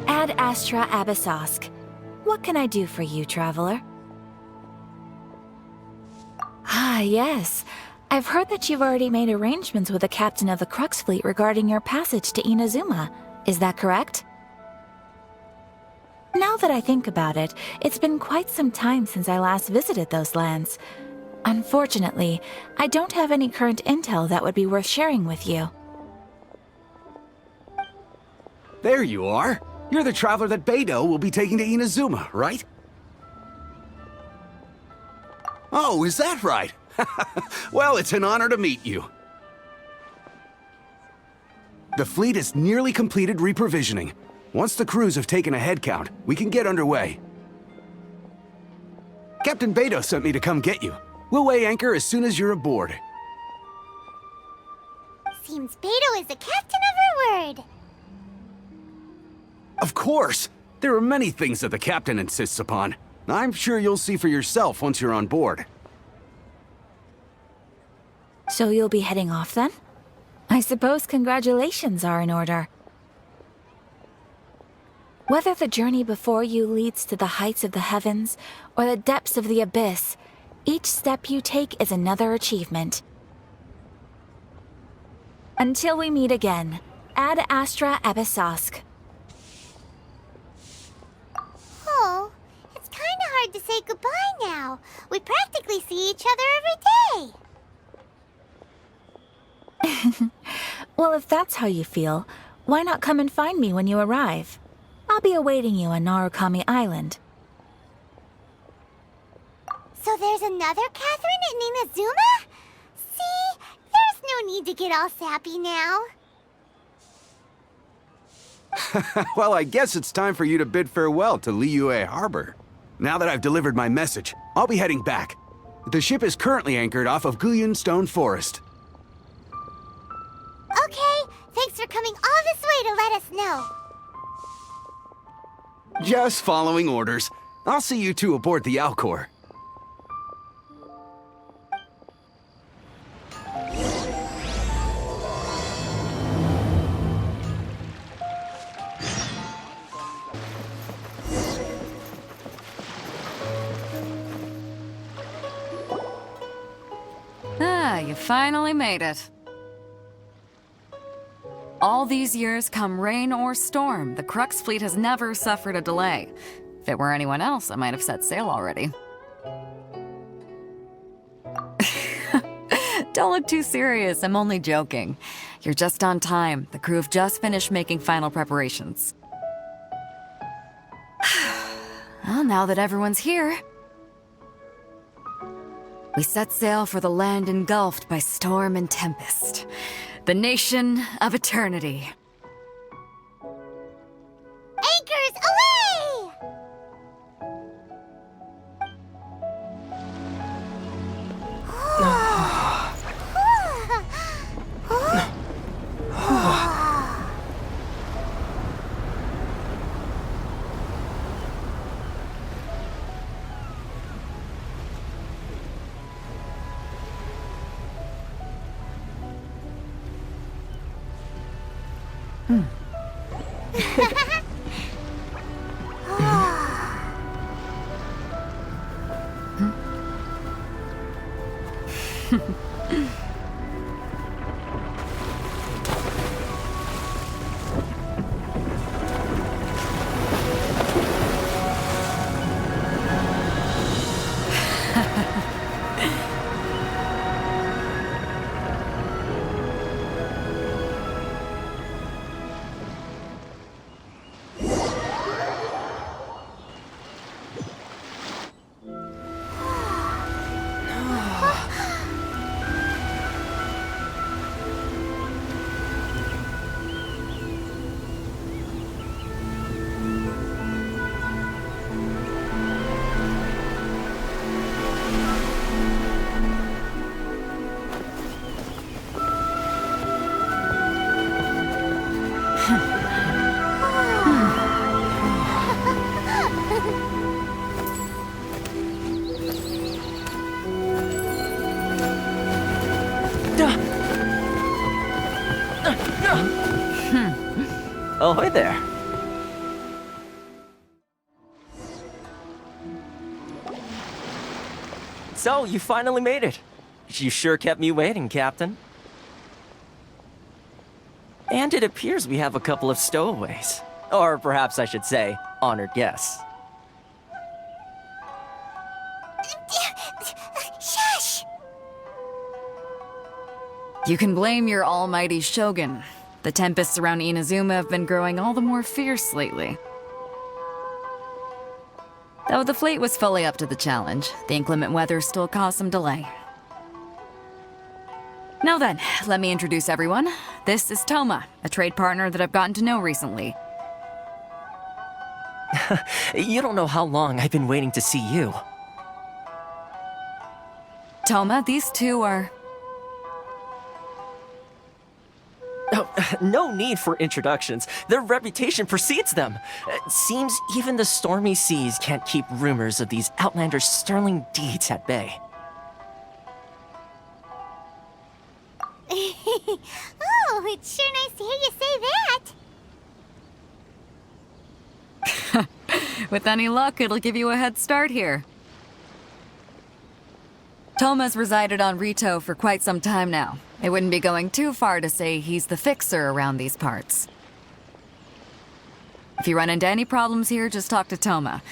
Ad Astra Abyssosk. What can I do for you, traveler? Ah, yes. I've heard that you've already made arrangements with the captain of the Crux fleet regarding your passage to Inazuma. Is that correct? Now that I think about it, it's been quite some time since I last visited those lands. Unfortunately, I don't have any current intel that would be worth sharing with you. There you are. You're the traveler that Beidou will be taking to Inazuma, right? Oh, is that right? Well, it's an honor to meet you. The fleet has nearly completed reprovisioning. Once the crews have taken a head count, we can get underway. Captain Beidou sent me to come get you. We'll weigh anchor as soon as you're aboard. Seems Beidou is the captain of her word. Of course! There are many things that the captain insists upon. I'm sure you'll see for yourself once you're on board. So you'll be heading off then? I suppose congratulations are in order. Whether the journey before you leads to the heights of the heavens or the depths of the abyss, each step you take is another achievement. Until we meet again, Ad Astra Abyssosk. Oh, it's kinda hard to say goodbye now. We practically see each other every day. Well, if that's how you feel, why not come and find me when you arrive? I'll be awaiting you on Narukami Island. So there's another Catherine in Inazuma? See, there's no need to get all sappy now. Well, I guess it's time for you to bid farewell to Liyue Harbor. Now that I've delivered my message, I'll be heading back. The ship is currently anchored off of Guyun Stone Forest. Okay, thanks for coming all this way to let us know. Just following orders. I'll see you two aboard the Alcor. Ah, you finally made it. All these years, come rain or storm, the Crux fleet has never suffered a delay. If it were anyone else, I might have set sail already. Don't look too serious, I'm only joking. You're just on time. The crew have just finished making final preparations. Well, now that everyone's here, we set sail for the land engulfed by storm and tempest. The nation of eternity. Anchors away! Ahoy there. So, you finally made it. You sure kept me waiting, Captain. And it appears we have a couple of stowaways. Or perhaps I should say, honored guests. Shush! You can blame your almighty shogun. The tempests around Inazuma have been growing all the more fierce lately. Though the fleet was fully up to the challenge, the inclement weather still caused some delay. Now then, let me introduce everyone. This is Toma, a trade partner that I've gotten to know recently. You don't know how long I've been waiting to see you. Toma, these two are... Oh, no need for introductions. Their reputation precedes them. Seems even the stormy seas can't keep rumors of these outlanders' sterling deeds at bay. Oh, it's sure nice to hear you say that. With any luck, it'll give you a head start here. Toma's resided on Rito for quite some time now. It wouldn't be going too far to say he's the fixer around these parts. If you run into any problems here, just talk to Toma.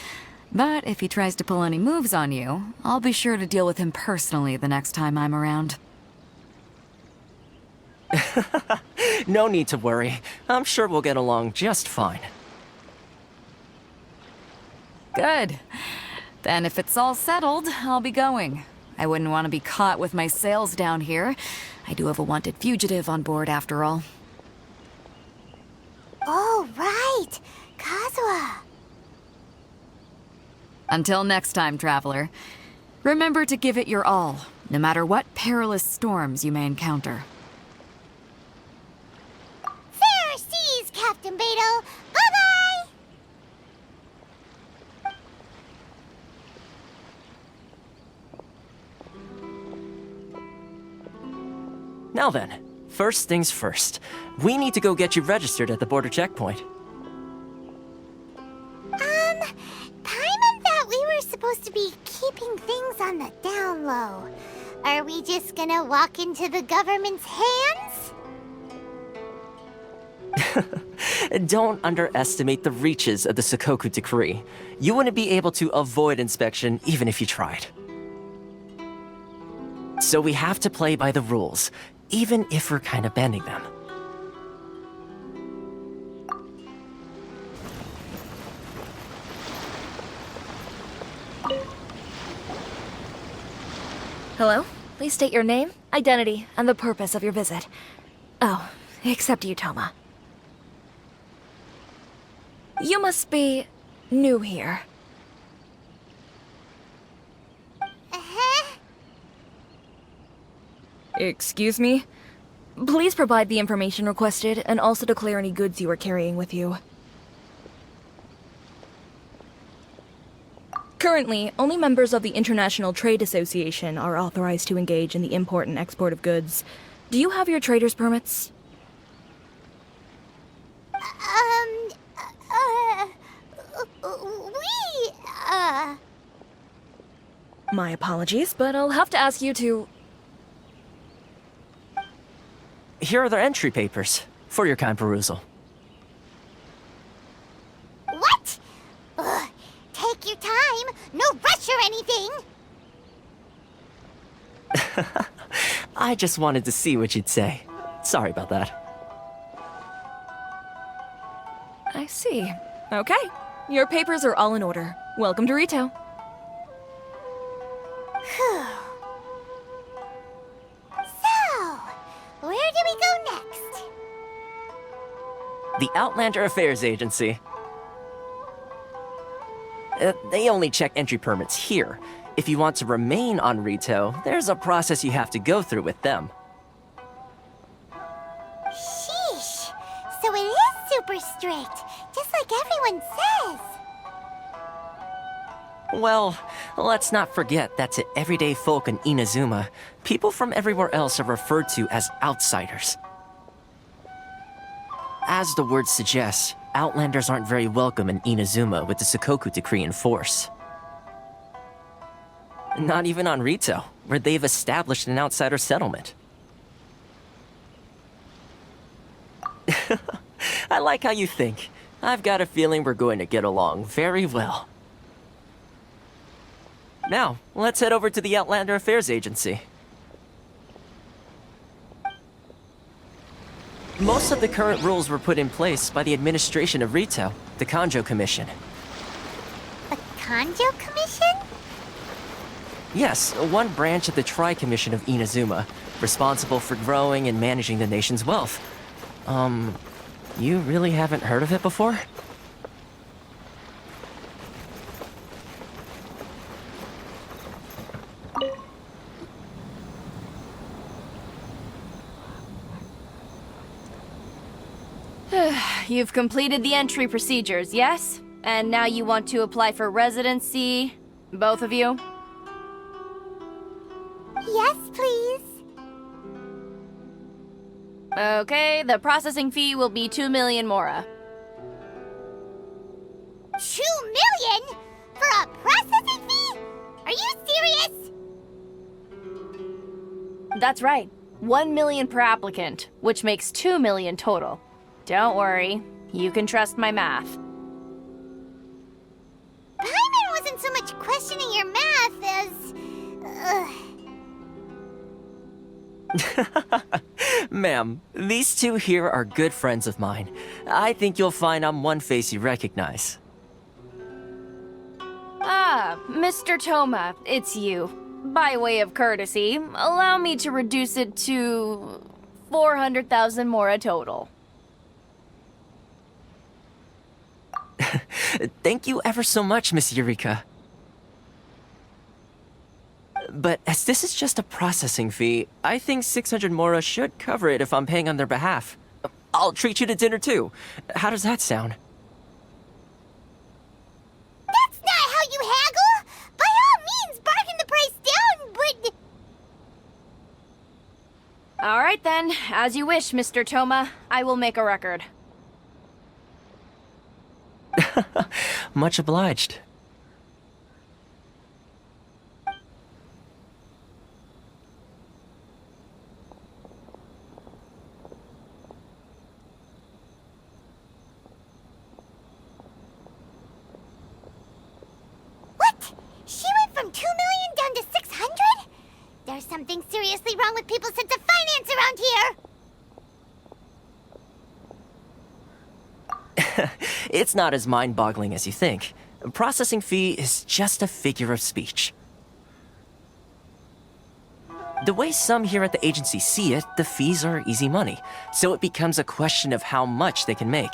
But if he tries to pull any moves on you, I'll be sure to deal with him personally the next time I'm around. No need to worry. I'm sure we'll get along just fine. Good. Then if it's all settled, I'll be going. I wouldn't want to be caught with my sails down here. I do have a wanted fugitive on board after all. Oh, right. Kazuha. Until next time, traveler. Remember to give it your all, no matter what perilous storms you may encounter. Fair seas, Captain Beidou. Bye-bye! Now then, first things first. We need to go get you registered at the border checkpoint. Paimon thought we were supposed to be keeping things on the down low. Are we just gonna walk into the government's hands? Don't underestimate the reaches of the Sakoku Decree. You wouldn't be able to avoid inspection even if you tried. So we have to play by the rules, even if we're kind of bending them. Hello? Please state your name, identity, and the purpose of your visit. Oh, except you, Toma. You must be new here. Uh-huh. Excuse me? Please provide the information requested and also declare any goods you are carrying with you. Currently, only members of the International Trade Association are authorized to engage in the import and export of goods. Do you have your trader's permits? My apologies, but I'll have to ask you to... Here are their entry papers, for your kind perusal. What? Ugh, take your time. No rush or anything. I just wanted to see what you'd say. Sorry about that. I see. Okay. Your papers are all in order. Welcome to Rito. So, where do we go next? The Outlander Affairs Agency. They only check entry permits here. If you want to remain on Rito, there's a process you have to go through with them. Sheesh. So it is super strict, just like everyone says. Well, let's not forget that to everyday folk in Inazuma, people from everywhere else are referred to as outsiders. As the word suggests, Outlanders aren't very welcome in Inazuma with the Sakoku Decree in force. Not even on Rito, where they've established an outsider settlement. I like how you think. I've got a feeling we're going to get along very well. Now, let's head over to the Outlander Affairs Agency. Most of the current rules were put in place by the administration of Rito, the Kanjo Commission. The Kanjo Commission? Yes, one branch of the Tri-Commission of Inazuma, responsible for growing and managing the nation's wealth. You really haven't heard of it before? You've completed the entry procedures, yes? And now you want to apply for residency? Both of you? Yes, please. Okay, the processing fee will be 2 million mora. 2 million? For a processing fee? Are you serious? That's right. 1 million per applicant, which makes 2 million total. Don't worry, you can trust my math. Paimon wasn't so much questioning your math as... Ma'am, these two here are good friends of mine. I think you'll find I'm one face you recognize. Ah, Mr. Toma, it's you. By way of courtesy, allow me to reduce it to 400,000 mora total. Thank you ever so much, Miss Eureka. But as this is just a processing fee, I think 600 mora should cover it if I'm paying on their behalf. I'll treat you to dinner too. How does that sound? That's not how you haggle! By all means, bargain the price down, but... Alright then, as you wish, Mr. Toma. I will make a record. Much obliged. What? She went from 2 million down to 600? There's something seriously wrong with people's sense of finance around here! It's not as mind-boggling as you think. A processing fee is just a figure of speech. The way some here at the agency see it, the fees are easy money, so it becomes a question of how much they can make.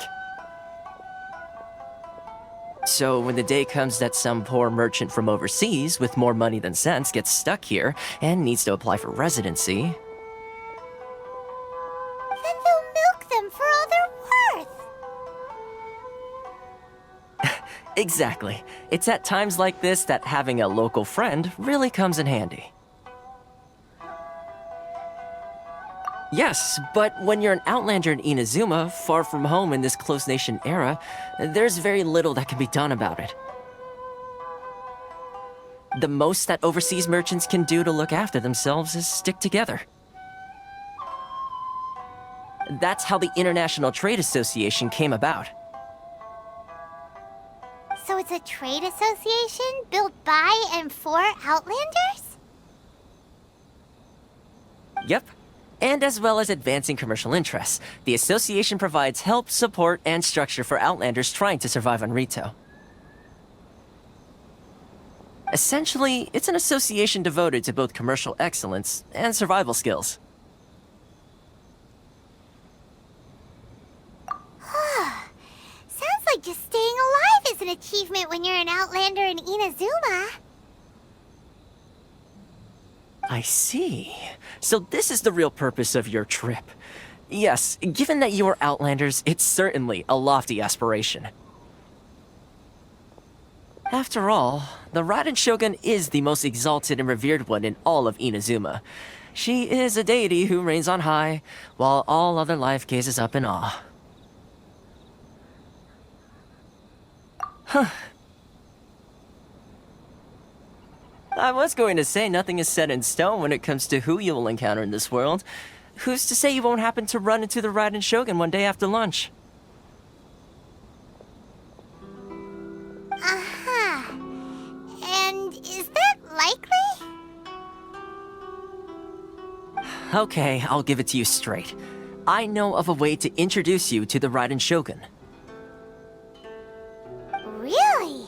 So when the day comes that some poor merchant from overseas with more money than sense gets stuck here and needs to apply for residency... Then they'll milk them for all they're worth! Exactly. It's at times like this that having a local friend really comes in handy. Yes, but when you're an outlander in Inazuma, far from home in this close nation era, there's very little that can be done about it. The most that overseas merchants can do to look after themselves is stick together. That's how the International Trade Association came about. So it's a trade association built by and for Outlanders? Yep. And as well as advancing commercial interests, the association provides help, support, and structure for Outlanders trying to survive on Rito. Essentially, it's an association devoted to both commercial excellence and survival skills. Sounds like just staying alive is an achievement when you're an Outlander in Inazuma. I see. So this is the real purpose of your trip. Yes, given that you are Outlanders, it's certainly a lofty aspiration. After all, the Raiden Shogun is the most exalted and revered one in all of Inazuma. She is a deity who reigns on high, while all other life gazes up in awe. I was going to say nothing is set in stone when it comes to who you will encounter in this world. Who's to say you won't happen to run into the Raiden Shogun one day after lunch? Uh-huh. And is that likely? Okay, I'll give it to you straight. I know of a way to introduce you to the Raiden Shogun. Really?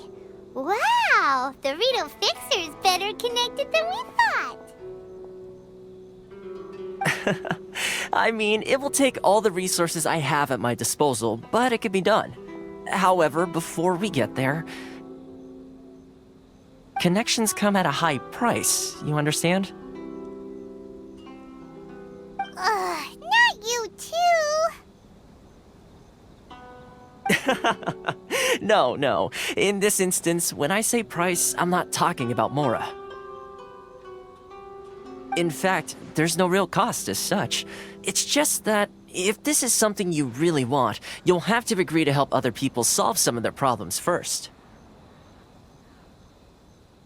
Wow! The Rito Fixer's better connected than we thought! I mean, it will take all the resources I have at my disposal, but it can be done. However, before we get there, connections come at a high price, you understand? Not you too! No. In this instance, when I say price, I'm not talking about Mora. In fact, there's no real cost as such. It's just that if this is something you really want, you'll have to agree to help other people solve some of their problems first.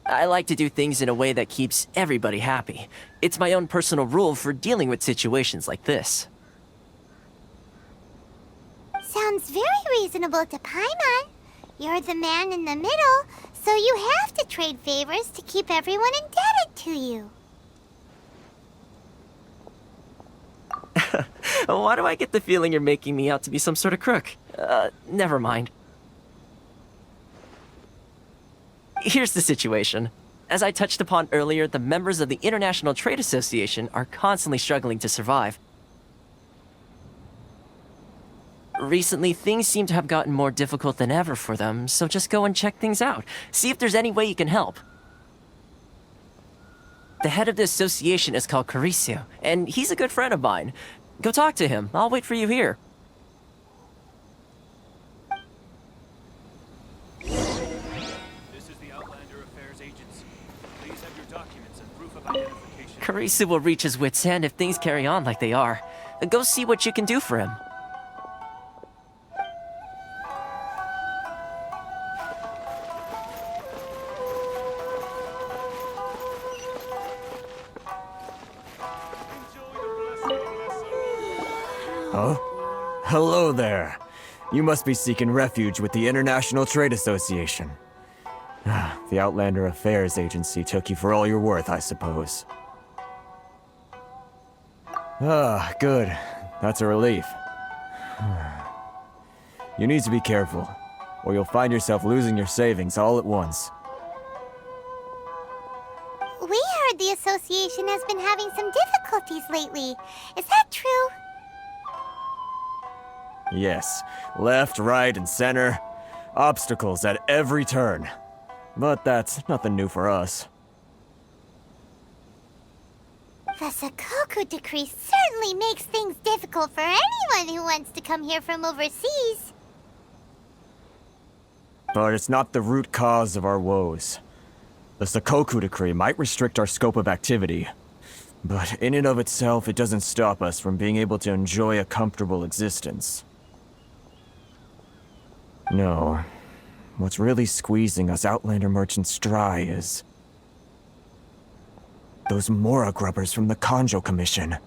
I like to do things in a way that keeps everybody happy. It's my own personal rule for dealing with situations like this. Sounds very reasonable to Paimon. You're the man in the middle, so you have to trade favors to keep everyone indebted to you. Why do I get the feeling you're making me out to be some sort of crook? Never mind. Here's the situation. As I touched upon earlier, the members of the International Trade Association are constantly struggling to survive. Recently, things seem to have gotten more difficult than ever for them, so just go and check things out. See if there's any way you can help. The head of the association is called Caricio, and he's a good friend of mine. Go talk to him. I'll wait for you here. This is the Outlander Affairs Agency. Please have your documents and proof of identification. Caricio will reach his wits' end if things carry on like they are. Go see what you can do for him. Huh? Hello there. You must be seeking refuge with the International Trade Association. The Outlander Affairs Agency took you for all you're worth, I suppose. Good. That's a relief. You need to be careful, or you'll find yourself losing your savings all at once. We heard the association has been having some difficulties lately. Is that true? Yes, left, right, and center. Obstacles at every turn. But that's nothing new for us. The Sakoku decree certainly makes things difficult for anyone who wants to come here from overseas. But it's not the root cause of our woes. The Sakoku decree might restrict our scope of activity, but in and of itself, it doesn't stop us from being able to enjoy a comfortable existence. No. What's really squeezing us Outlander merchants dry is those Mora grubbers from the Kanjo Commission.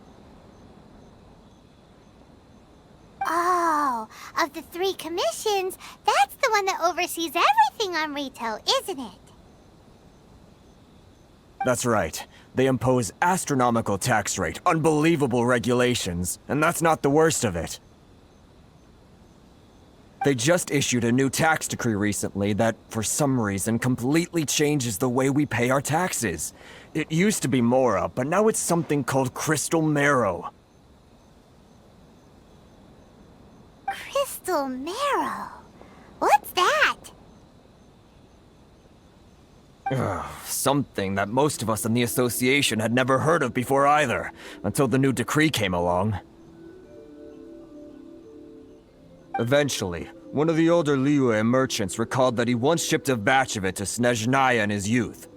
Oh, of the 3 commissions, that's the one that oversees everything on Rito, isn't it? That's right. They impose astronomical tax rate, unbelievable regulations, and that's not the worst of it. They just issued a new tax decree recently that, for some reason, completely changes the way we pay our taxes. It used to be Mora, but now it's something called Crystal Marrow. Crystal Marrow? What's that? Something that most of us in the association had never heard of before either, until the new decree came along. Eventually, one of the older Liyue merchants recalled that he once shipped a batch of it to Snezhnaya in his youth.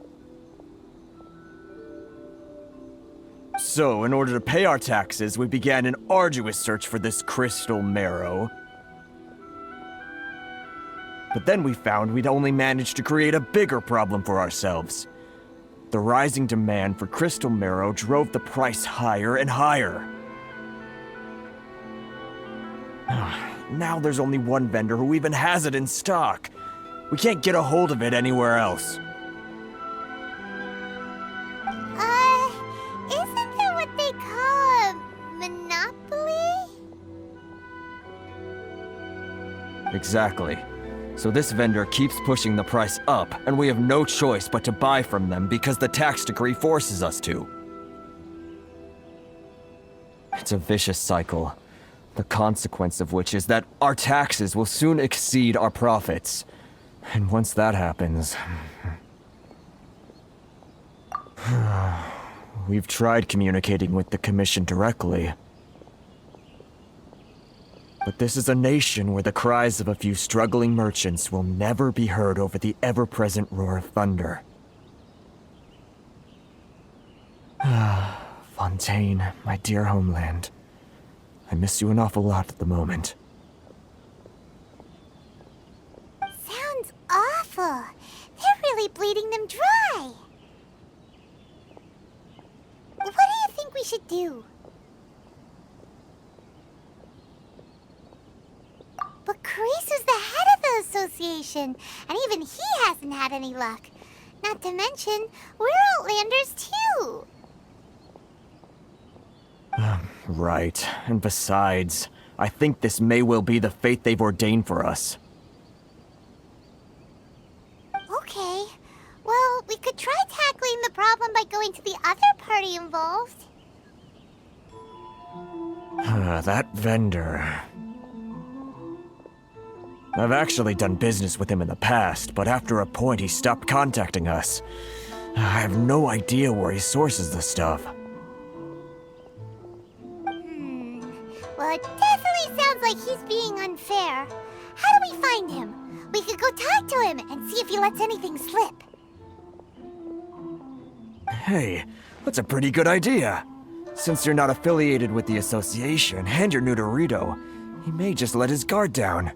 So, in order to pay our taxes, we began an arduous search for this crystal marrow. But then we found we'd only managed to create a bigger problem for ourselves. The rising demand for crystal marrow drove the price higher and higher. Now there's only one vendor who even has it in stock. We can't get a hold of it anywhere else. Isn't that what they call a monopoly? Exactly. So this vendor keeps pushing the price up, and we have no choice but to buy from them because the tax decree forces us to. It's a vicious cycle, the consequence of which is that our taxes will soon exceed our profits. And once that happens... We've tried communicating with the Commission directly. But this is a nation where the cries of a few struggling merchants will never be heard over the ever-present roar of thunder. Fontaine, my dear homeland. I miss you an awful lot at the moment. Sounds awful. They're really bleeding them dry. What do you think we should do? But Carisu's the head of the association, and even he hasn't had any luck. Not to mention, we're Outlanders too. Right. And besides, I think this may well be the fate they've ordained for us. Okay. Well, we could try tackling the problem by going to the other party involved. That vendor... I've actually done business with him in the past, but after a point he stopped contacting us. I have no idea where he sources the stuff. Well, it definitely sounds like he's being unfair. How do we find him? We could go talk to him and see if he lets anything slip. Hey, that's a pretty good idea. Since you're not affiliated with the association and you're new to Rito, he may just let his guard down.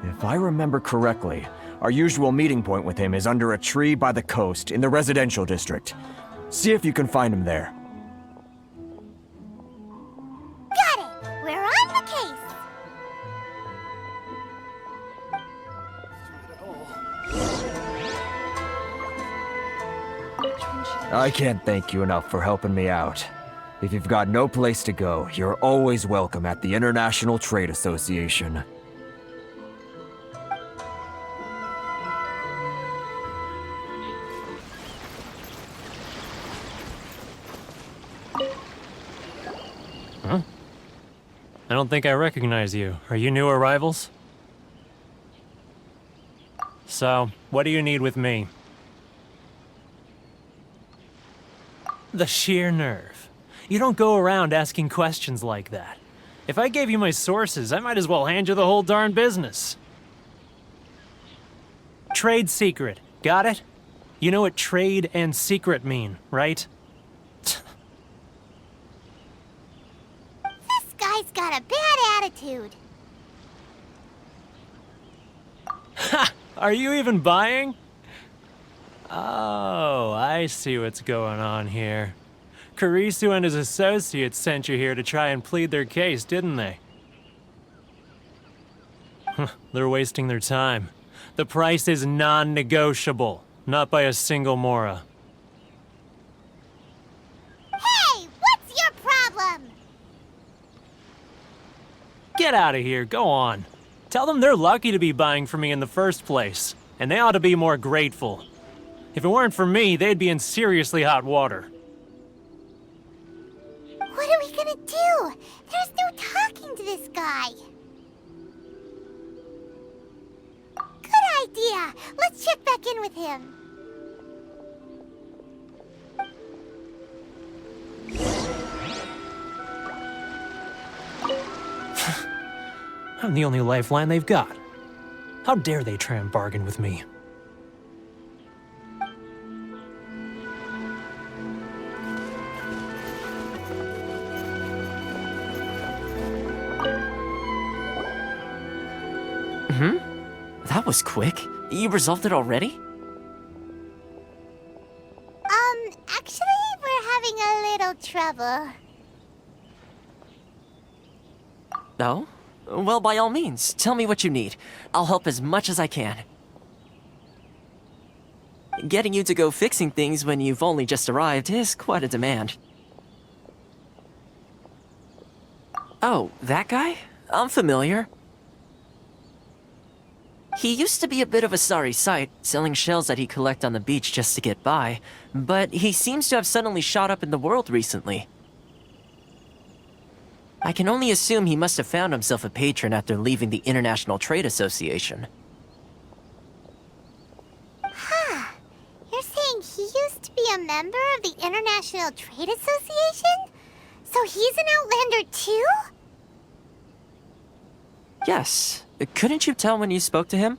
If I remember correctly, our usual meeting point with him is under a tree by the coast in the residential district. See if you can find him there. Got it! We're on the case! I can't thank you enough for helping me out. If you've got no place to go, you're always welcome at the International Trade Association. I don't think I recognize you. Are you new arrivals? So, what do you need with me? The sheer nerve. You don't go around asking questions like that. If I gave you my sources, I might as well hand you the whole darn business. Trade secret. Got it? You know what trade and secret mean, right? Guy's got a bad attitude. Ha! Are you even buying? Oh, I see what's going on here. Carisu and his associates sent you here to try and plead their case, didn't they? They're wasting their time. The price is non-negotiable, not by a single Mora. Hey, what's your problem? Get out of here, go on. Tell them they're lucky to be buying from me in the first place, and they ought to be more grateful. If it weren't for me, they'd be in seriously hot water. What are we gonna do? There's no talking to this guy. Good idea. Let's check back in with him. I'm the only lifeline they've got. How dare they try and bargain with me? That was quick. You resolved it already? Actually, we're having a little trouble. No? Well, by all means, tell me what you need. I'll help as much as I can. Getting you to go fixing things when you've only just arrived is quite a demand. Oh, that guy? I'm familiar. He used to be a bit of a sorry sight, selling shells that he'd collect on the beach just to get by, but he seems to have suddenly shot up in the world recently. I can only assume he must have found himself a patron after leaving the International Trade Association. You're saying he used to be a member of the International Trade Association? So he's an Outlander too? Yes. Couldn't you tell when you spoke to him?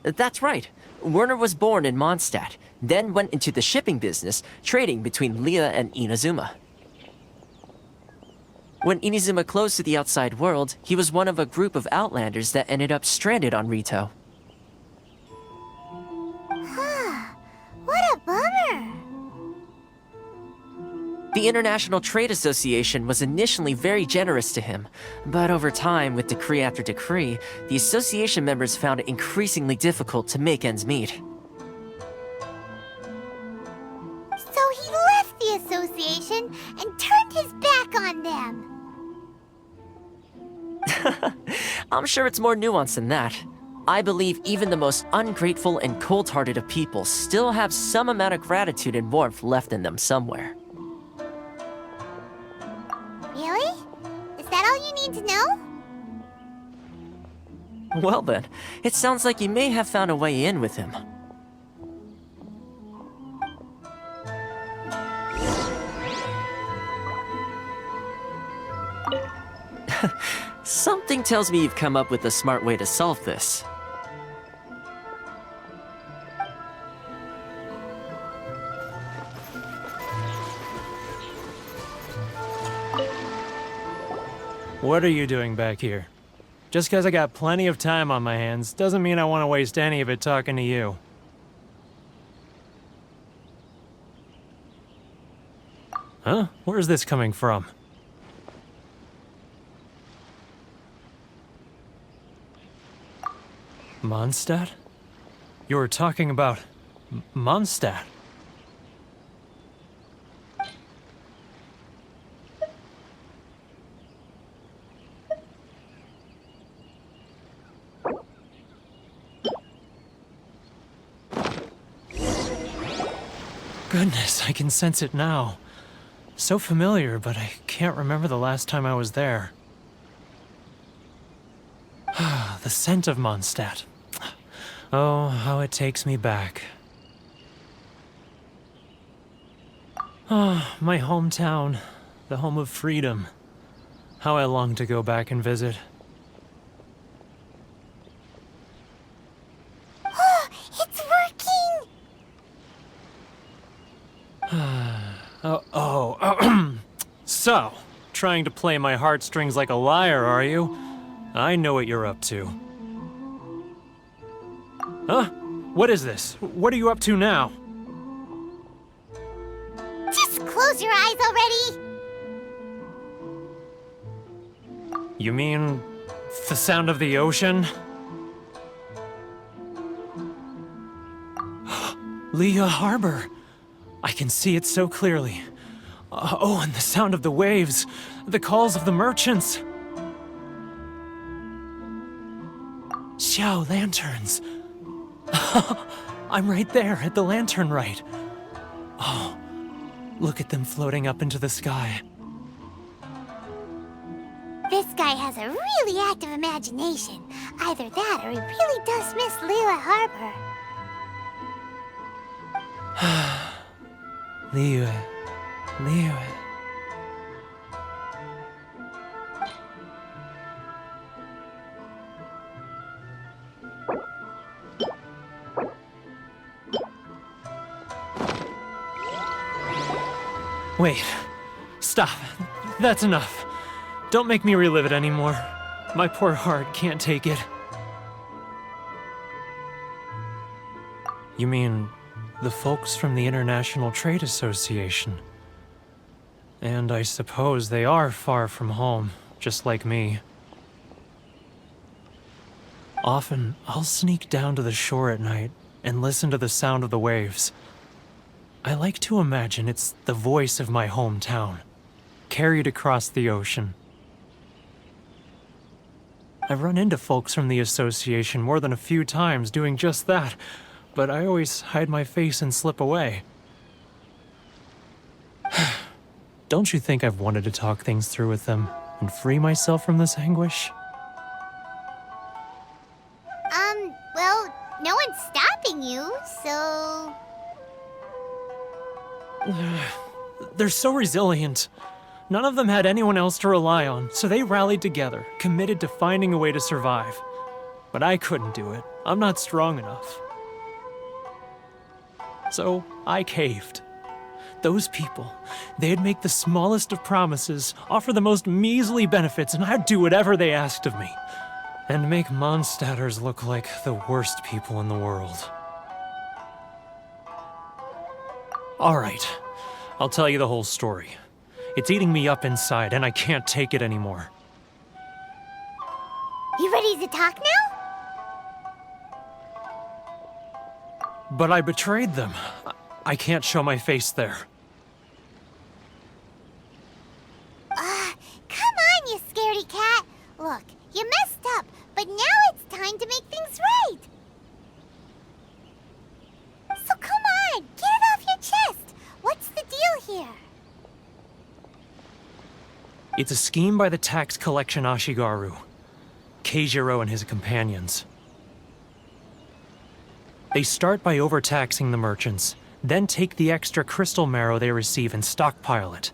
That's right. Werner was born in Mondstadt, then went into the shipping business, trading between Leah and Inazuma. When Inazuma closed to the outside world, he was one of a group of Outlanders that ended up stranded on Rito. What a bummer! The International Trade Association was initially very generous to him, but over time, with decree after decree, the association members found it increasingly difficult to make ends meet. So he left the association and turned his back on them. I'm sure it's more nuanced than that. I believe even the most ungrateful and cold-hearted of people still have some amount of gratitude and warmth left in them somewhere. Really? Is that all you need to know? Well then, it sounds like you may have found a way in with him. Something tells me you've come up with a smart way to solve this. What are you doing back here? Just because I got plenty of time on my hands doesn't mean I want to waste any of it talking to you. Huh? Where's this coming from? Mondstadt? You were talking about Mondstadt. Goodness, I can sense it now. So familiar, but I can't remember the last time I was there. The scent of Mondstadt. Oh, how it takes me back. Oh, my hometown, the home of freedom. How I long to go back and visit. It's working! So, trying to play my heartstrings like a liar, are you? I know what you're up to. Huh? What is this? What are you up to now? Just close your eyes already! You mean the sound of the ocean? Leah Harbor. I can see it so clearly. Oh, and the sound of the waves. The calls of the merchants. Xiao lanterns. I'm right there at the lantern right. Oh, look at them floating up into the sky. This guy has a really active imagination. Either that or he really does miss Leela Harbor. Liyue. Wait. Stop. That's enough. Don't make me relive it anymore. My poor heart can't take it. You mean the folks from the International Trade Association? And I suppose they are far from home, just like me. Often, I'll sneak down to the shore at night and listen to the sound of the waves. I like to imagine it's the voice of my hometown, carried across the ocean. I've run into folks from the association more than a few times doing just that, but I always hide my face and slip away. Don't you think I've wanted to talk things through with them and free myself from this anguish? Well, no one's stopping you, so... They're so resilient. None of them had anyone else to rely on, so they rallied together, committed to finding a way to survive. But I couldn't do it. I'm not strong enough. So I caved. Those people, they'd make the smallest of promises, offer the most measly benefits, and I'd do whatever they asked of me. And make Mondstadters look like the worst people in the world. Alright, I'll tell you the whole story. It's eating me up inside, and I can't take it anymore. You ready to talk now? But I betrayed them. I can't show my face there. Come on, you scaredy cat. Look, you messed up, but now it's time to make things right. So come on, get it off your chest. What's the deal here? It's a scheme by the tax collection Ashigaru, Keijiro and his companions. They start by overtaxing the merchants, then take the extra crystal marrow they receive and stockpile it.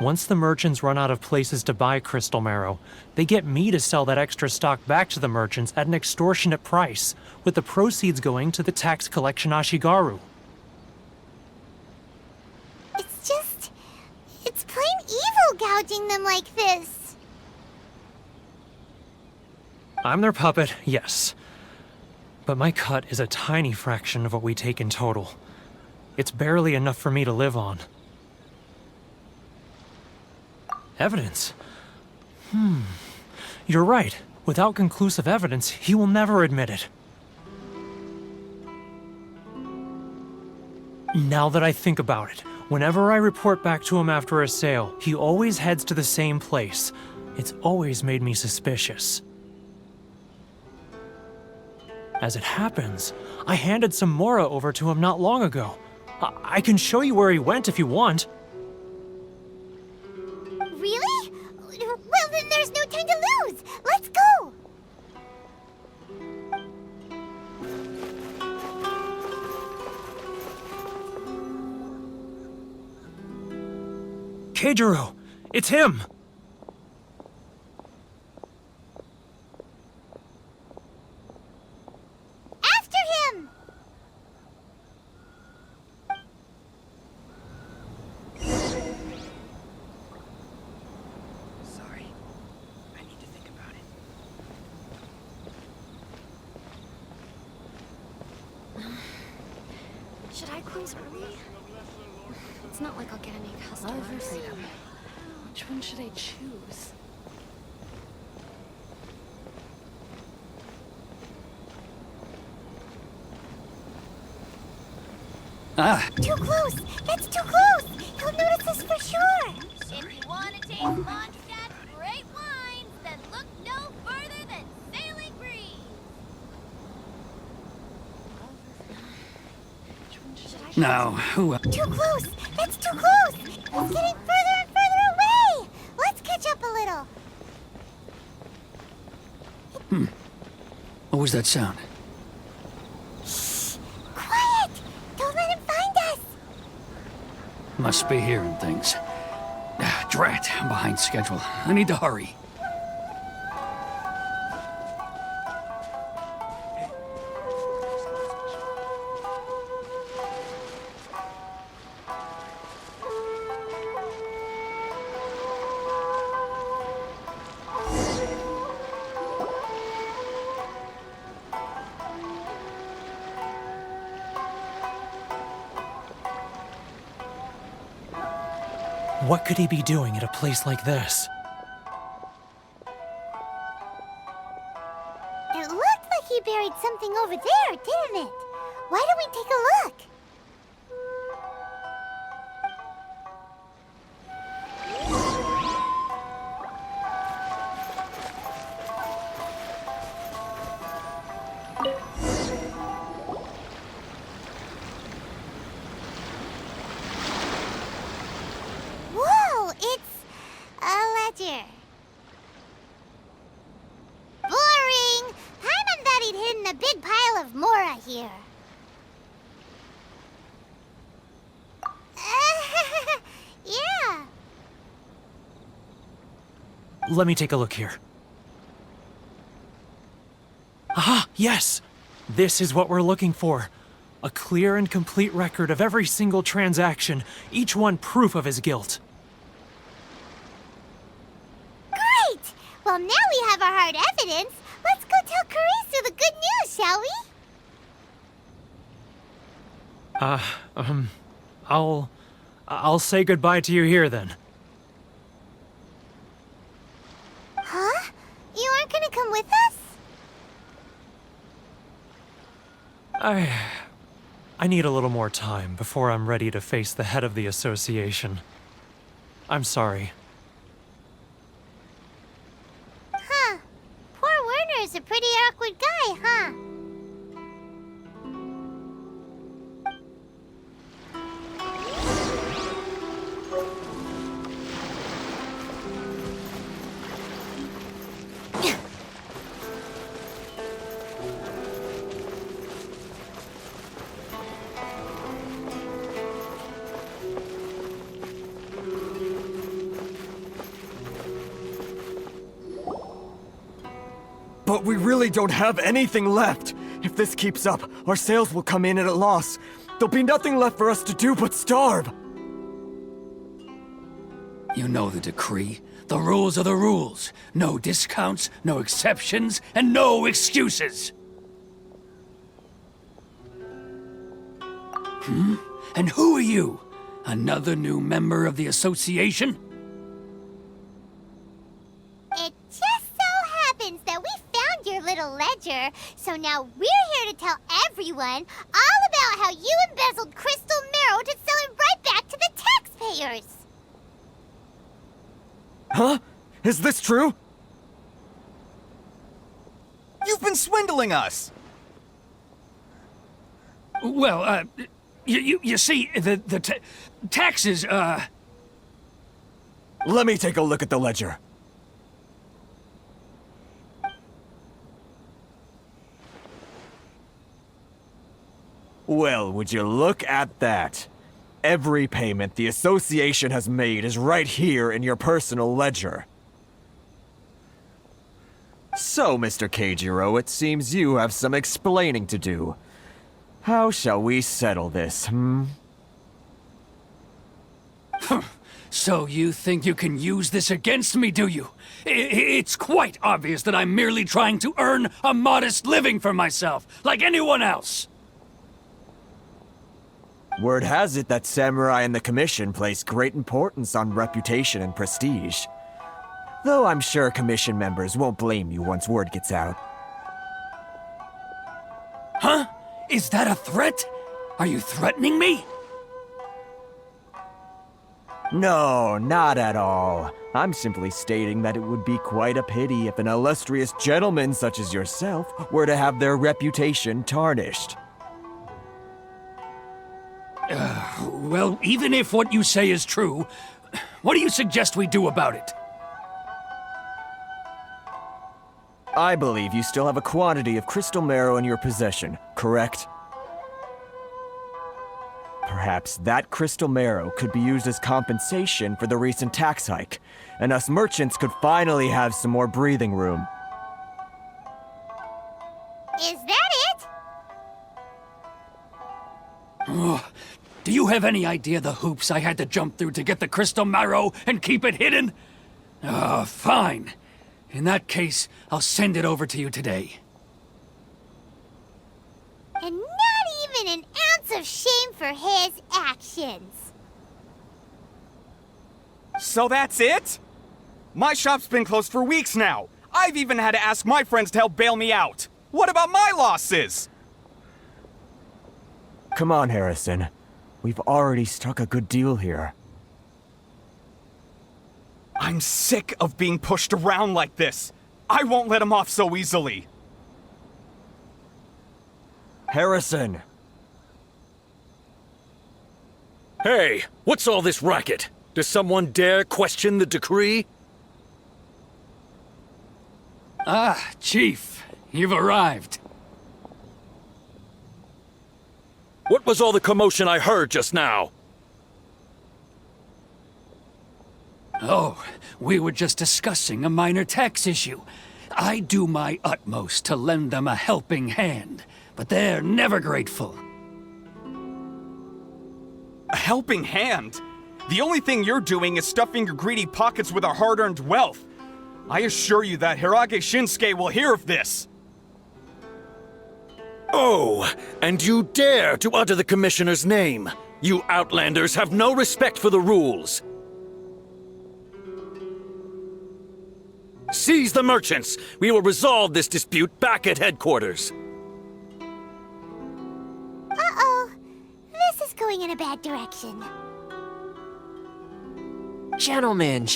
Once the merchants run out of places to buy crystal marrow, they get me to sell that extra stock back to the merchants at an extortionate price, with the proceeds going to the tax collection Ashigaru. It's plain evil gouging them like this. I'm their puppet, yes. But my cut is a tiny fraction of what we take in total. It's barely enough for me to live on. Evidence? You're right. Without conclusive evidence, he will never admit it. Now that I think about it, whenever I report back to him after a sale, he always heads to the same place. It's always made me suspicious. As it happens, I handed some Mora over to him not long ago. I can show you where he went if you want. Really? Well, then there's no time to lose. Let's go. Keijiro! It's him! After him! Sorry. I need to think about it. Should I close early? It's not like I'll get any customers. Love or freedom. Which one should I choose? Too close! That's too close! He'll notice us for sure! If you want to taste Mondstadt's great wines, then look no further than Sailing Breeze. Now, who... Too close! That's too close! He's getting further and further away! Let's catch up a little! What was that sound? Quiet! Don't let him find us! Must be hearing things. Drat, I'm behind schedule. I need to hurry. What could he be doing at a place like this? It looked like he buried something over there, didn't it? Why don't we take a look? Whoa, it's a ledger. Boring! Paimon thought he'd hidden a big pile of Mora here. Yeah. Let me take a look here. Ah, yes! This is what we're looking for. A clear and complete record of every single transaction, each one proof of his guilt. Great! Well, now we have our hard evidence. Let's go tell Karisu the good news, shall we? I'll say goodbye to you here then. Huh? You aren't gonna come with us? I need a little more time before I'm ready to face the head of the association. I'm sorry. Huh. Poor Werner's a pretty awkward guy, huh? But we really don't have anything left. If this keeps up, our sales will come in at a loss. There'll be nothing left for us to do but starve. You know the decree. The rules are the rules. No discounts, no exceptions, and no excuses. And who are you? Another new member of the association? It just so happens that we found your little ledger, so now we're here to tell everyone all about how you embezzled crystal marrow to sell it right back to the taxpayers. Huh? Is this true? You've been swindling us! Well, you see, the taxes, Let me take a look at the ledger. Well, would you look at that? Every payment the association has made is right here in your personal ledger. So, Mr. Keijiro, it seems you have some explaining to do. How shall we settle this, So you think you can use this against me, do you? It's quite obvious that I'm merely trying to earn a modest living for myself, like anyone else. Word has it that samurai and the commission place great importance on reputation and prestige. Though I'm sure commission members won't blame you once word gets out. Huh? Is that a threat? Are you threatening me? No, not at all. I'm simply stating that it would be quite a pity if an illustrious gentleman such as yourself were to have their reputation tarnished. Well, even if what you say is true, what do you suggest we do about it? I believe you still have a quantity of crystal marrow in your possession, correct? Perhaps that crystal marrow could be used as compensation for the recent tax hike, and us merchants could finally have some more breathing room. Is that it? Oh, do you have any idea the hoops I had to jump through to get the crystal marrow and keep it hidden? Fine. In that case, I'll send it over to you today. And not even an ounce of shame for his actions. So that's it? My shop's been closed for weeks now. I've even had to ask my friends to help bail me out. What about my losses? Come on, Harrison. We've already struck a good deal here. I'm sick of being pushed around like this. I won't let him off so easily. Harrison! Hey, what's all this racket? Does someone dare question the decree? Ah, Chief, you've arrived. What was all the commotion I heard just now? Oh, we were just discussing a minor tax issue. I do my utmost to lend them a helping hand, but they're never grateful. A helping hand? The only thing you're doing is stuffing your greedy pockets with our hard-earned wealth. I assure you that Hirage Shinsuke will hear of this. Oh, and you dare to utter the Commissioner's name. You Outlanders have no respect for the rules. Seize the merchants. We will resolve this dispute back at headquarters. Uh-oh. This is going in a bad direction. Gentlemen,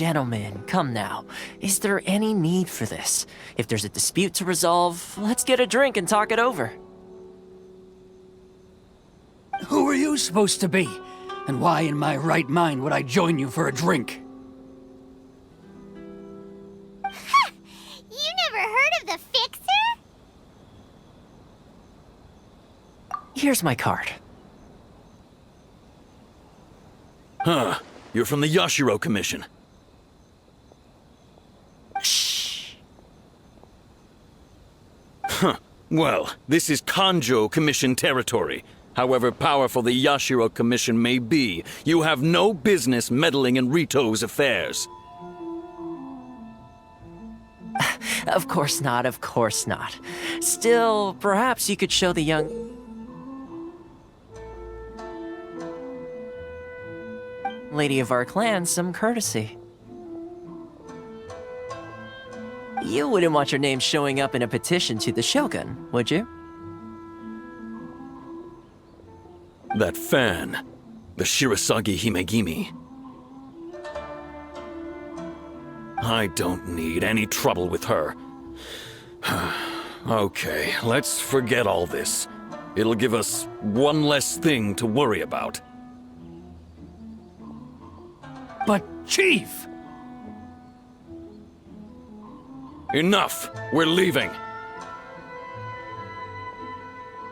come now. Is there any need for this? If there's a dispute to resolve, let's get a drink and talk it over. Who are you supposed to be? And why in my right mind would I join you for a drink? You never heard of the Fixer? Here's my card. Huh. You're from the Yashiro Commission. Shh. Huh. Well, this is Kanjo Commission territory. However powerful the Yashiro Commission may be, you have no business meddling in Rito's affairs. Of course not. Still, perhaps you could show the young... lady of our clan some courtesy. You wouldn't want your name showing up in a petition to the Shogun, would you? That fan, the Shirasagi Himegimi. I don't need any trouble with her. Okay, let's forget all this. It'll give us one less thing to worry about. But, Chief! Enough! We're leaving!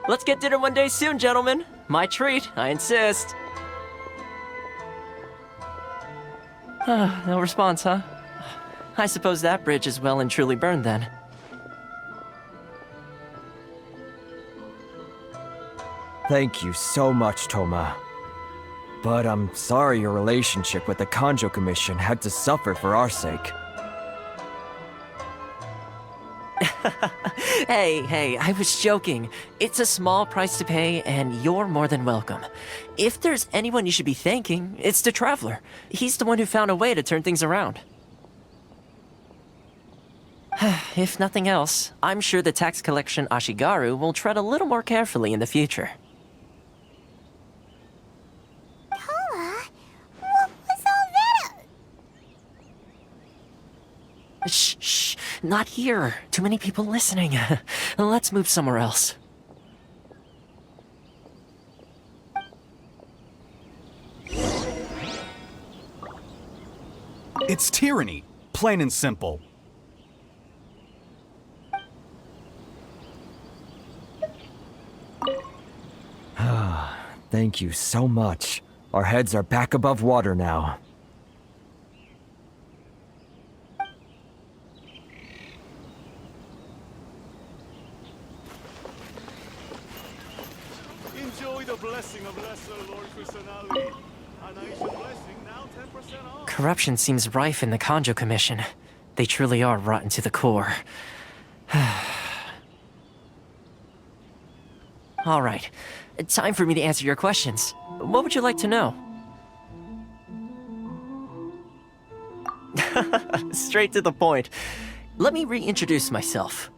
Let's get dinner one day soon, gentlemen. My treat, I insist. No response, huh? I suppose that bridge is well and truly burned then. Thank you so much, Toma. But I'm sorry your relationship with the Kanjo Commission had to suffer for our sake. Hey, I was joking. It's a small price to pay, and you're more than welcome. If there's anyone you should be thanking, it's the Traveler. He's the one who found a way to turn things around. If nothing else, I'm sure the tax collection Ashigaru will tread a little more carefully in the future. Toma, what was all that? Shh, not here. Too many people listening. Let's move somewhere else. It's tyranny, plain and simple. Thank you so much. Our heads are back above water now. Enjoy the blessing of Lesser Lord Kusanagi. An Aisha blessing now 10% off. Corruption seems rife in the Kanjo Commission. They truly are rotten to the core. All right. Time for me to answer your questions. What would you like to know? straight to the point. Let me reintroduce myself.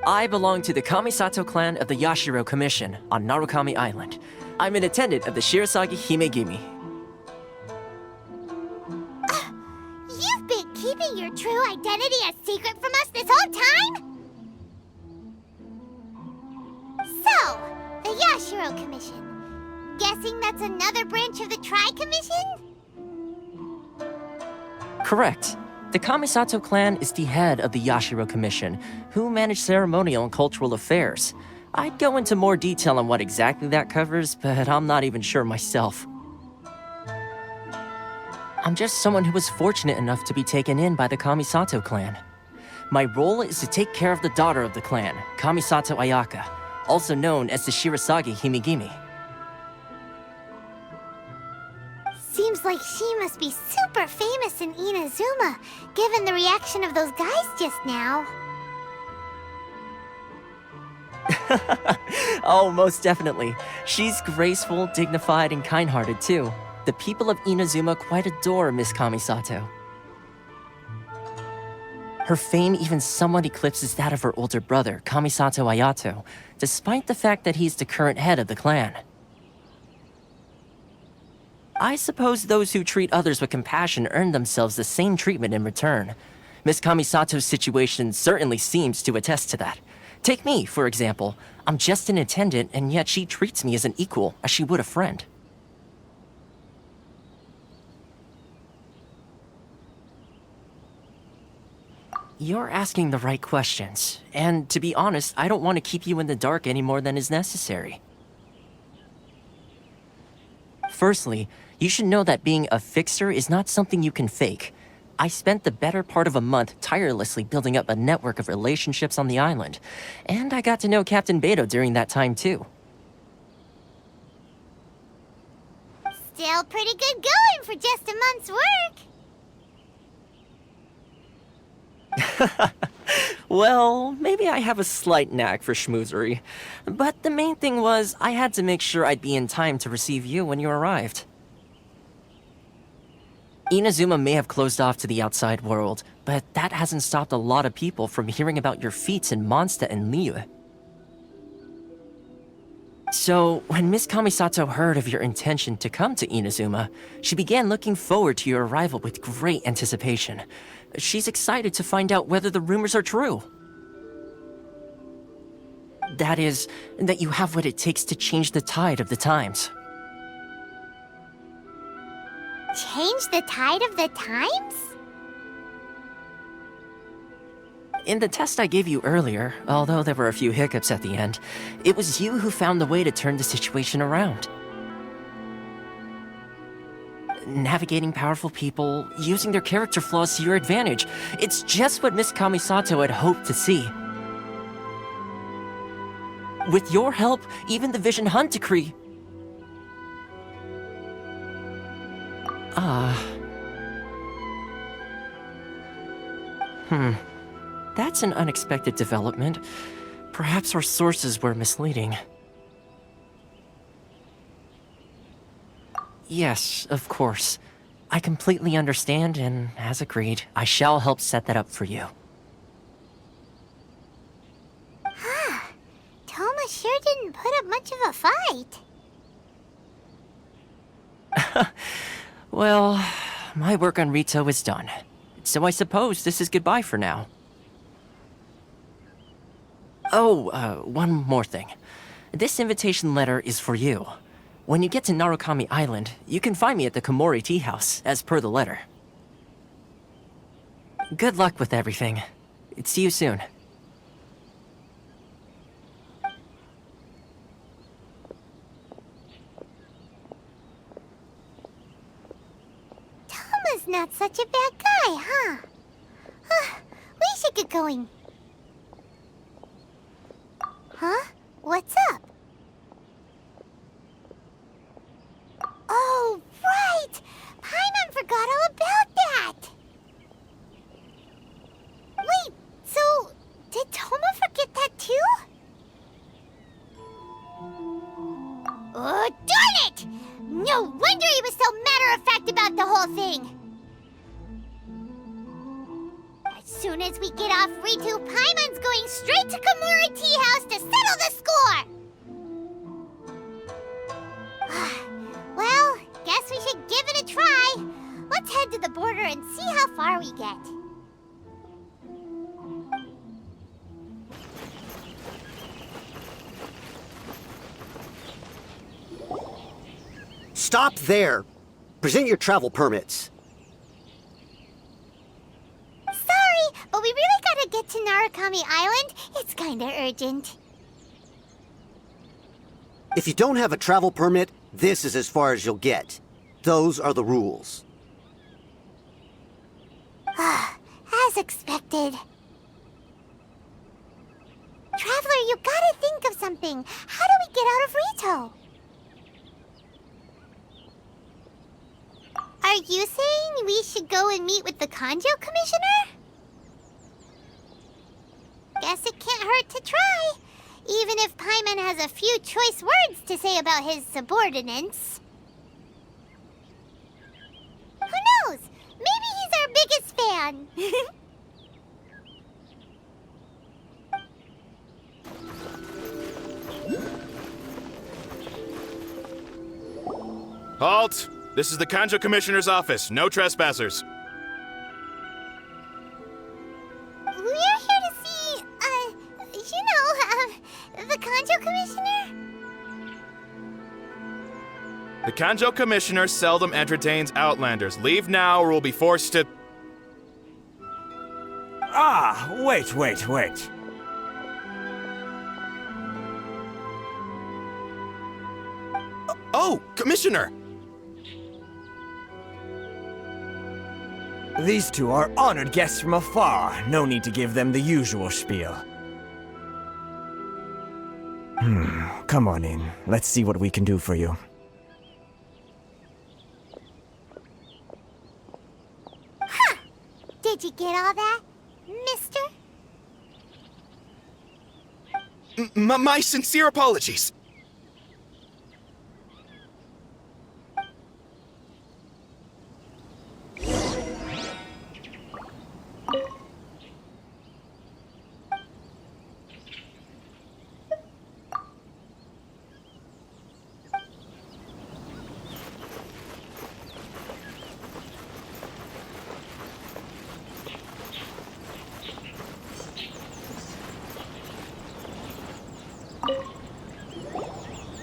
I belong to the Kamisato clan of the Yashiro Commission on Narukami Island. I'm an attendant of the Shirasagi Himegimi. You've been keeping your true identity a secret from us this whole time? So, the Yashiro Commission. Guessing that's another branch of the Tri-Commission? Correct. The Kamisato clan is the head of the Yashiro Commission, who manage ceremonial and cultural affairs. I'd go into more detail on what exactly that covers, but I'm not even sure myself. I'm just someone who was fortunate enough to be taken in by the Kamisato clan. My role is to take care of the daughter of the clan, Kamisato Ayaka, also known as the Shirasagi Himegimi. Seems like she must be super famous in Inazuma, given the reaction of those guys just now. Oh, most definitely. She's graceful, dignified, and kind-hearted too. The people of Inazuma quite adore Miss Kamisato. Her fame even somewhat eclipses that of her older brother, Kamisato Ayato, despite the fact that he's the current head of the clan. I suppose those who treat others with compassion earn themselves the same treatment in return. Miss Kamisato's situation certainly seems to attest to that. Take me, for example. I'm just an attendant, and yet she treats me as an equal, as she would a friend. You're asking the right questions, and to be honest, I don't want to keep you in the dark any more than is necessary. Firstly, you should know that being a fixer is not something you can fake. I spent the better part of a month tirelessly building up a network of relationships on the island, and I got to know Captain Beto during that time too. Still pretty good going for just a month's work. Well, maybe I have a slight knack for schmoozery, but the main thing was I had to make sure I'd be in time to receive you when you arrived. Inazuma may have closed off to the outside world, but that hasn't stopped a lot of people from hearing about your feats in Mondstadt and Liyue. So, when Miss Kamisato heard of your intention to come to Inazuma, she began looking forward to your arrival with great anticipation. She's excited to find out whether the rumors are true. That is, that you have what it takes to change the tide of the times. Change the tide of the times? In the test I gave you earlier, although there were a few hiccups at the end, it was you who found the way to turn the situation around. Navigating powerful people, using their character flaws to your advantage. It's just what Miss Kamisato had hoped to see. With your help, even the Vision Hunt decree... That's an unexpected development. Perhaps our sources were misleading. Yes, of course. I completely understand, and as agreed, I shall help set that up for you. Toma sure didn't put up much of a fight. Well, my work on Rito is done. So I suppose this is goodbye for now. Oh, one more thing. This invitation letter is for you. When you get to Narukami Island, you can find me at the Komori Tea House, as per the letter. Good luck with everything. See you soon. Toma's not such a bad guy, huh? We should get going. Huh? What's up? Oh, right! Paimon forgot all about that! Wait, so did Toma forget that too? Oh, darn it! No wonder he was so matter-of-fact about the whole thing! Ritu, Paimon's going straight to Kamuri Tea House to settle the score! Well, guess we should give it a try. Let's head to the border and see how far we get. Stop there! Present your travel permits. Sorry, but we really gotta get to Narukami Island. It's kinda urgent. If you don't have a travel permit, this is as far as you'll get. Those are the rules. As expected. Traveler, you gotta think of something. How do we get out of Rito? Are you saying we should go and meet with the Kanjo Commissioner? Guess it can't hurt to try, even if Paimon has a few choice words to say about his subordinates. Who knows? Maybe he's our biggest fan. Halt! This is the Kanjo Commissioner's office. No trespassers. We're here to see, the Kanjo Commissioner? The Kanjo Commissioner seldom entertains Outlanders. Leave now or we'll be forced to... Ah, wait. Oh, Commissioner! These two are honored guests from afar. No need to give them the usual spiel. Come on in. Let's see what we can do for you. Huh! Did you get all that, mister? My sincere apologies.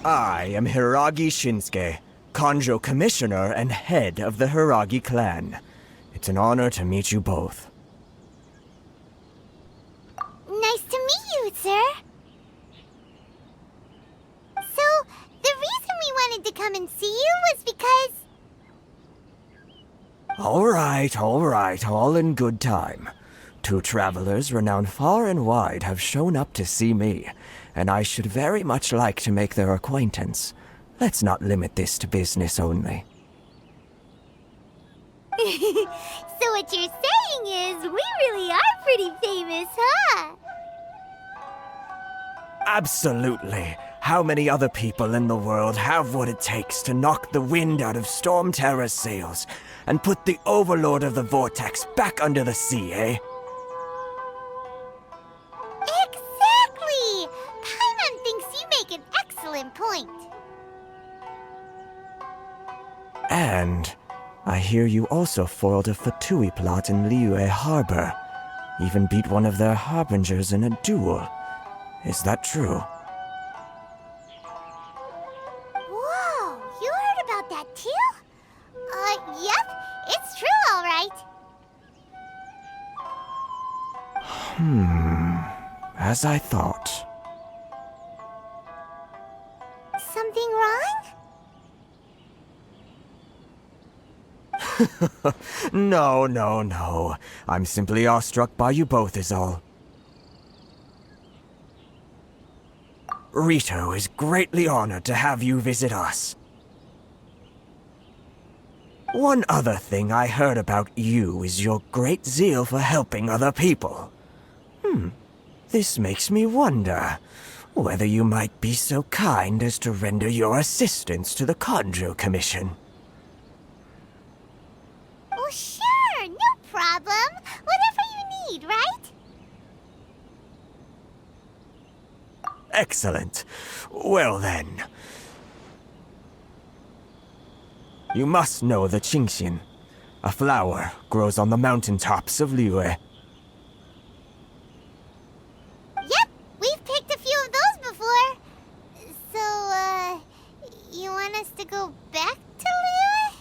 I am Hiragi Shinsuke, Kanjo Commissioner and head of the Hiragi clan. It's an honor to meet you both. Nice to meet you, sir. So, the reason we wanted to come and see you was because... All right, all in good time. Two travelers renowned far and wide have shown up to see me, and I should very much like to make their acquaintance. Let's not limit this to business only. So what you're saying is, we really are pretty famous, huh? Absolutely. How many other people in the world have what it takes to knock the wind out of Storm Terror's sails and put the Overlord of the Vortex back under the sea, eh? Exactly! Paimon thinks you make an excellent point. And I hear you also foiled a Fatui plot in Liyue Harbor. Even beat one of their harbingers in a duel. Is that true? Whoa, you heard about that too? Yep, it's true, all right. As I thought. Something wrong? No. I'm simply awestruck by you both is all. Rito is greatly honored to have you visit us. One other thing I heard about you is your great zeal for helping other people. This makes me wonder whether you might be so kind as to render your assistance to the Kanjo Commission. Oh, sure, no problem. Whatever you need, right? Excellent. Well then. You must know the GENSHIN. A flower grows on the mountaintops of Liyue. Yep, we've picked a few of those before. So, you want us to go back to Liyue?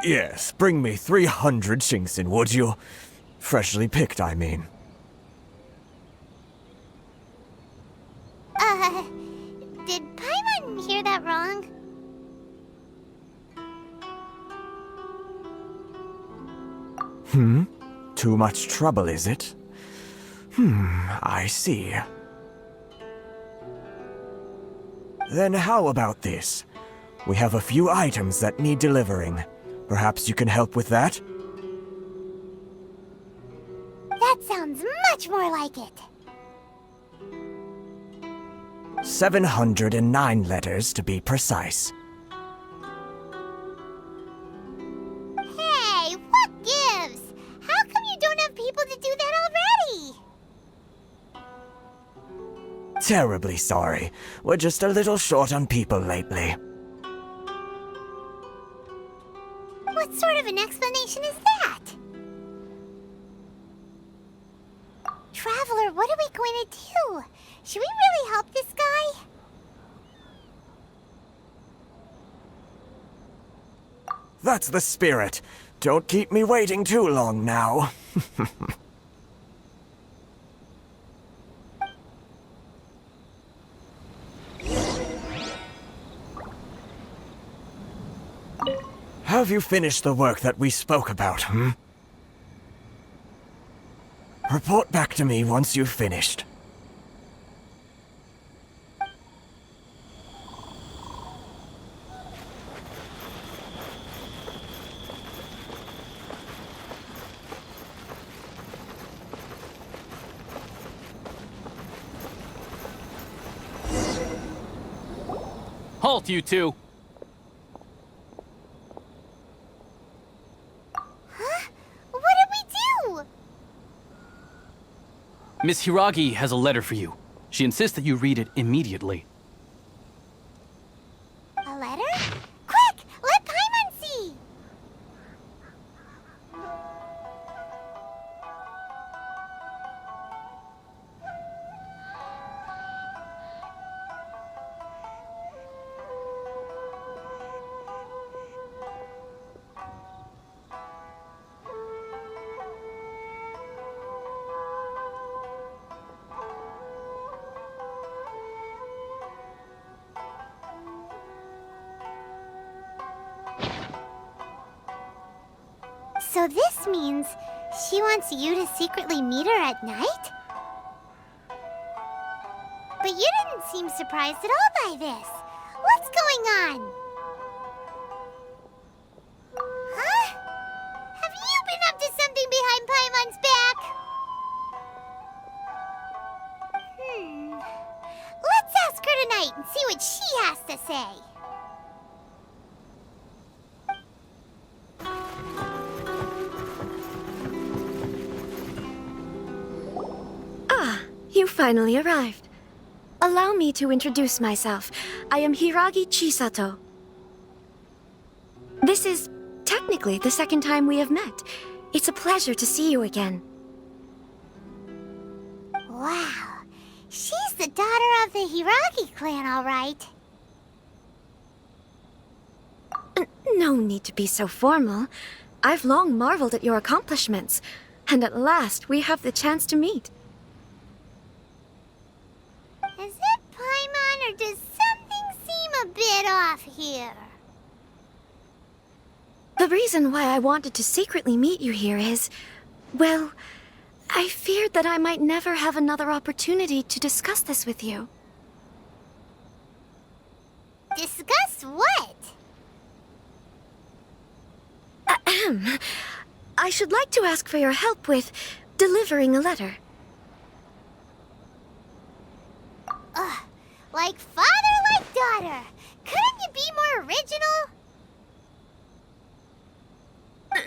Yes, bring me 300 GENSHIN, would you? Freshly picked, I mean. Did Paimon hear that wrong? Too much trouble, is it? I see. Then how about this? We have a few items that need delivering. Perhaps you can help with that? That sounds much more like it. 709 letters to be precise. Hey, what gives? How come you don't have people to do that already? Terribly sorry. We're just a little short on people lately. What sort of an explanation is that? Traveler, what are we going to do? Should we really help this guy? That's the spirit. Don't keep me waiting too long now. Have you finished the work that we spoke about, Report back to me once you've finished. Halt, you two! Huh? What did we do? Miss Hiragi has a letter for you. She insists that you read it immediately. A letter? Quick! Let Paimon see! So this means she wants you to secretly meet her at night? But you didn't seem surprised at all by this. What's going on? Huh? Have you been up to something behind Paimon's back? Let's ask her tonight and see what she has to say. You finally arrived. Allow me to introduce myself. I am Hiragi Chisato. This is technically the second time we have met. It's a pleasure to see you again. Wow. She's the daughter of the Hiragi clan, all right. No need to be so formal. I've long marveled at your accomplishments, and at last we have the chance to meet. Is it Paimon, or does something seem a bit off here? The reason why I wanted to secretly meet you here is, well, I feared that I might never have another opportunity to discuss this with you. Discuss what? Ahem. I should like to ask for your help with delivering a letter. Like father, like daughter. Couldn't you be more original?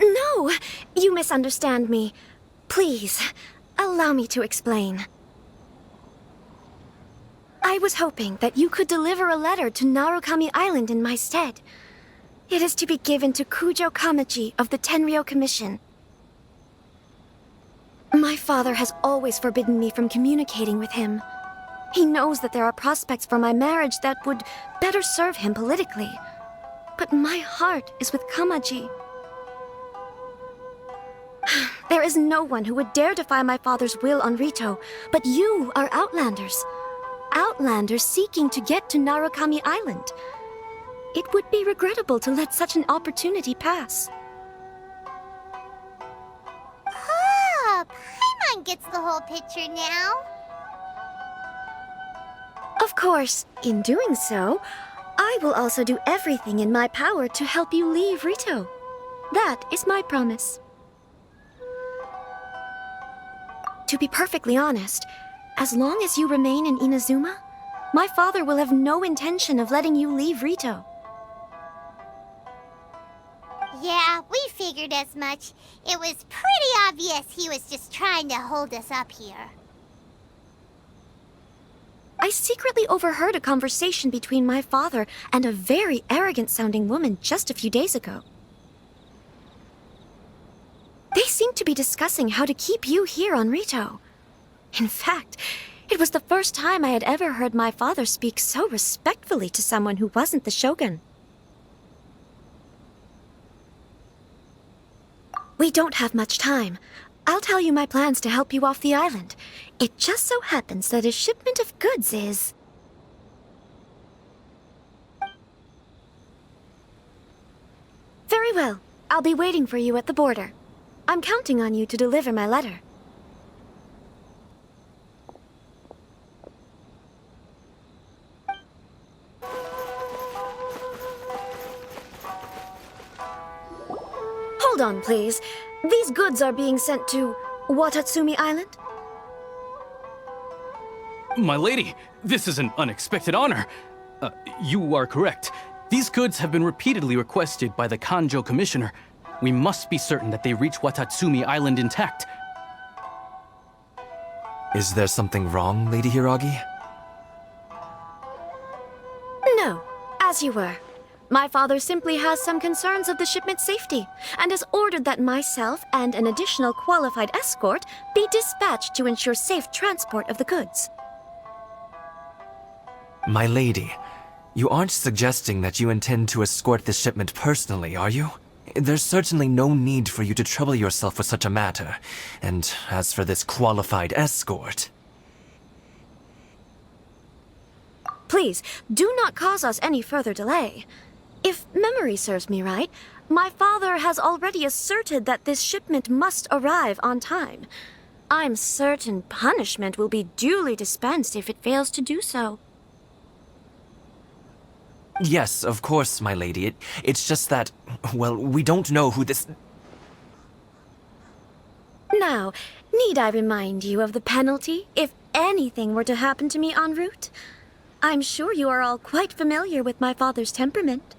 No, you misunderstand me. Please, allow me to explain. I was hoping that you could deliver a letter to Narukami Island in my stead. It is to be given to Kujo Kamaji of the Tenryou Commission. My father has always forbidden me from communicating with him. He knows that there are prospects for my marriage that would better serve him politically. But my heart is with Kamaji. There is no one who would dare defy my father's will on Rito, but you are Outlanders. Outlanders seeking to get to Narukami Island. It would be regrettable to let such an opportunity pass. Oh, Paimon gets the whole picture now. Of course, in doing so, I will also do everything in my power to help you leave Rito. That is my promise. To be perfectly honest, as long as you remain in Inazuma, my father will have no intention of letting you leave Rito. Yeah, we figured as much. It was pretty obvious he was just trying to hold us up here. I secretly overheard a conversation between my father and a very arrogant-sounding woman just a few days ago. They seemed to be discussing how to keep you here on Rito. In fact, it was the first time I had ever heard my father speak so respectfully to someone who wasn't the shogun. We don't have much time. I'll tell you my plans to help you off the island. It just so happens that a shipment of goods is... Very well. I'll be waiting for you at the border. I'm counting on you to deliver my letter. Hold on, please. These goods are being sent to Watatsumi Island? My lady, this is an unexpected honor. You are correct. These goods have been repeatedly requested by the Kanjo Commissioner. We must be certain that they reach Watatsumi Island intact. Is there something wrong, Lady Hiragi? No, as you were. My father simply has some concerns of the shipment's safety, and has ordered that myself and an additional qualified escort be dispatched to ensure safe transport of the goods. My lady, you aren't suggesting that you intend to escort this shipment personally, are you? There's certainly no need for you to trouble yourself with such a matter. And as for this qualified escort... Please, do not cause us any further delay. If memory serves me right, my father has already asserted that this shipment must arrive on time. I'm certain punishment will be duly dispensed if it fails to do so. Yes, of course, my lady. It's just that, well, we don't know who this... Now, need I remind you of the penalty if anything were to happen to me en route? I'm sure you are all quite familiar with my father's temperament.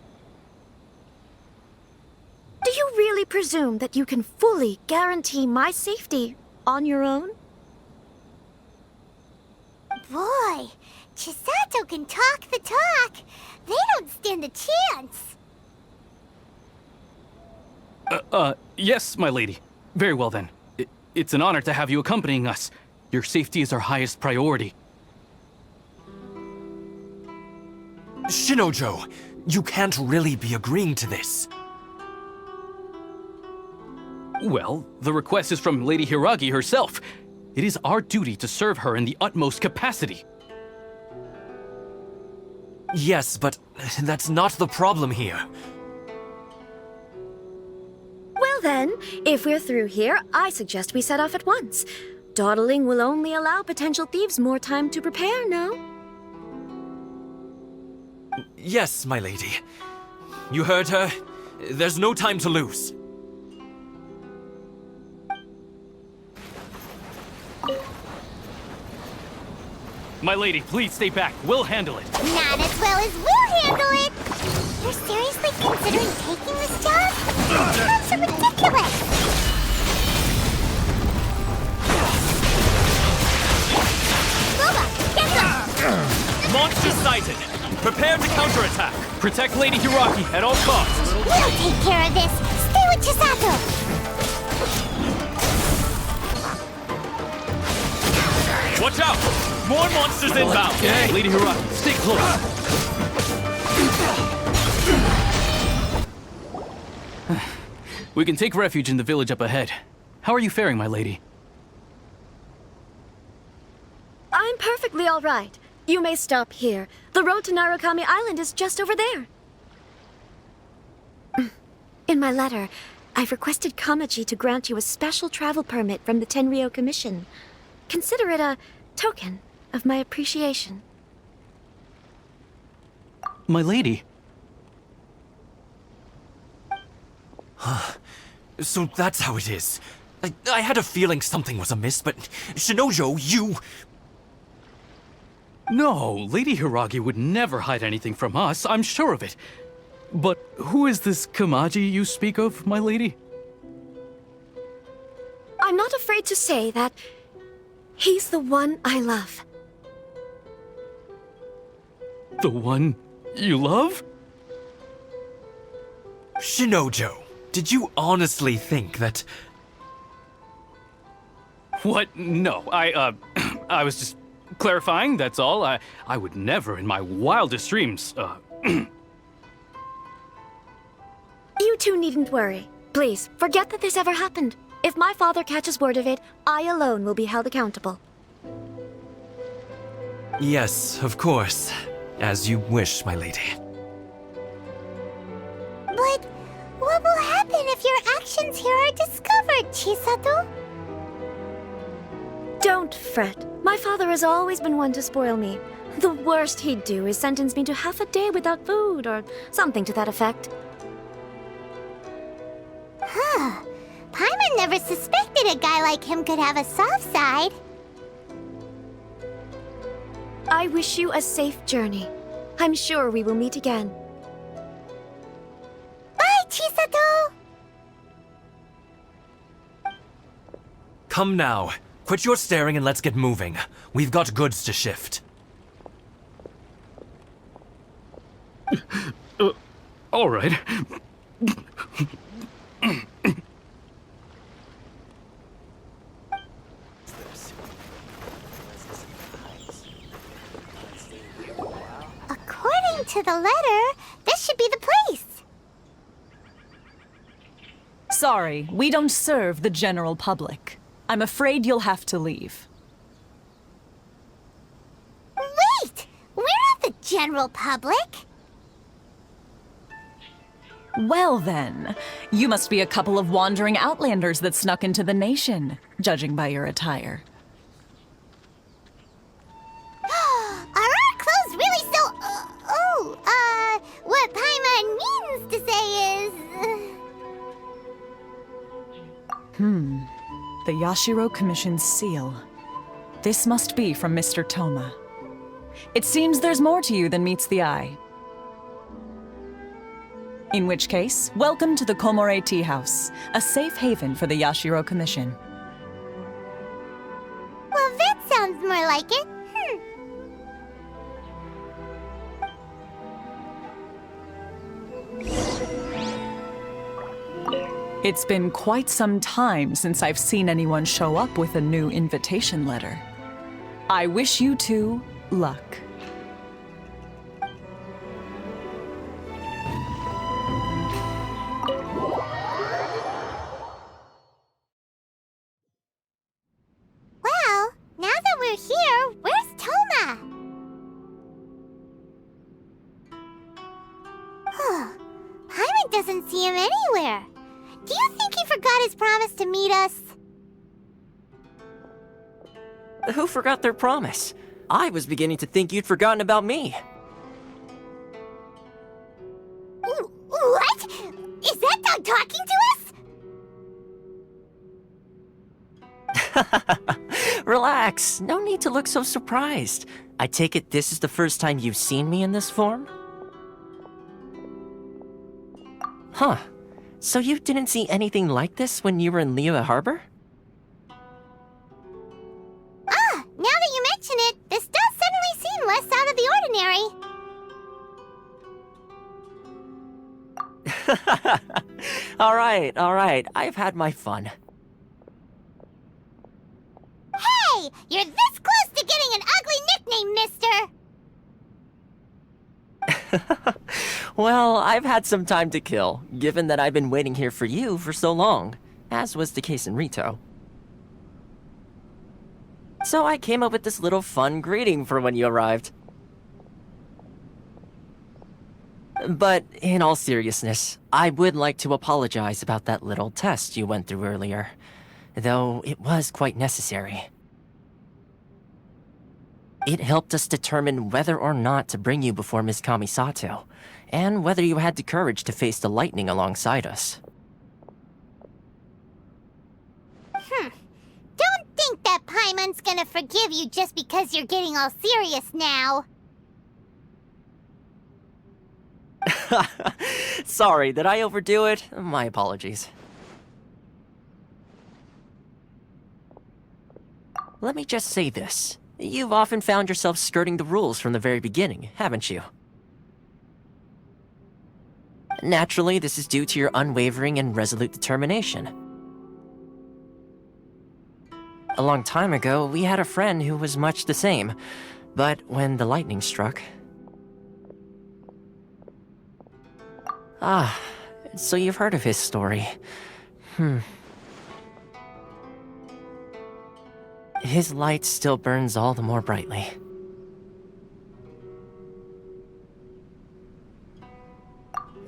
Do you really presume that you can fully guarantee my safety on your own? Boy, Chisato can talk the talk. They don't stand a chance. Yes, my lady. Very well then. It's an honor to have you accompanying us. Your safety is our highest priority. Shinojo, you can't really be agreeing to this. Well, the request is from Lady Hiragi herself. It is our duty to serve her in the utmost capacity. Yes, but that's not the problem here. Well then, if we're through here, I suggest we set off at once. Dawdling will only allow potential thieves more time to prepare, no? Yes, my lady. You heard her. There's no time to lose. My lady, please stay back. We'll handle it. Not as well as we'll handle it. You're seriously considering taking this job? That's ridiculous. Boba, get them! Prepare to counterattack. Protect Lady Hiraki at all costs. We'll take care of this. Stay with Chisato. Watch out! More monsters inbound! Okay. Lady Hiraki, stay close. We can take refuge in the village up ahead. How are you faring, my lady? I'm perfectly all right. You may stop here. The road to Narukami Island is just over there. In my letter, I've requested Kamaji to grant you a special travel permit from the Tenryou Commission. Consider it a token of my appreciation. My lady. So that's how it is. I had a feeling something was amiss, but Shinojo, you... No, Lady Hiragi would never hide anything from us, I'm sure of it. But who is this Kamaji you speak of, my lady? I'm not afraid to say that he's the one I love. The one you love? Shinojo, did you honestly think that... What? No, I was just clarifying, that's all. I would never in my wildest dreams, You two needn't worry. Please, forget that this ever happened. If my father catches word of it, I alone will be held accountable. Yes, of course. As you wish, my lady. But what will happen if your actions here are discovered, Chisato? Don't fret. My father has always been one to spoil me. The worst he'd do is sentence me to half a day without food, or something to that effect. Huh. Paimon never suspected a guy like him could have a soft side. I wish you a safe journey. I'm sure we will meet again. Bye, Chisato! Come now. Quit your staring and let's get moving. We've got goods to shift. All right. According to the letter, this should be the place. Sorry, we don't serve the general public. I'm afraid you'll have to leave. Wait! We're not the general public! Well then, you must be a couple of wandering outlanders that snuck into the nation, judging by your attire. Are our clothes really so... what Paimon means to say is... The Yashiro Commission's seal. This must be from Mr. Toma. It seems there's more to you than meets the eye. In which case, welcome to the Komore Tea House, a safe haven for the Yashiro Commission. Well, that sounds more like it. It's been quite some time since I've seen anyone show up with a new invitation letter. I wish you two luck. Well, now that we're here, where's Toma? Paimon doesn't see him anywhere. Do you think he forgot his promise to meet us? Who forgot their promise? I was beginning to think you'd forgotten about me. What? Is that dog talking to us? Relax. No need to look so surprised. I take it this is the first time you've seen me in this form? Huh. So you didn't see anything like this when you were in Liyue Harbor? Now that you mention it, this does suddenly seem less out of the ordinary. All right. I've had my fun. Hey! You're this close to getting an ugly nickname, mister! Well, I've had some time to kill, given that I've been waiting here for you for so long, as was the case in Rito. So I came up with this little fun greeting for when you arrived. But in all seriousness, I would like to apologize about that little test you went through earlier, though it was quite necessary. It helped us determine whether or not to bring you before Miss Kamisato, and whether you had the courage to face the lightning alongside us. Don't think that Paimon's gonna forgive you just because you're getting all serious now. Sorry, did I overdo it? My apologies. Let me just say this. You've often found yourself skirting the rules from the very beginning, haven't you? Naturally, this is due to your unwavering and resolute determination. A long time ago, we had a friend who was much the same, but when the lightning struck... Ah, so you've heard of his story. His light still burns all the more brightly.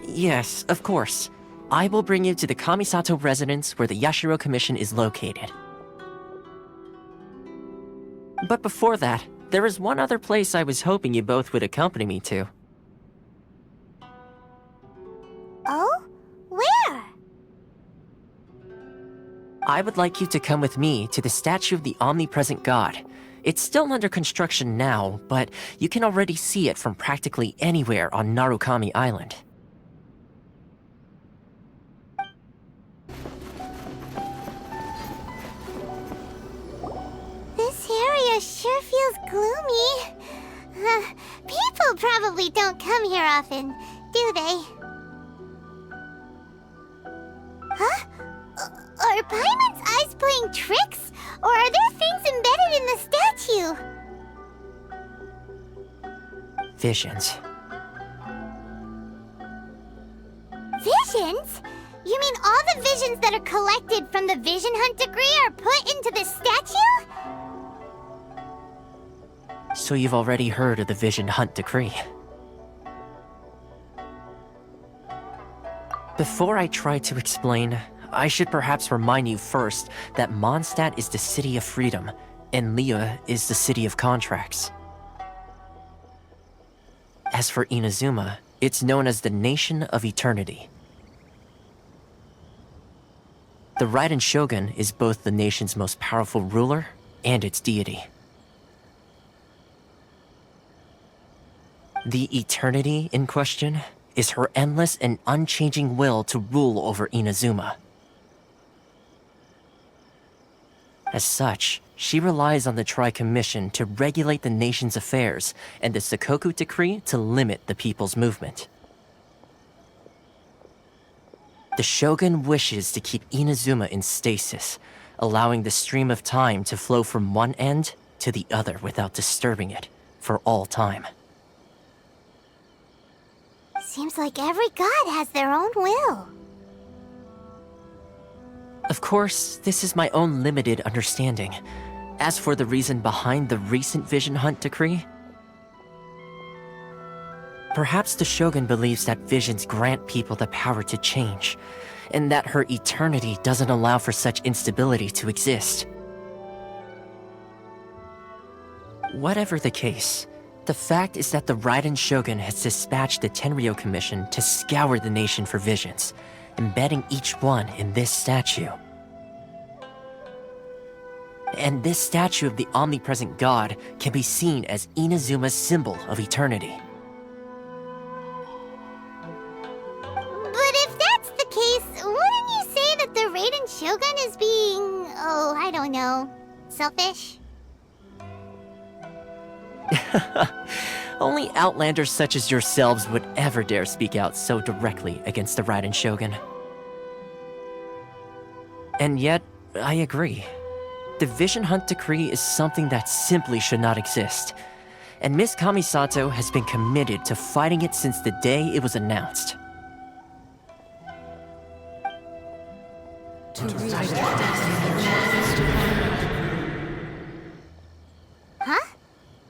Yes, of course. I will bring you to the Kamisato residence where the Yashiro Commission is located. But before that, there is one other place I was hoping you both would accompany me to. Oh? Where? I would like you to come with me to the statue of the omnipresent god. It's still under construction now, but you can already see it from practically anywhere on Narukami Island. This area sure feels gloomy. People probably don't come here often, do they? Huh? Are Paimon's eyes playing tricks? Or are there things embedded in the statue? Visions. Visions? You mean all the visions that are collected from the Vision Hunt degree are put into this statue? So you've already heard of the Vision Hunt decree. Before I try to explain, I should perhaps remind you first that Mondstadt is the city of freedom, and Liyue is the city of contracts. As for Inazuma, it's known as the Nation of Eternity. The Raiden Shogun is both the nation's most powerful ruler and its deity. The Eternity in question is her endless and unchanging will to rule over Inazuma. As such, she relies on the Tri-Commission to regulate the nation's affairs and the Sakoku Decree to limit the people's movement. The Shogun wishes to keep Inazuma in stasis, allowing the stream of time to flow from one end to the other without disturbing it for all time. Seems like every god has their own will. Of course, this is my own limited understanding. As for the reason behind the recent Vision Hunt decree, perhaps the Shogun believes that visions grant people the power to change, and that her eternity doesn't allow for such instability to exist. Whatever the case, the fact is that the Raiden Shogun has dispatched the Tenryou Commission to scour the nation for visions, embedding each one in this statue. And this statue of the omnipresent god can be seen as Inazuma's symbol of eternity. But if that's the case, wouldn't you say that the Raiden Shogun is being, I don't know, selfish? Only outlanders such as yourselves would ever dare speak out so directly against the Raiden Shogun. And yet, I agree. The Vision Hunt Decree is something that simply should not exist. And Miss Kamisato has been committed to fighting it since the day it was announced. Huh?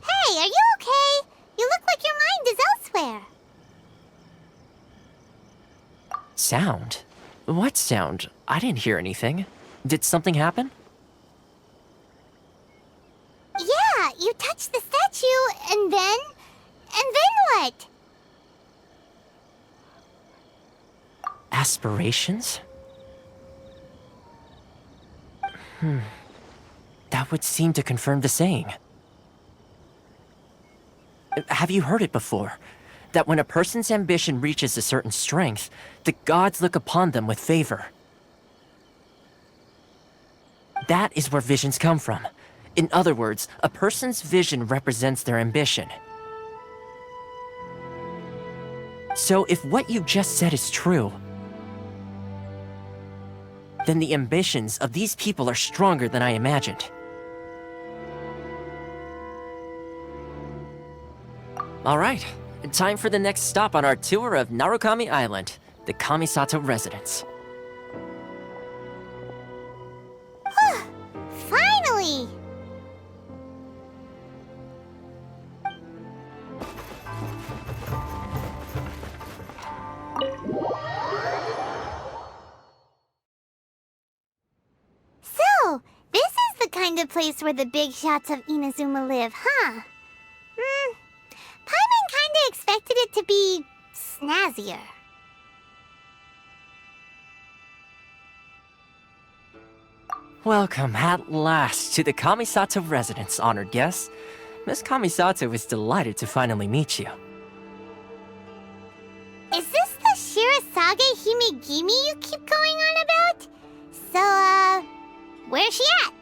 Hey, are you okay? You look like your mind is elsewhere. Sound? What sound? I didn't hear anything. Did something happen? Yeah, you touched the statue, and then what? Aspirations? That would seem to confirm the saying. Have you heard it before? That when a person's ambition reaches a certain strength, the gods look upon them with favor. That is where visions come from. In other words, a person's vision represents their ambition. So if what you just said is true, then the ambitions of these people are stronger than I imagined. Alright, time for the next stop on our tour of Narukami Island, the Kamisato residence. Finally! So, this is the kind of place where the big shots of Inazuma live, huh? Paimon kinda expected it to be snazzier. Welcome at last to the Kamisato residence, honored guests. Miss Kamisato is delighted to finally meet you. Is this the Shirazage Himegimi you keep going on about? So, where's she at?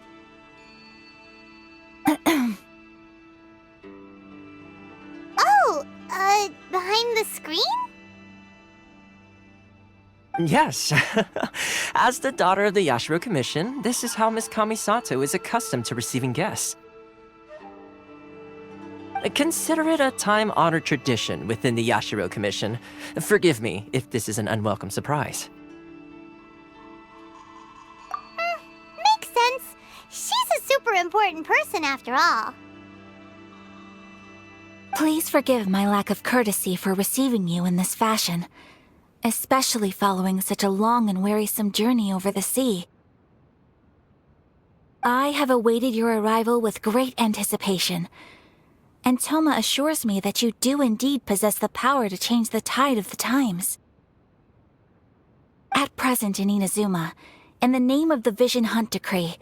Oh, behind the screen? Yes. As the daughter of the Yashiro Commission, this is how Miss Kamisato is accustomed to receiving guests. Consider it a time-honored tradition within the Yashiro Commission. Forgive me if this is an unwelcome surprise. Makes sense. She's a super important person after all. Please forgive my lack of courtesy for receiving you in this fashion, especially following such a long and wearisome journey over the sea. I have awaited your arrival with great anticipation, and Toma assures me that you do indeed possess the power to change the tide of the times. At present in Inazuma, in the name of the Vision Hunt Decree,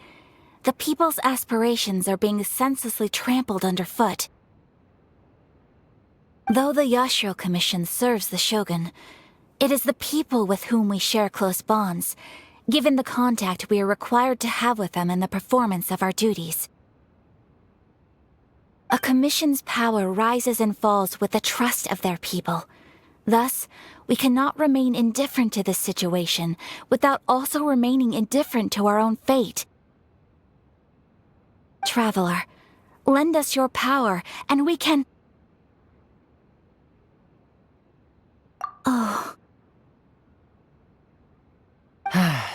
the people's aspirations are being senselessly trampled underfoot. Though the Yashiro Commission serves the Shogun, it is the people with whom we share close bonds, given the contact we are required to have with them in the performance of our duties. A commission's power rises and falls with the trust of their people. Thus, we cannot remain indifferent to this situation without also remaining indifferent to our own fate. Traveler, lend us your power, and we can... Oh...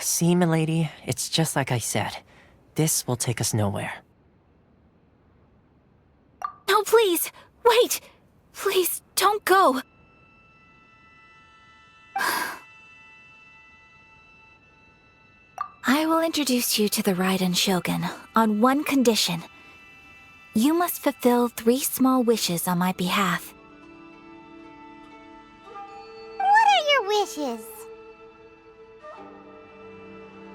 See, milady, it's just like I said. This will take us nowhere. No, please! Wait! Please, don't go! I will introduce you to the Raiden Shogun on one condition. You must fulfill 3 small wishes on my behalf. What are your wishes?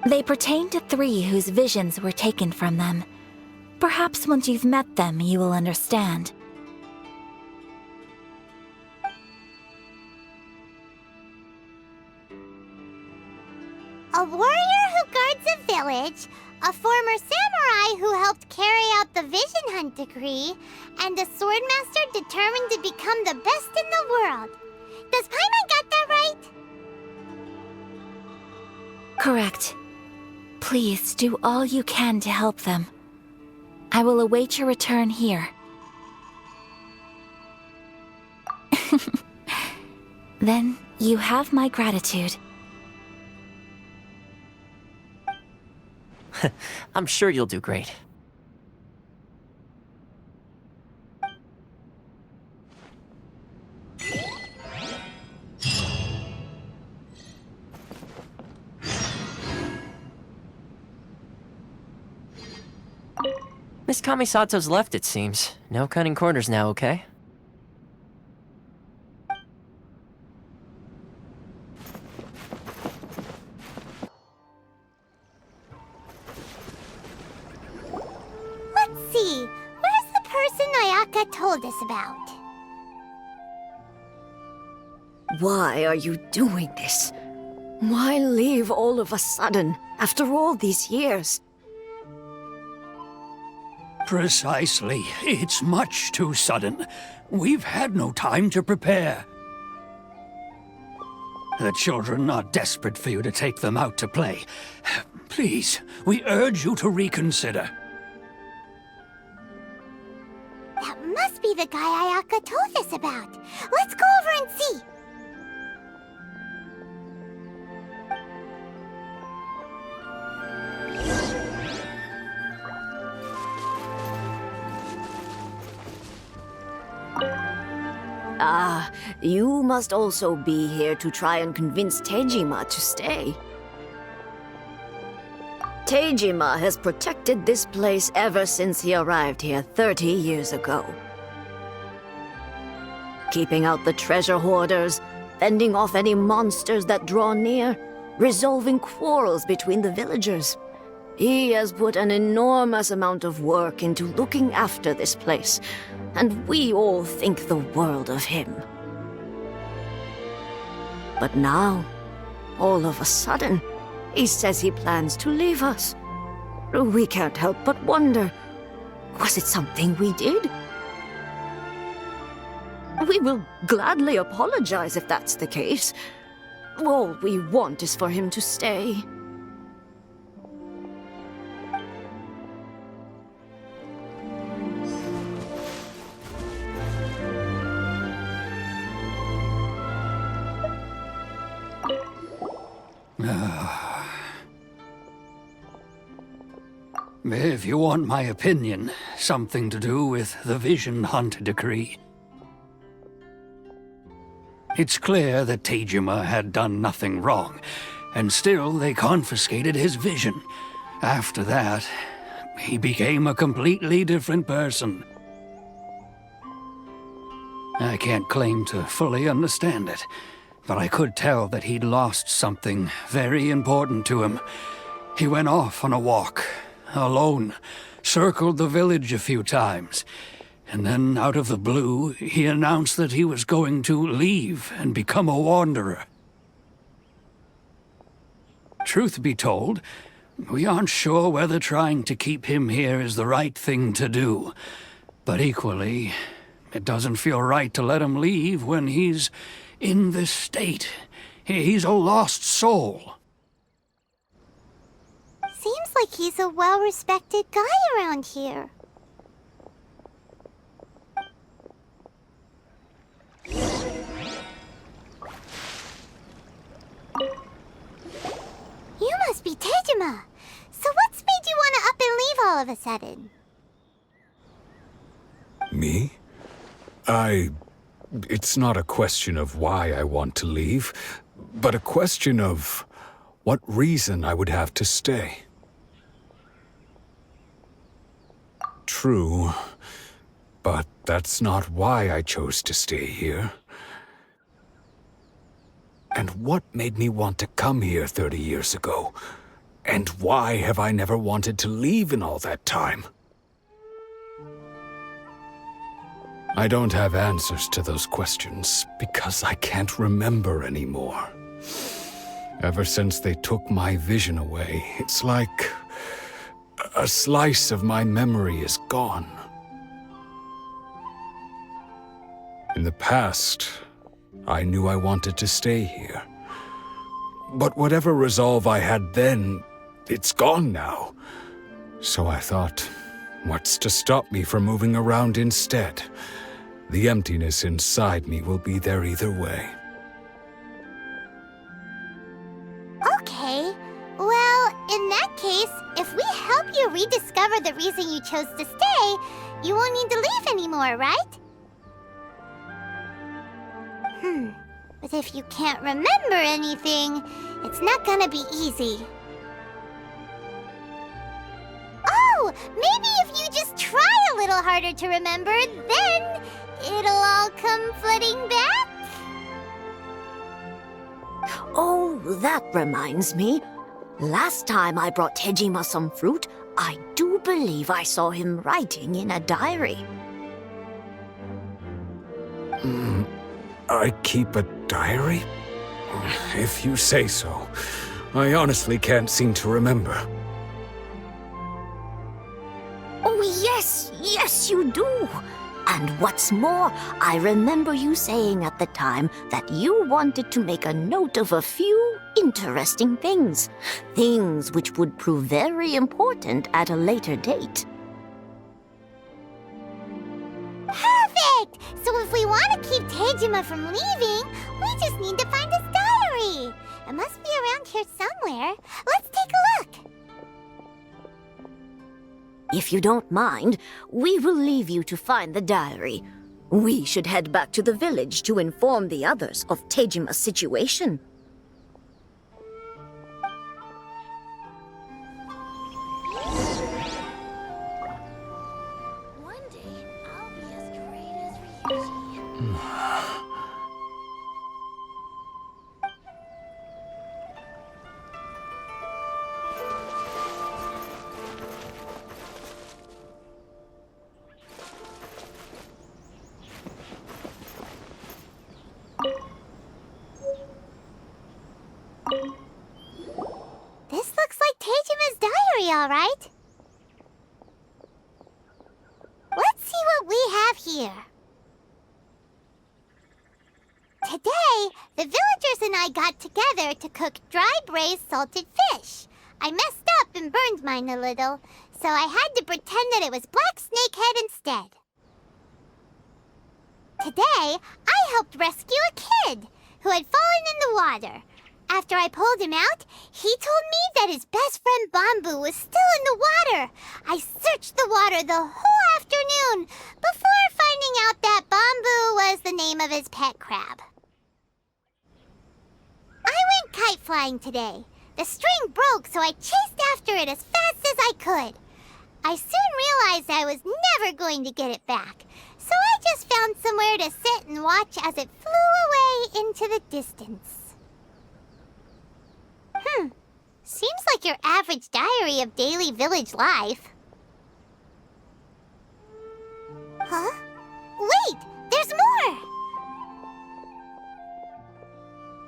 They pertain to 3 whose visions were taken from them. Perhaps once you've met them, you will understand. A warrior who guards a village, a former samurai who helped carry out the Vision Hunt decree, and a swordmaster determined to become the best in the world. Does Paimon got that right? Correct. Please do all you can to help them. I will await your return here. Then you have my gratitude. I'm sure you'll do great. Miss Kamisato's left, it seems. No cutting corners now, okay? Let's see. Where's the person Ayaka told us about? Why are you doing this? Why leave all of a sudden, after all these years? Precisely. It's much too sudden. We've had no time to prepare. The children are desperate for you to take them out to play. Please, we urge you to reconsider. That must be the guy Ayaka told us about. Let's go over and see. Ah, you must also be here to try and convince Tejima to stay. Tejima has protected this place ever since he arrived here 30 years ago. Keeping out the treasure hoarders, fending off any monsters that draw near, resolving quarrels between the villagers. He has put an enormous amount of work into looking after this place, and we all think the world of him. But now, all of a sudden, he says he plans to leave us. We can't help but wonder, was it something we did? We will gladly apologize if that's the case. All we want is for him to stay. If you want my opinion, something to do with the Vision Hunt decree. It's clear that Tejima had done nothing wrong, and still they confiscated his vision. After that, he became a completely different person. I can't claim to fully understand it, but I could tell that he'd lost something very important to him. He went off on a walk, alone, circled the village a few times, and then out of the blue, he announced that he was going to leave and become a wanderer. Truth be told, we aren't sure whether trying to keep him here is the right thing to do, but equally, it doesn't feel right to let him leave when he's in this state. He's a lost soul. Seems like he's a well-respected guy around here. You must be Tejima. So what's made you want to up and leave all of a sudden? Me? It's not a question of why I want to leave, but a question of what reason I would have to stay. True, but that's not why I chose to stay here. And what made me want to come here 30 years ago? And why have I never wanted to leave in all that time? I don't have answers to those questions because I can't remember anymore. Ever since they took my vision away, it's like A slice of my memory is gone. In the past, I knew I wanted to stay here. But whatever resolve I had then, it's gone now. So I thought, what's to stop me from moving around instead? The emptiness inside me will be there either way. Okay. Well, in that case, if we help you rediscover the reason you chose to stay, you won't need to leave anymore, right? But if you can't remember anything, it's not gonna be easy. Oh, maybe if you just try a little harder to remember, then it'll all come flooding back? Oh, that reminds me. Last time I brought Tejima some fruit, I do believe I saw him writing in a diary. I keep a diary? If you say so. I honestly can't seem to remember. Oh, yes, you do. And what's more, I remember you saying at the time that you wanted to make a note of a few interesting things. Things which would prove very important at a later date. Perfect! So if we want to keep Tejima from leaving, we just need to find his diary. It must be around here somewhere. Let's take a look. If you don't mind, we will leave you to find the diary. We should head back to the village to inform the others of Tejima's situation. One day, I'll be as great as Ryuji. This looks like Tejima's diary, all right. Let's see what we have here. Today, the villagers and I got together to cook dry braised salted fish. I messed up and burned mine a little, so I had to pretend that it was black snakehead instead. Today, I helped rescue a kid who had fallen in the water. After I pulled him out, he told me that his best friend Bamboo was still in the water. I searched the water the whole afternoon before finding out that Bamboo was the name of his pet crab. I went kite flying today. The string broke, so I chased after it as fast as I could. I soon realized I was never going to get it back, so I just found somewhere to sit and watch as it flew away into the distance. Seems like your average diary of daily village life. Huh? Wait! There's more!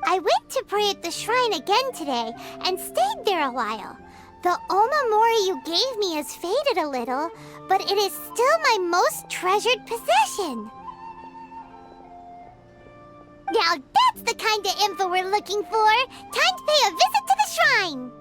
I went to pray at the shrine again today and stayed there a while. The Omamori you gave me has faded a little, but it is still my most treasured possession. Now that's the kind of info we're looking for. Time to pay a visit to the shrine.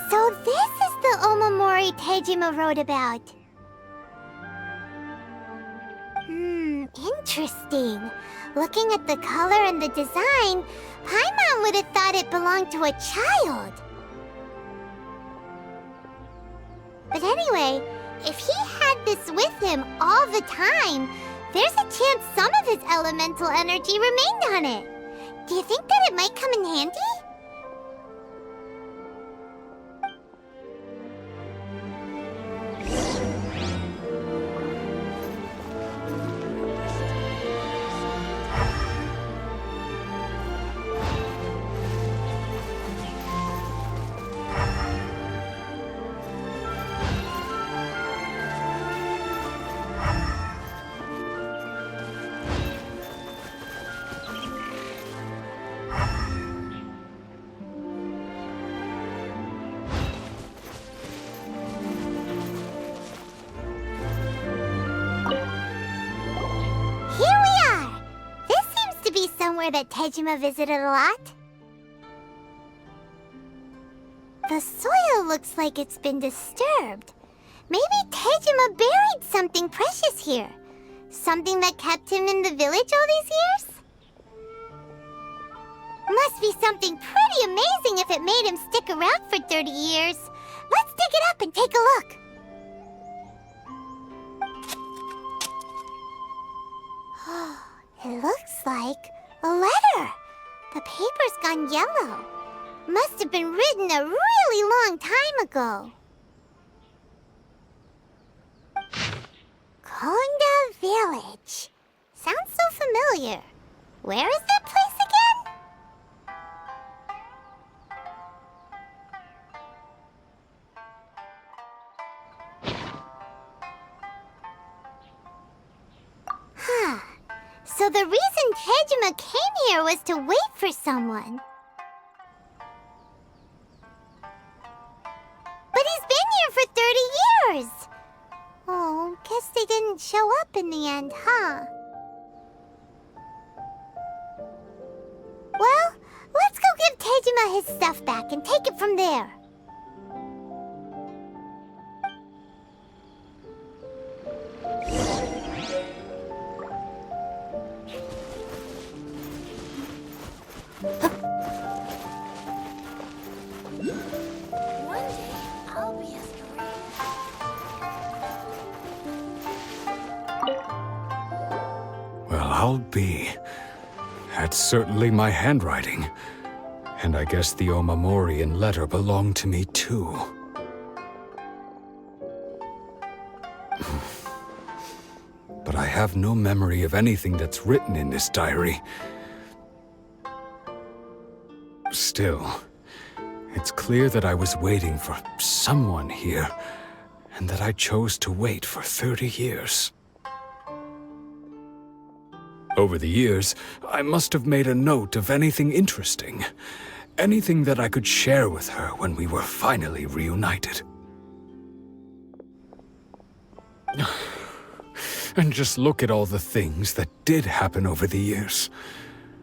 So this is the Omamori Tejima wrote about. Interesting. Looking at the color and the design, Paimon would have thought it belonged to a child. But anyway, if he had this with him all the time, there's a chance some of his elemental energy remained on it. Do you think that it might come in handy? somewhere that Tejima visited a lot? The soil looks like it's been disturbed. Maybe Tejima buried something precious here. Something that kept him in the village all these years? Must be something pretty amazing if it made him stick around for 30 years. Let's dig it up and take a look. It looks like a letter. The paper's gone yellow. Must have been written a really long time ago. Konda Village. Sounds so familiar. Where is that place again? Huh. So the reason Tejima came here was to wait for someone. But he's been here for 30 years! Oh, guess they didn't show up in the end, huh? Well, let's go give Tejima his stuff back and take it from there. One day, I'll be a story. Well, I'll be. That's certainly my handwriting. And I guess the Omamorian letter belonged to me too. But I have no memory of anything that's written in this diary. Still, it's clear that I was waiting for someone here, and that I chose to wait for 30 years. Over the years, I must have made a note of anything interesting. Anything that I could share with her when we were finally reunited. And just look at all the things that did happen over the years.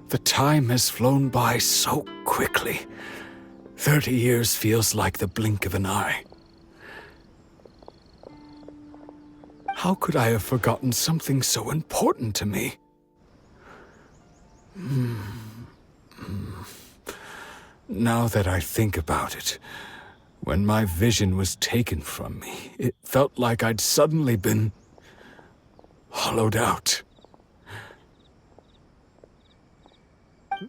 The time has flown by so quickly. 30 years feels like the blink of an eye. How could I have forgotten something so important to me? Now that I think about it, when my vision was taken from me, it felt like I'd suddenly been hollowed out.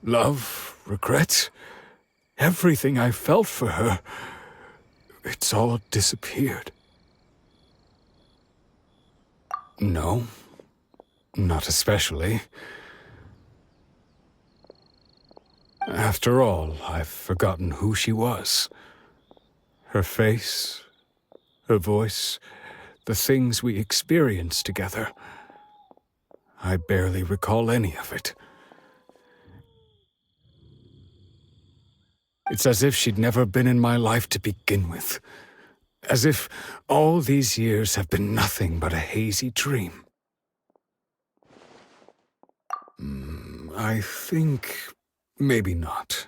Love, regret, everything I felt for her, it's all disappeared. No, not especially. After all, I've forgotten who she was. Her face, her voice, the things we experienced together. I barely recall any of it. It's as if she'd never been in my life to begin with. As if all these years have been nothing but a hazy dream. I think maybe not.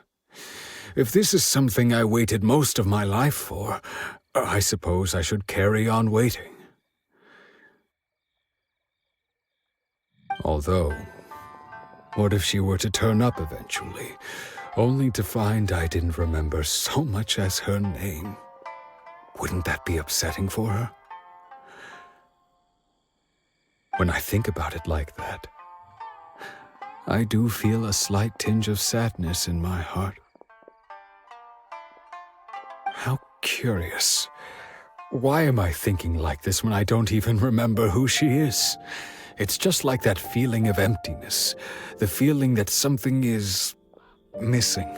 If this is something I waited most of my life for, I suppose I should carry on waiting. Although, what if she were to turn up eventually, only to find I didn't remember so much as her name? Wouldn't that be upsetting for her? When I think about it like that, I do feel a slight tinge of sadness in my heart. How curious. Why am I thinking like this when I don't even remember who she is? It's just like that feeling of emptiness, the feeling that something is missing.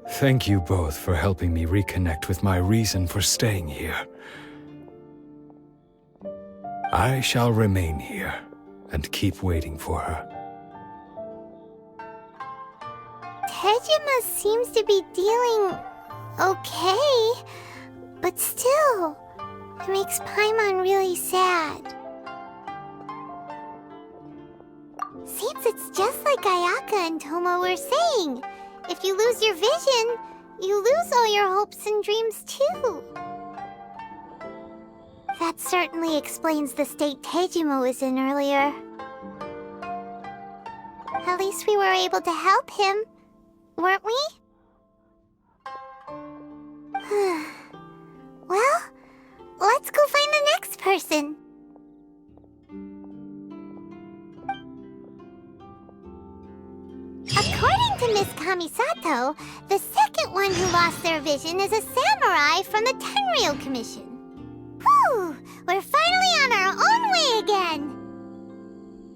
Thank you both for helping me reconnect with my reason for staying here. I shall remain here and keep waiting for her. Tejima seems to be dealing okay, but still, It makes Paimon really sad. Seems it's just like Ayaka and Toma were saying. If you lose your vision, you lose all your hopes and dreams too. That certainly explains the state Tejima was in earlier. At least we were able to help him, weren't we? Well, let's go find the next person. According to Miss Kamisato, the second one who lost their vision is a samurai from the Tenryou Commission. Whew! We're finally on our own way again!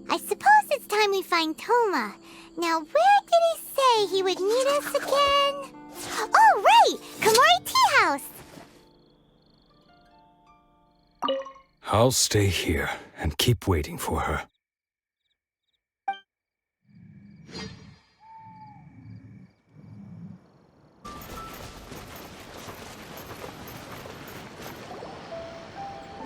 I suppose it's time we find Toma. Now, where did he say he would meet us again? Oh, right! Komori Tea House! I'll stay here and keep waiting for her.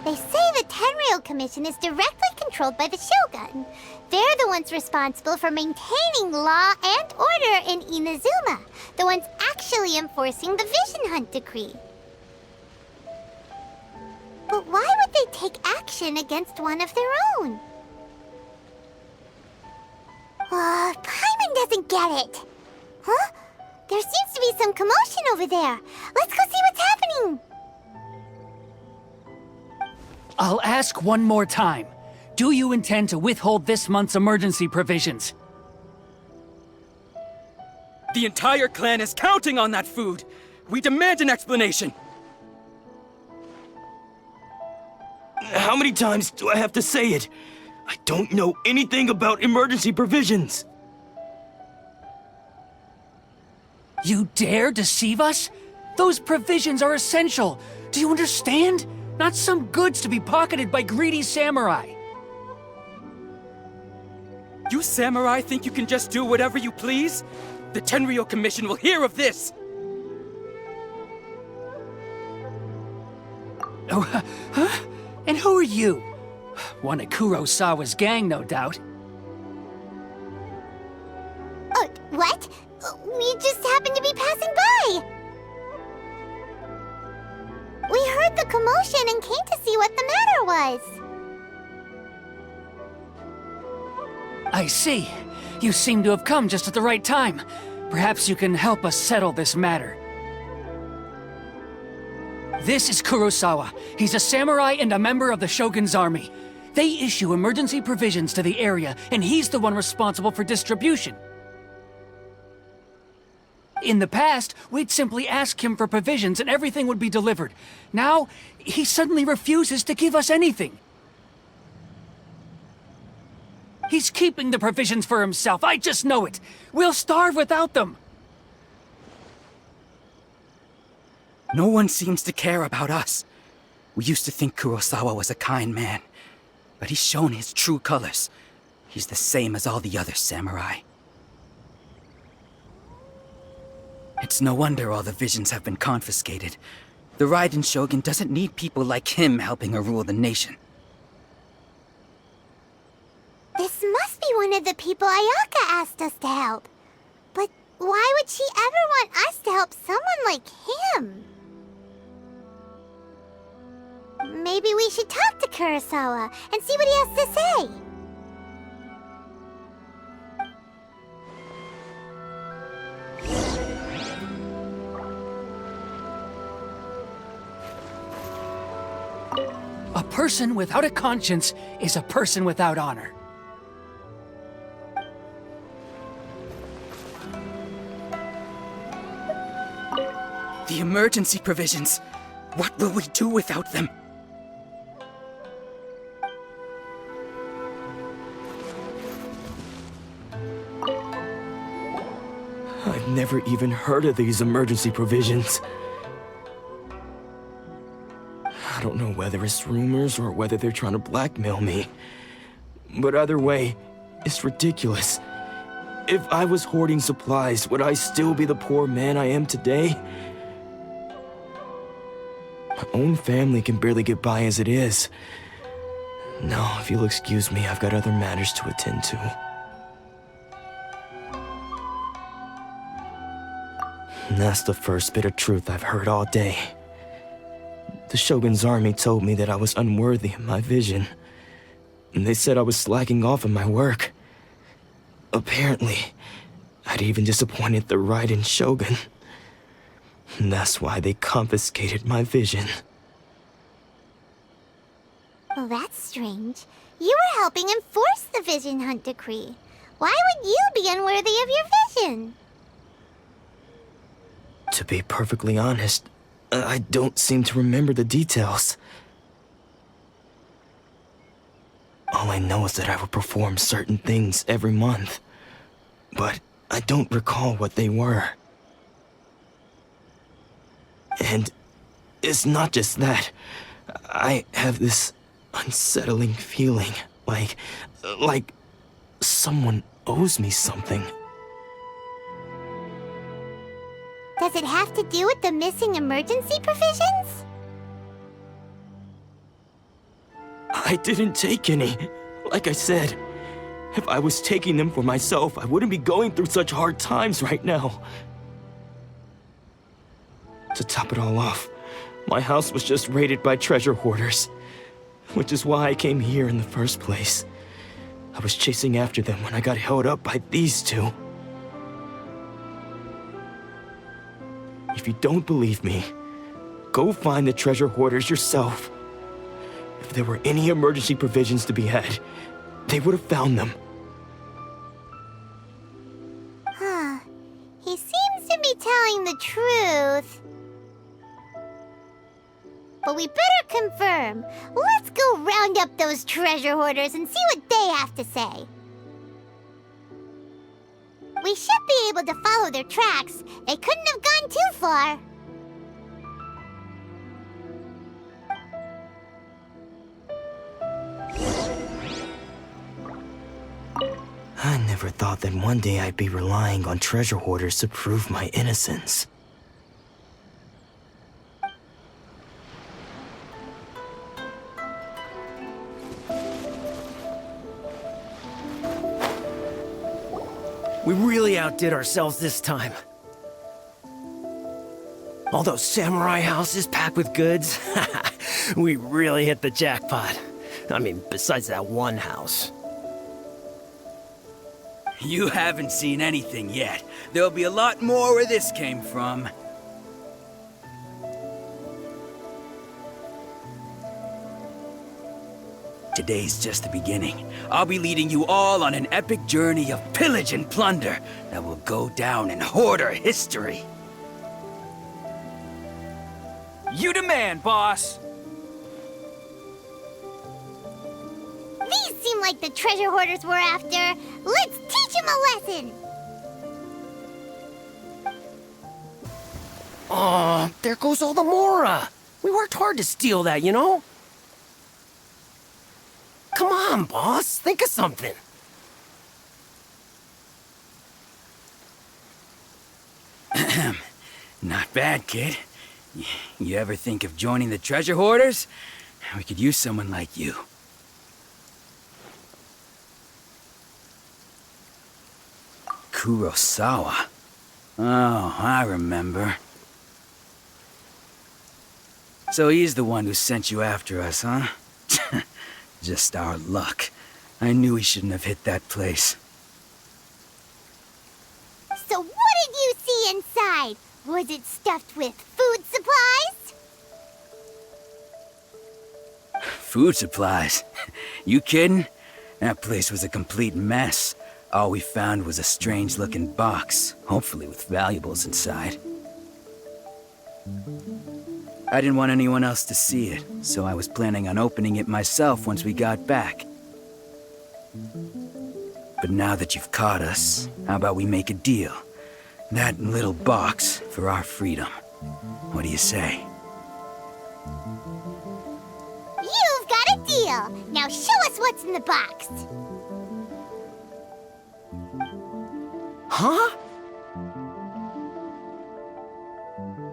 They say the Tenryou Commission is directly controlled by the Shogun. They're the ones responsible for maintaining law and order in Inazuma, the ones actually enforcing the Vision Hunt decree. But why would they take action against one of their own? Paimon doesn't get it. Huh? There seems to be some commotion over there. Let's go see what's happening. I'll ask one more time. Do you intend to withhold this month's emergency provisions? The entire clan is counting on that food! We demand an explanation! How many times do I have to say it? I don't know anything about emergency provisions. You dare deceive us? Those provisions are essential. Do you understand? Not some goods to be pocketed by greedy samurai. You samurai think you can just do whatever you please? The Tenryou Commission will hear of this! Oh, huh? And who are you? One of Kurosawa's gang, no doubt. What? We just happened to be passing by! We heard the commotion and came to see what the matter was. I see. You seem to have come just at the right time. Perhaps you can help us settle this matter. This is Kurosawa. He's a samurai and a member of the Shogun's army. They issue emergency provisions to the area, and he's the one responsible for distribution. In the past, we'd simply ask him for provisions and everything would be delivered. Now, he suddenly refuses to give us anything. He's keeping the provisions for himself, I just know it. We'll starve without them. No one seems to care about us. We used to think Kurosawa was a kind man, but he's shown his true colors. He's the same as all the other samurai. It's no wonder all the visions have been confiscated. The Raiden Shogun doesn't need people like him helping her rule the nation. This must be one of the people Ayaka asked us to help. But why would she ever want us to help someone like him? Maybe we should talk to Kurosawa and see what he has to say. A person without a conscience is a person without honor. The emergency provisions. What will we do without them? I've never even heard of these emergency provisions. I don't know whether it's rumors or whether they're trying to blackmail me. But either way, it's ridiculous. If I was hoarding supplies, would I still be the poor man I am today? My own family can barely get by as it is. Now, if you'll excuse me, I've got other matters to attend to. And that's the first bit of truth I've heard all day. The Shogun's army told me that I was unworthy of my vision. And they said I was slacking off in my work. Apparently, I'd even disappointed the Raiden Shogun. And that's why they confiscated my vision. Well, that's strange. You were helping enforce the Vision Hunt decree. Why would you be unworthy of your vision? To be perfectly honest, I don't seem to remember the details. All I know is that I would perform certain things every month, but I don't recall what they were. And it's not just that. I have this unsettling feeling, like someone owes me something. Does it have to do with the missing emergency provisions? I didn't take any. Like I said, if I was taking them for myself, I wouldn't be going through such hard times right now. To top it all off, my house was just raided by treasure hoarders, which is why I came here in the first place. I was chasing after them when I got held up by these two. If you don't believe me, go find the treasure hoarders yourself. If there were any emergency provisions to be had, they would have found them. Huh. He seems to be telling the truth. But we better confirm. Let's go round up those treasure hoarders and see what they have to say. We should be able to follow their tracks. They couldn't have gone too far. I never thought that one day I'd be relying on treasure hoarders to prove my innocence. We really outdid ourselves this time. All those samurai houses packed with goods, we really hit the jackpot. I mean, besides that one house. You haven't seen anything yet. There'll be a lot more where this came from. Today's just the beginning. I'll be leading you all on an epic journey of pillage and plunder that will go down in hoarder history. You demand, boss! These seem like the treasure hoarders we're after. Let's teach them a lesson! Aw, there goes all the Mora. We worked hard to steal that, you know? Come on, boss. Think of something. Not bad, kid. You ever think of joining the treasure hoarders? We could use someone like you. Kurosawa. Oh, I remember. So he's the one who sent you after us, huh? Just our luck. I knew he shouldn't have hit that place. So what did you see inside? Was it stuffed with food supplies? Food supplies? You kidding? That place was a complete mess. All we found was a strange-looking box, hopefully with valuables inside. I didn't want anyone else to see it, so I was planning on opening it myself once we got back. But now that you've caught us, how about we make a deal? That little box for our freedom. What do you say? You've got a deal! Now show us what's in the box! Huh?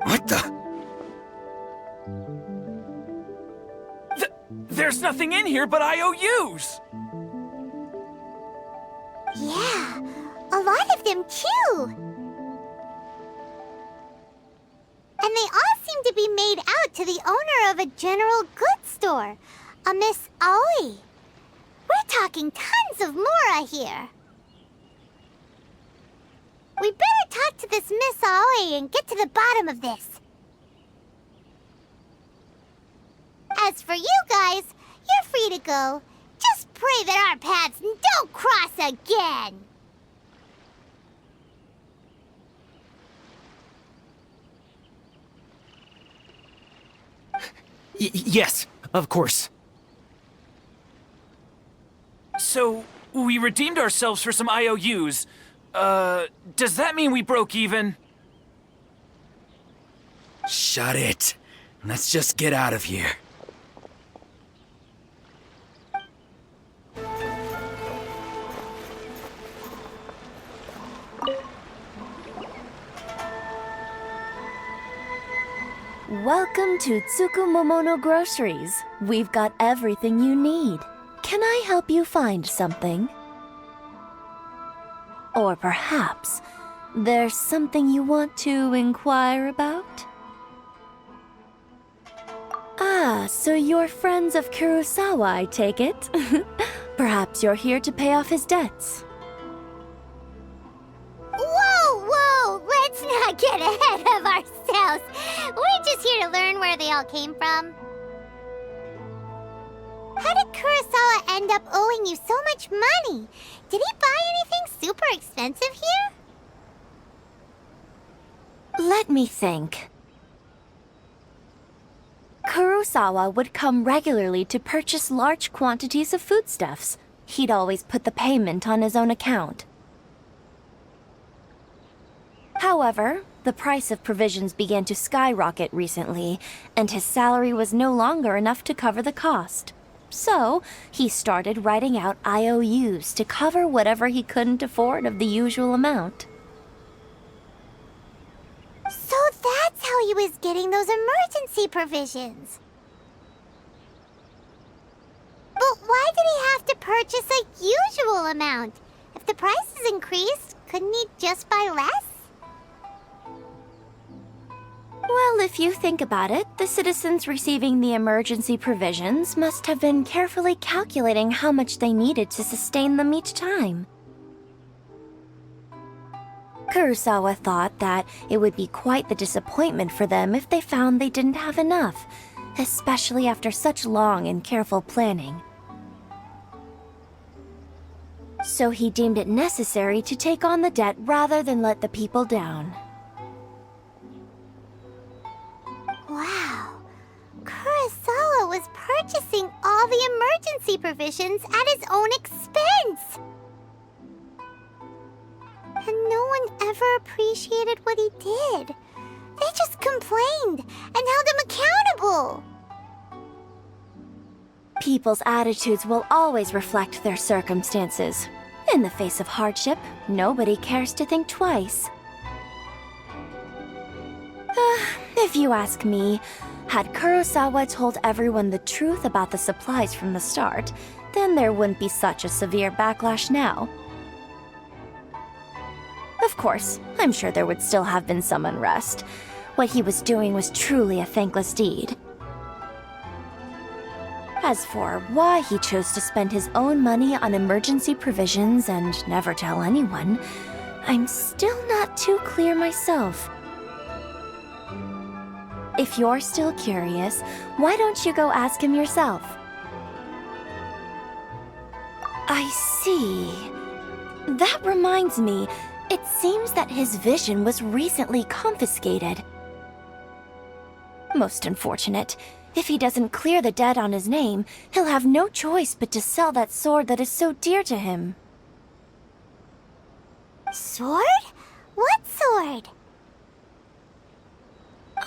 What the? There's nothing in here but IOUs! Yeah, a lot of them too. And they all seem to be made out to the owner of a general goods store, a Miss Aoi. We're talking tons of Mora here. We better talk to this Miss Aoi and get to the bottom of this. As for you guys, you're free to go. Just pray that our paths don't cross again. Yes, of course. So, we redeemed ourselves for some IOUs. Does that mean we broke even? Shut it. Let's just get out of here. Welcome to Tsukumomono Groceries. We've got everything you need. Can I help you find something? Or perhaps there's something you want to inquire about? Ah, so you're friends of Kurosawa, I take it? Perhaps you're here to pay off his debts. Whoa! Let's not get ahead of ourselves. We're just here to learn where they all came from. How did Kurosawa end up owing you so much money? Did he buy anything super expensive here? Let me think. Kurosawa would come regularly to purchase large quantities of foodstuffs. He'd always put the payment on his own account. However, the price of provisions began to skyrocket recently, and his salary was no longer enough to cover the cost. So, he started writing out IOUs to cover whatever he couldn't afford of the usual amount. So that's how he was getting those emergency provisions. But why did he have to purchase a usual amount? If the prices increased, couldn't he just buy less? Well, if you think about it, the citizens receiving the emergency provisions must have been carefully calculating how much they needed to sustain them each time. Kurosawa thought that it would be quite the disappointment for them if they found they didn't have enough, especially after such long and careful planning. So he deemed it necessary to take on the debt rather than let the people down. Wow. Kurosawa was purchasing all the emergency provisions at his own expense. And no one ever appreciated what he did. They just complained and held him accountable. People's attitudes will always reflect their circumstances. In the face of hardship, nobody cares to think twice. If you ask me, had Kurosawa told everyone the truth about the supplies from the start, then there wouldn't be such a severe backlash now. Of course, I'm sure there would still have been some unrest. What he was doing was truly a thankless deed. As for why he chose to spend his own money on emergency provisions and never tell anyone, I'm still not too clear myself. If you're still curious, why don't you go ask him yourself? I see. That reminds me, it seems that his vision was recently confiscated. Most unfortunate. If he doesn't clear the debt on his name, he'll have no choice but to sell that sword that is so dear to him. Sword? What sword?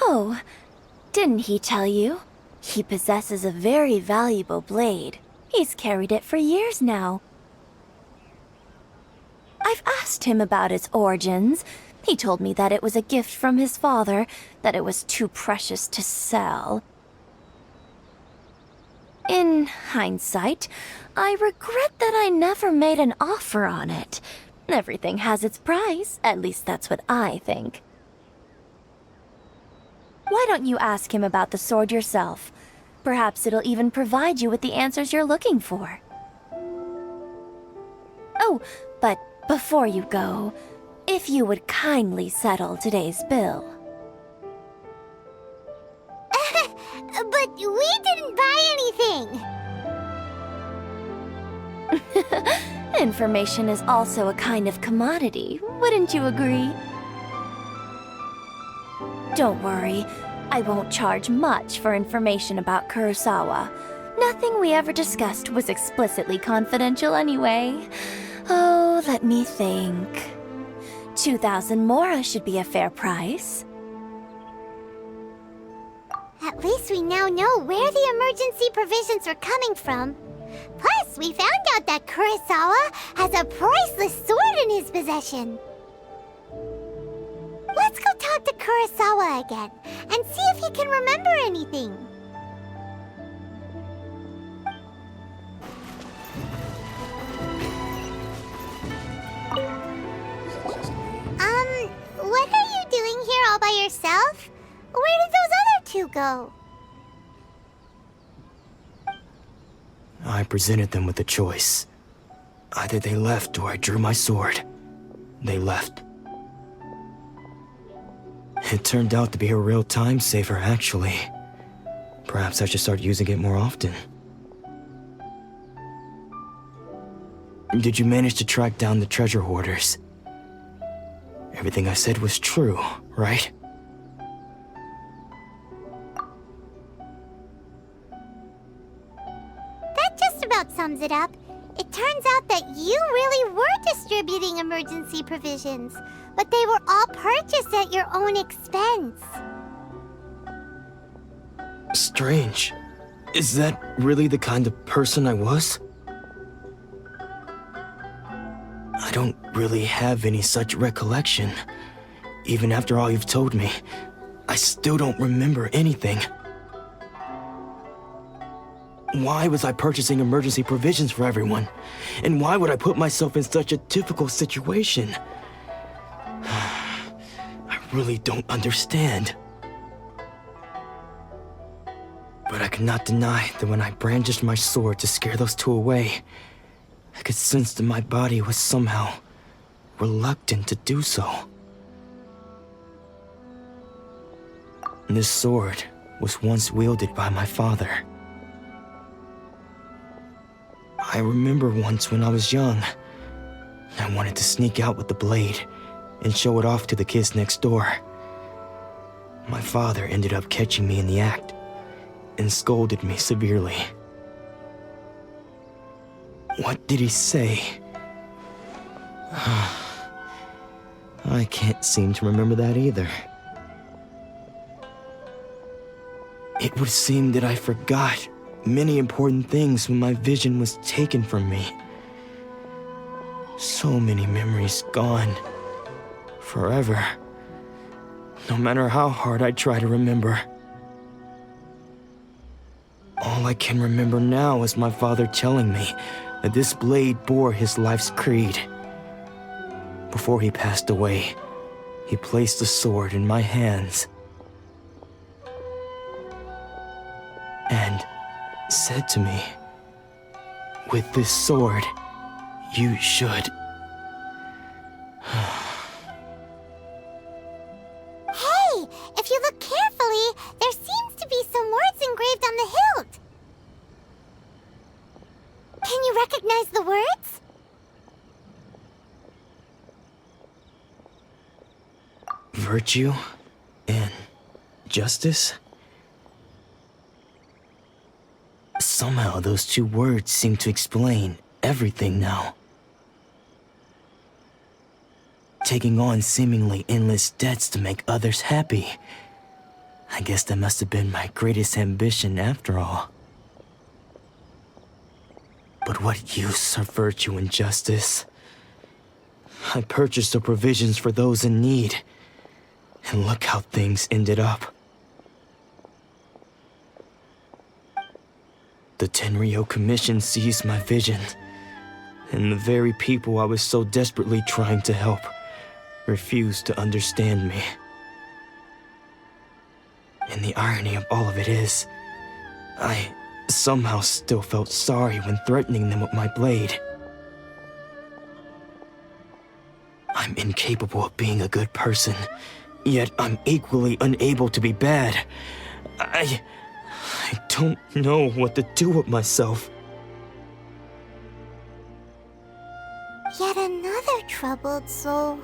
Oh, didn't he tell you? He possesses a very valuable blade. He's carried it for years now. I've asked him about its origins. He told me that it was a gift from his father, that it was too precious to sell. In hindsight, I regret that I never made an offer on it. Everything has its price, at least that's what I think. Why don't you ask him about the sword yourself? Perhaps it'll even provide you with the answers you're looking for. Oh, but before you go, if you would kindly settle today's bill. But we didn't buy anything! Information is also a kind of commodity, wouldn't you agree? Don't worry, I won't charge much for information about Kurosawa. Nothing we ever discussed was explicitly confidential anyway. Oh, let me think. 2,000 mora should be a fair price. At least we now know where the emergency provisions were coming from. Plus, we found out that Kurosawa has a priceless sword in his possession. Let's go talk to Kurosawa again, and see if he can remember anything. What are you doing here all by yourself? Where did those other two go? I presented them with a choice. Either they left or I drew my sword. They left. It turned out to be a real time saver, actually. Perhaps I should start using it more often. Did you manage to track down the treasure hoarders? Everything I said was true, right? That just about sums it up. It turns out that you really were distributing emergency provisions, but they were all purchased at your own expense. Strange. Is that really the kind of person I was? I don't really have any such recollection. Even after all you've told me, I still don't remember anything. Why was I purchasing emergency provisions for everyone? And why would I put myself in such a difficult situation? I really don't understand. But I cannot deny that when I brandished my sword to scare those two away, I could sense that my body was somehow reluctant to do so. This sword was once wielded by my father. I remember once when I was young, I wanted to sneak out with the blade and show it off to the kids next door. My father ended up catching me in the act and scolded me severely. What did he say? I can't seem to remember that either. It would seem that I forgot many important things when my vision was taken from me. So many memories gone. Forever. No matter how hard I try to remember. All I can remember now is my father telling me that this blade bore his life's creed. Before he passed away, he placed the sword in my hands and said to me, "With this sword, you should..." Hey, if you look carefully, there seems to be some words engraved on the hilt. Can you recognize the words? Virtue and justice? Somehow those two words seem to explain everything now. Taking on seemingly endless debts to make others happy. I guess that must have been my greatest ambition after all. But what use are virtue and justice? I purchased the provisions for those in need, and look how things ended up. The Tenryo Commission seized my vision, and the very people I was so desperately trying to help refused to understand me. And the irony of all of it is, I somehow still felt sorry when threatening them with my blade. I'm incapable of being a good person, yet I'm equally unable to be bad. I don't know what to do with myself. Yet another troubled soul.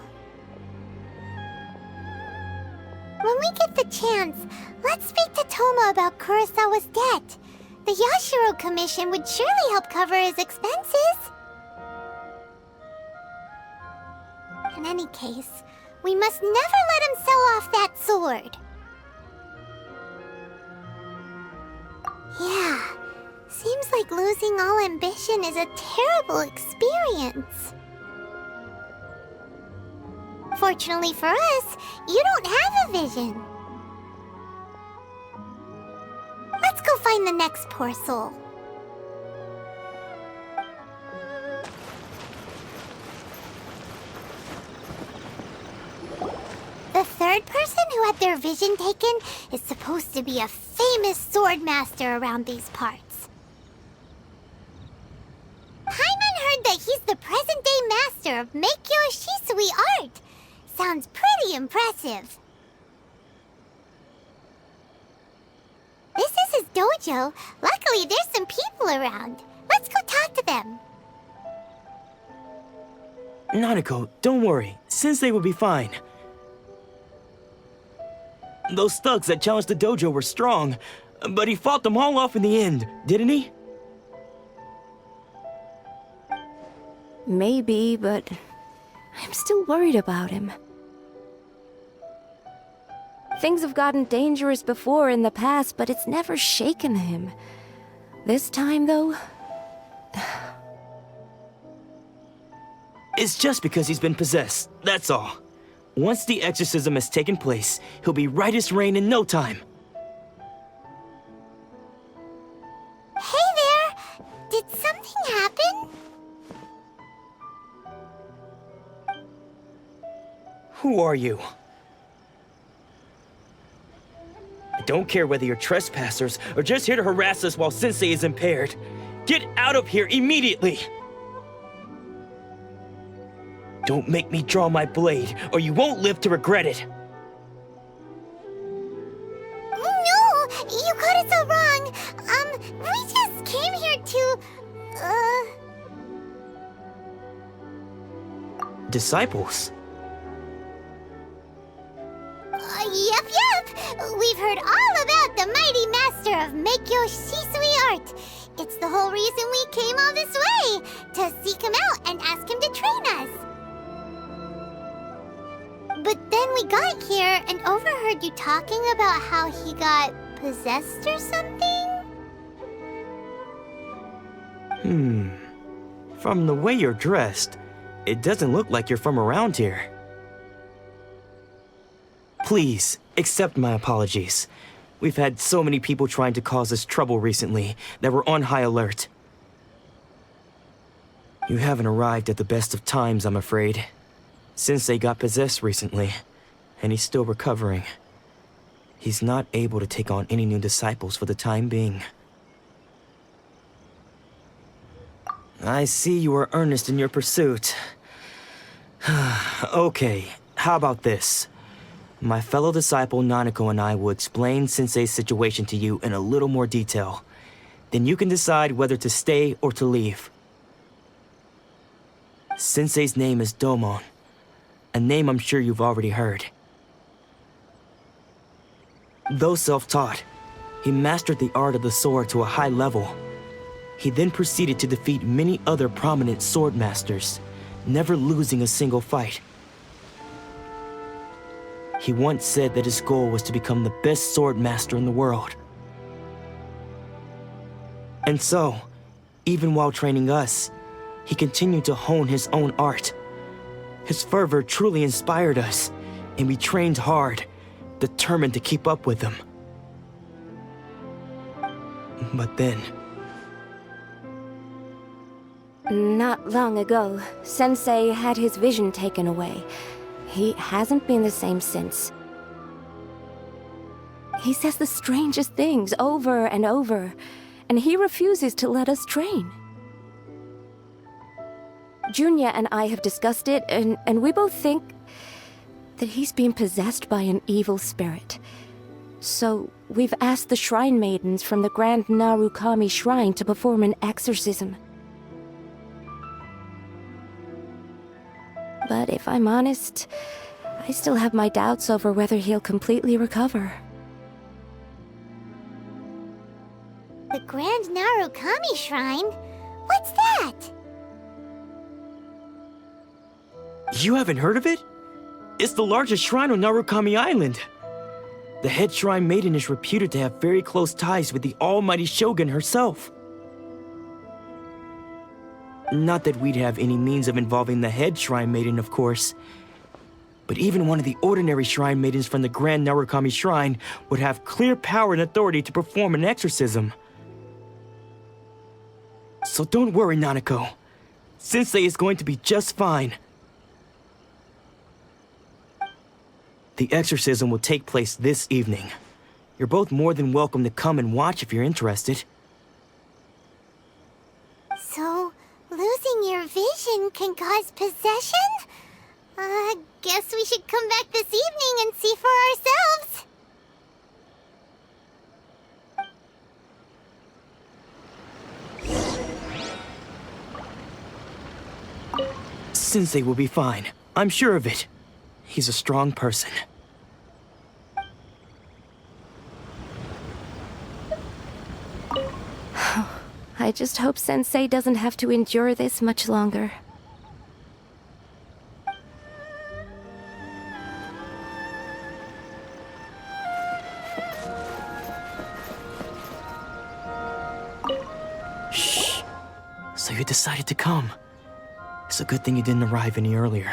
When we get the chance, let's speak to Toma about Kurosawa's debt. The Yashiro Commission would surely help cover his expenses. In any case, we must never let him sell off that sword. Yeah, seems like losing all ambition is a terrible experience. Fortunately for us, you don't have a vision. Let's go find the next poor soul. The third person who had their vision taken is supposed to be a famous sword master around these parts. Paimon heard that he's the present-day master of Meikyo Shisui art. Sounds pretty impressive. This is his dojo. Luckily, there's some people around. Let's go talk to them. Nanako, don't worry. Sensei will be fine. Those thugs that challenged the dojo were strong, but he fought them all off in the end, didn't he? Maybe, but I'm still worried about him. Things have gotten dangerous before in the past, but it's never shaken him. This time, though... It's just because he's been possessed, that's all. Once the exorcism has taken place, he'll be right as rain in no time. Hey there! Did something happen? Who are you? I don't care whether you're trespassers or just here to harass us while Sensei is impaired. Get out of here immediately! Don't make me draw my blade, or you won't live to regret it. No! You got it so wrong! We just came here to... Disciples? Yep! We've heard all about the mighty master of Meikyo Shisui art. It's the whole reason we came all this way, to seek him out and ask him to train us. But then we got here and overheard you talking about how he got possessed or something? From the way you're dressed, it doesn't look like you're from around here. Please, accept my apologies. We've had so many people trying to cause us trouble recently that we're on high alert. You haven't arrived at the best of times, I'm afraid. Sensei got possessed recently, and he's still recovering. He's not able to take on any new disciples for the time being. I see you are earnest in your pursuit. Okay, how about this? My fellow disciple Nanako and I will explain Sensei's situation to you in a little more detail. Then you can decide whether to stay or to leave. Sensei's name is Domon, a name I'm sure you've already heard. Though self-taught, he mastered the art of the sword to a high level. He then proceeded to defeat many other prominent sword masters, never losing a single fight. He once said that his goal was to become the best sword master in the world. And so, even while training us, he continued to hone his own art. His fervor truly inspired us, and we trained hard, determined to keep up with him. But then, Not long ago, Sensei had his vision taken away. He hasn't been the same since. He says the strangest things over and over, and he refuses to let us train. Junya and I have discussed it, and we both think that he's being possessed by an evil spirit. So, we've asked the Shrine Maidens from the Grand Narukami Shrine to perform an exorcism. But if I'm honest, I still have my doubts over whether he'll completely recover. The Grand Narukami Shrine? What's that? You haven't heard of it? It's the largest shrine on Narukami Island. The head shrine maiden is reputed to have very close ties with the almighty Shogun herself. Not that we'd have any means of involving the head shrine maiden, of course. But even one of the ordinary shrine maidens from the Grand Narukami Shrine would have clear power and authority to perform an exorcism. So don't worry, Nanako. Sensei is going to be just fine. The exorcism will take place this evening. You're both more than welcome to come and watch if you're interested. So, losing your vision can cause possession? Guess we should come back this evening and see for ourselves. Sensei will be fine. I'm sure of it. He's a strong person. I just hope Sensei doesn't have to endure this much longer. Shh. So you decided to come. It's a good thing you didn't arrive any earlier.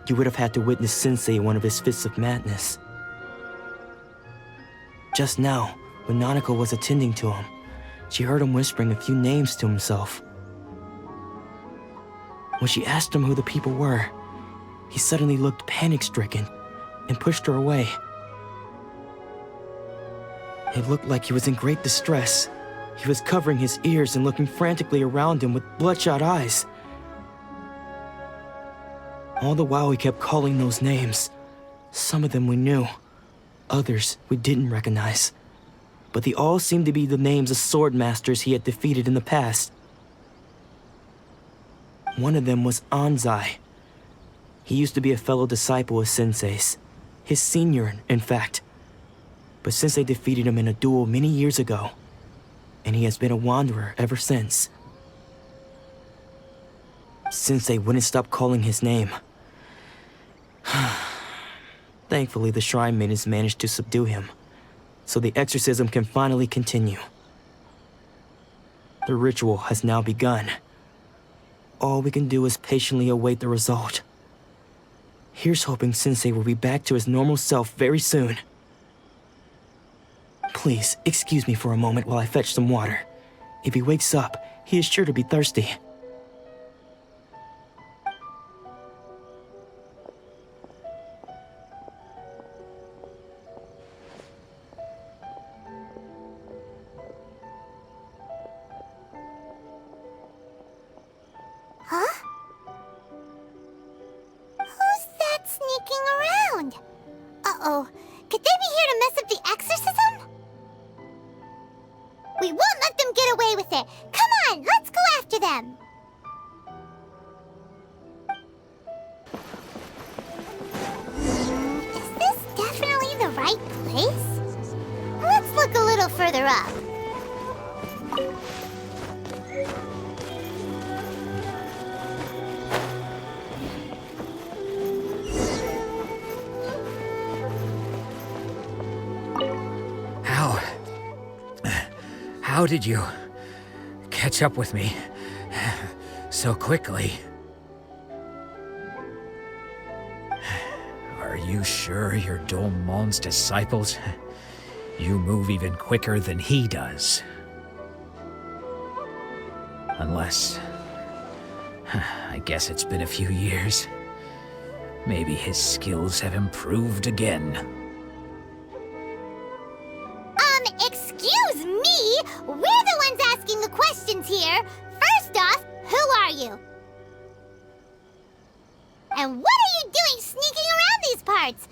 You would have had to witness Sensei in one of his fits of madness. Just now, when Nanako was attending to him, she heard him whispering a few names to himself. When she asked him who the people were, he suddenly looked panic-stricken and pushed her away. It looked like he was in great distress. He was covering his ears and looking frantically around him with bloodshot eyes. All the while he kept calling those names. Some of them we knew, others we didn't recognize. But they all seemed to be the names of sword masters he had defeated in the past. One of them was Anzai. He used to be a fellow disciple of Sensei's, his senior, in fact. But Sensei defeated him in a duel many years ago, and he has been a wanderer ever since. Sensei wouldn't stop calling his name. Thankfully, the Shrine Maidens managed to subdue him, so the exorcism can finally continue. The ritual has now begun. All we can do is patiently await the result. Here's hoping Sensei will be back to his normal self very soon. Please, excuse me for a moment while I fetch some water. If he wakes up, he is sure to be thirsty. Huh? Who's that sneaking around? Uh-oh. Could they be here to mess up the exorcism? We won't let them get away with it. Come on, let's go after them. Is this definitely the right place? Let's look a little further up. How did you catch up with me so quickly? Are you sure you're Domon's disciples? You move even quicker than he does. Unless I guess it's been a few years. Maybe his skills have improved again. Excuse me? We're the ones asking the questions here. First off, who are you? And what are you doing sneaking around these parts?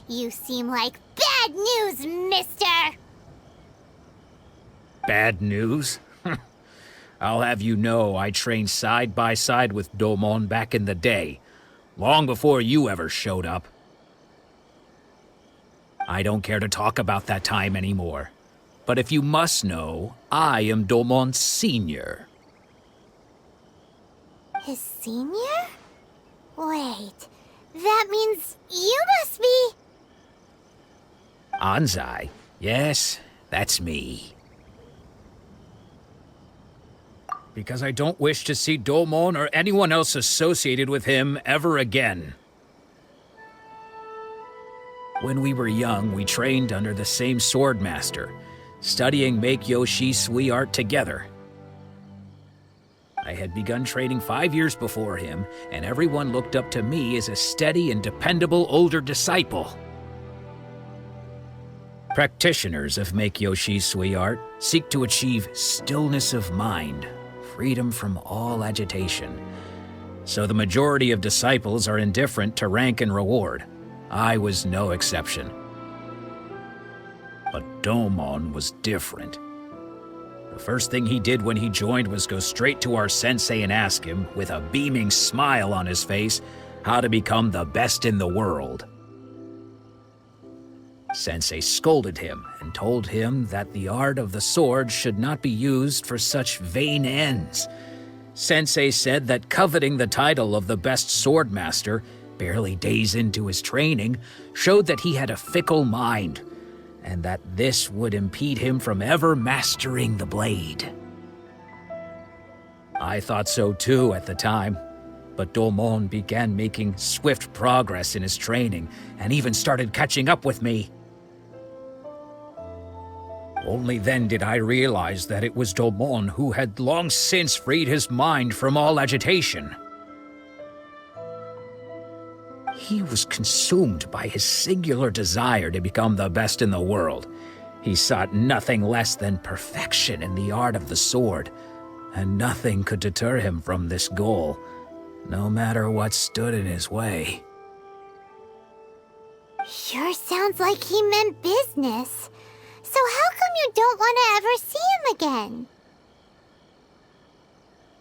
You seem like bad news, mister. Bad news? I'll have you know I trained side by side with Domon back in the day, long before you ever showed up. I don't care to talk about that time anymore. But if you must know, I am Domon's senior. His senior? Wait, that means you must be... Anzai? Yes, that's me. Because I don't wish to see Domon or anyone else associated with him ever again. When we were young, we trained under the same swordmaster, studying Meikyo Shisui art together. I had begun training 5 years before him, and everyone looked up to me as a steady and dependable older disciple. Practitioners of Meikyo Shisui art seek to achieve stillness of mind, freedom from all agitation. So the majority of disciples are indifferent to rank and reward. I was no exception. But Domon was different. The first thing he did when he joined was go straight to our sensei and ask him, with a beaming smile on his face, how to become the best in the world. Sensei scolded him and told him that the art of the sword should not be used for such vain ends. Sensei said that coveting the title of the best swordmaster barely days into his training, showed that he had a fickle mind, and that this would impede him from ever mastering the blade. I thought so too at the time, but Domon began making swift progress in his training, and even started catching up with me. Only then did I realize that it was Domon who had long since freed his mind from all agitation. He was consumed by his singular desire to become the best in the world. He sought nothing less than perfection in the art of the sword, and nothing could deter him from this goal, no matter what stood in his way. Sure sounds like he meant business. So how come you don't want to ever see him again?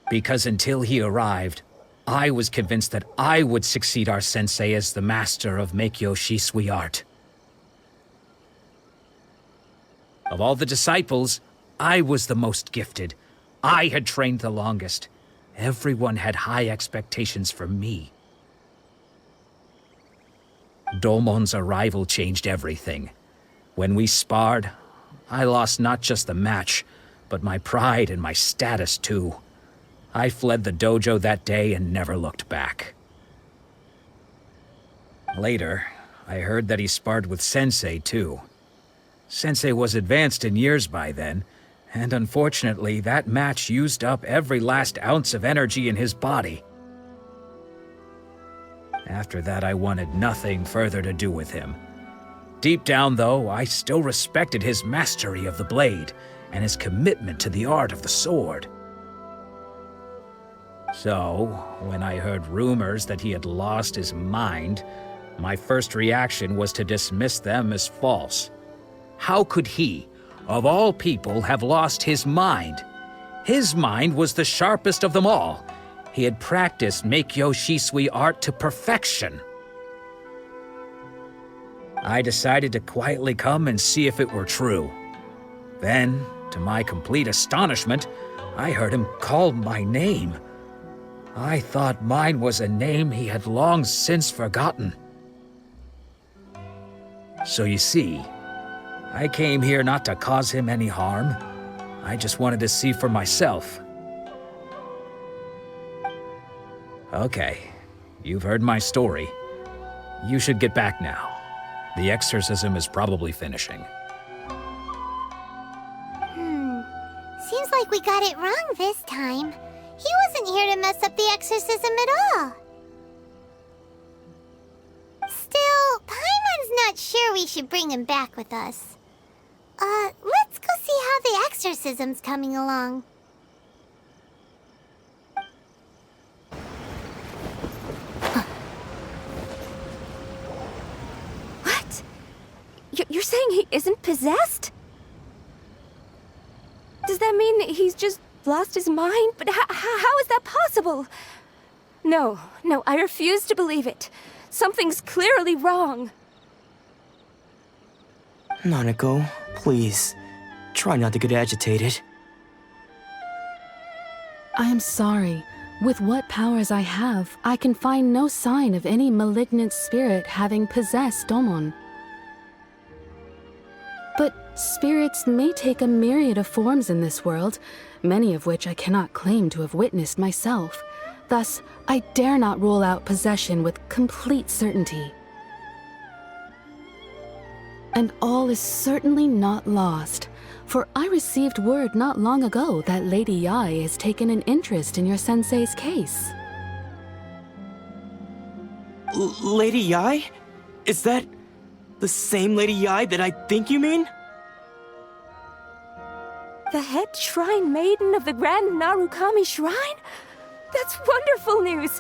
Because until he arrived, I was convinced that I would succeed our sensei as the master of Meikyo Shisui art. Of all the disciples, I was the most gifted. I had trained the longest. Everyone had high expectations for me. Domon's arrival changed everything. When we sparred, I lost not just the match, but my pride and my status too. I fled the dojo that day and never looked back. Later, I heard that he sparred with Sensei too. Sensei was advanced in years by then, and unfortunately that match used up every last ounce of energy in his body. After that, I wanted nothing further to do with him. Deep down, though, I still respected his mastery of the blade and his commitment to the art of the sword. So, when I heard rumors that he had lost his mind, my first reaction was to dismiss them as false. How could he, of all people, have lost his mind? His mind was the sharpest of them all. He had practiced Meikyo Shisui art to perfection. I decided to quietly come and see if it were true. Then, to my complete astonishment, I heard him call my name. I thought mine was a name he had long since forgotten. So you see, I came here not to cause him any harm. I just wanted to see for myself. Okay, you've heard my story. You should get back now. The exorcism is probably finishing. Seems like we got it wrong this time. He wasn't here to mess up the exorcism at all. Still, Paimon's not sure we should bring him back with us. Let's go see how the exorcism's coming along. What? You're saying he isn't possessed? Does that mean he's just lost his mind? But how is that possible? No, I refuse to believe it. Something's clearly wrong. Nanako, please, try not to get agitated. I am sorry. With what powers I have, I can find no sign of any malignant spirit having possessed Domon. But spirits may take a myriad of forms in this world, many of which I cannot claim to have witnessed myself. Thus, I dare not rule out possession with complete certainty. And all is certainly not lost, for I received word not long ago that Lady Yae has taken an interest in your sensei's case. Lady Yae? Is that the same Lady Yae that I think you mean? The head shrine maiden of the Grand Narukami Shrine? That's wonderful news!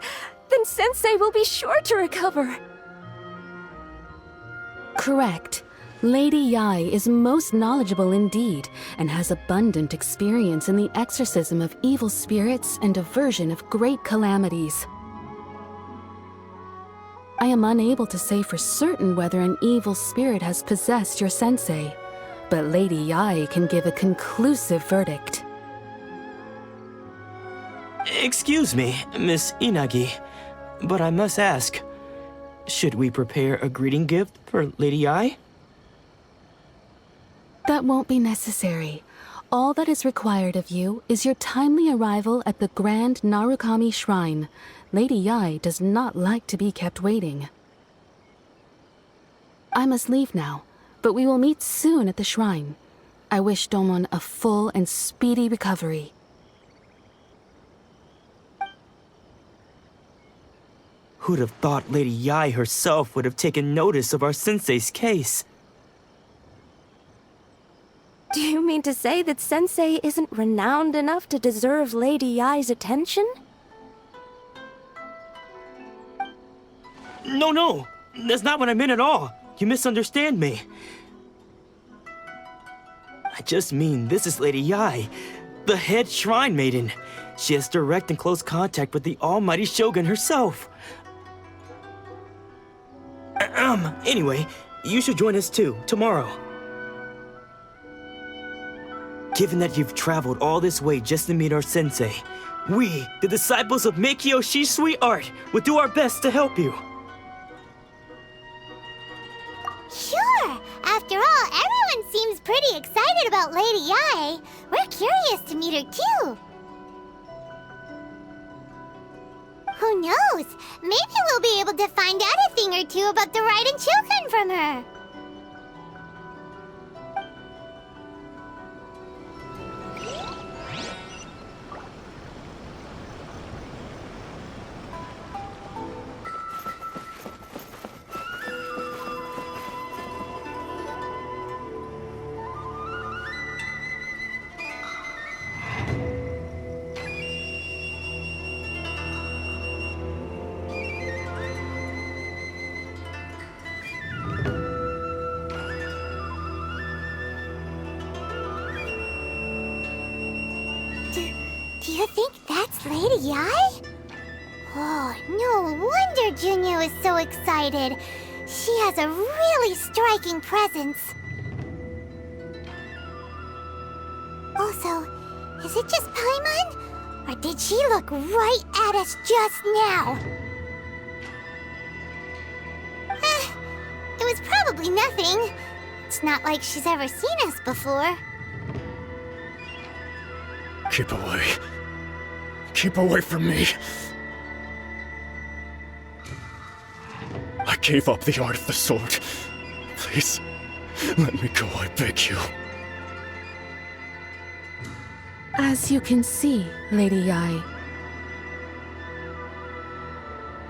Then Sensei will be sure to recover. Correct. Lady Yae is most knowledgeable indeed, and has abundant experience in the exorcism of evil spirits and aversion of great calamities. I am unable to say for certain whether an evil spirit has possessed your sensei, but Lady Yae can give a conclusive verdict. Excuse me, Miss Inagi, but I must ask, should we prepare a greeting gift for Lady Yae? That won't be necessary. All that is required of you is your timely arrival at the Grand Narukami Shrine. Lady Yae does not like to be kept waiting. I must leave now, but we will meet soon at the shrine. I wish Domon a full and speedy recovery. Who'd have thought Lady Yae herself would have taken notice of our sensei's case? Do you mean to say that Sensei isn't renowned enough to deserve Lady Yae's attention? No, that's not what I meant at all. You misunderstand me. I just mean this is Lady Yae, the head shrine maiden. She has direct and close contact with the almighty Shogun herself. Anyway, you should join us too, tomorrow. Given that you've traveled all this way just to meet our sensei, we, the disciples of Meikyo Shisui Art, will do our best to help you. Sure! After all, everyone seems pretty excited about Lady Yae. We're curious to meet her too. Who knows? Maybe we'll be able to find out a thing or two about the Raiden children from her. Do you think that's Lady Yae? Oh, no wonder Junya was so excited. She has a really striking presence. Also, is it just Paimon? Or did she look right at us just now? It was probably nothing. It's not like she's ever seen us before. Keep away. Keep away from me. I gave up the art of the sword. Please, let me go, I beg you. As you can see, Lady Yae,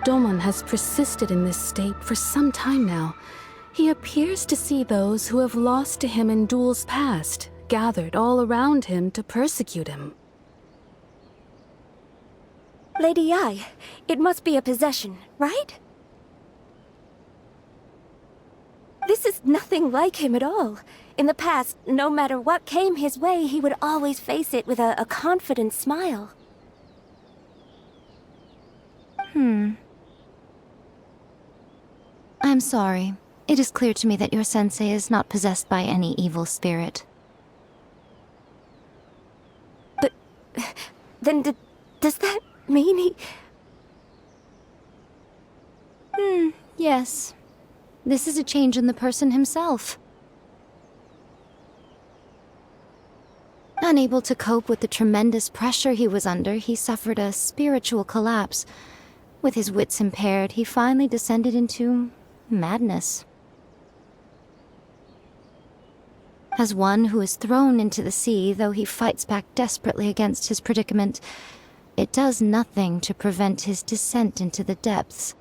Domon has persisted in this state for some time now. He appears to see those who have lost to him in duels past, gathered all around him to persecute him. Lady Ai, it must be a possession, right? This is nothing like him at all. In the past, no matter what came his way, he would always face it with a confident smile. I'm sorry. It is clear to me that your sensei is not possessed by any evil spirit. But then does that mean he... Yes. This is a change in the person himself. Unable to cope with the tremendous pressure he was under, he suffered a spiritual collapse. With his wits impaired, he finally descended into madness. As one who is thrown into the sea, though he fights back desperately against his predicament, it does nothing to prevent his descent into the depths.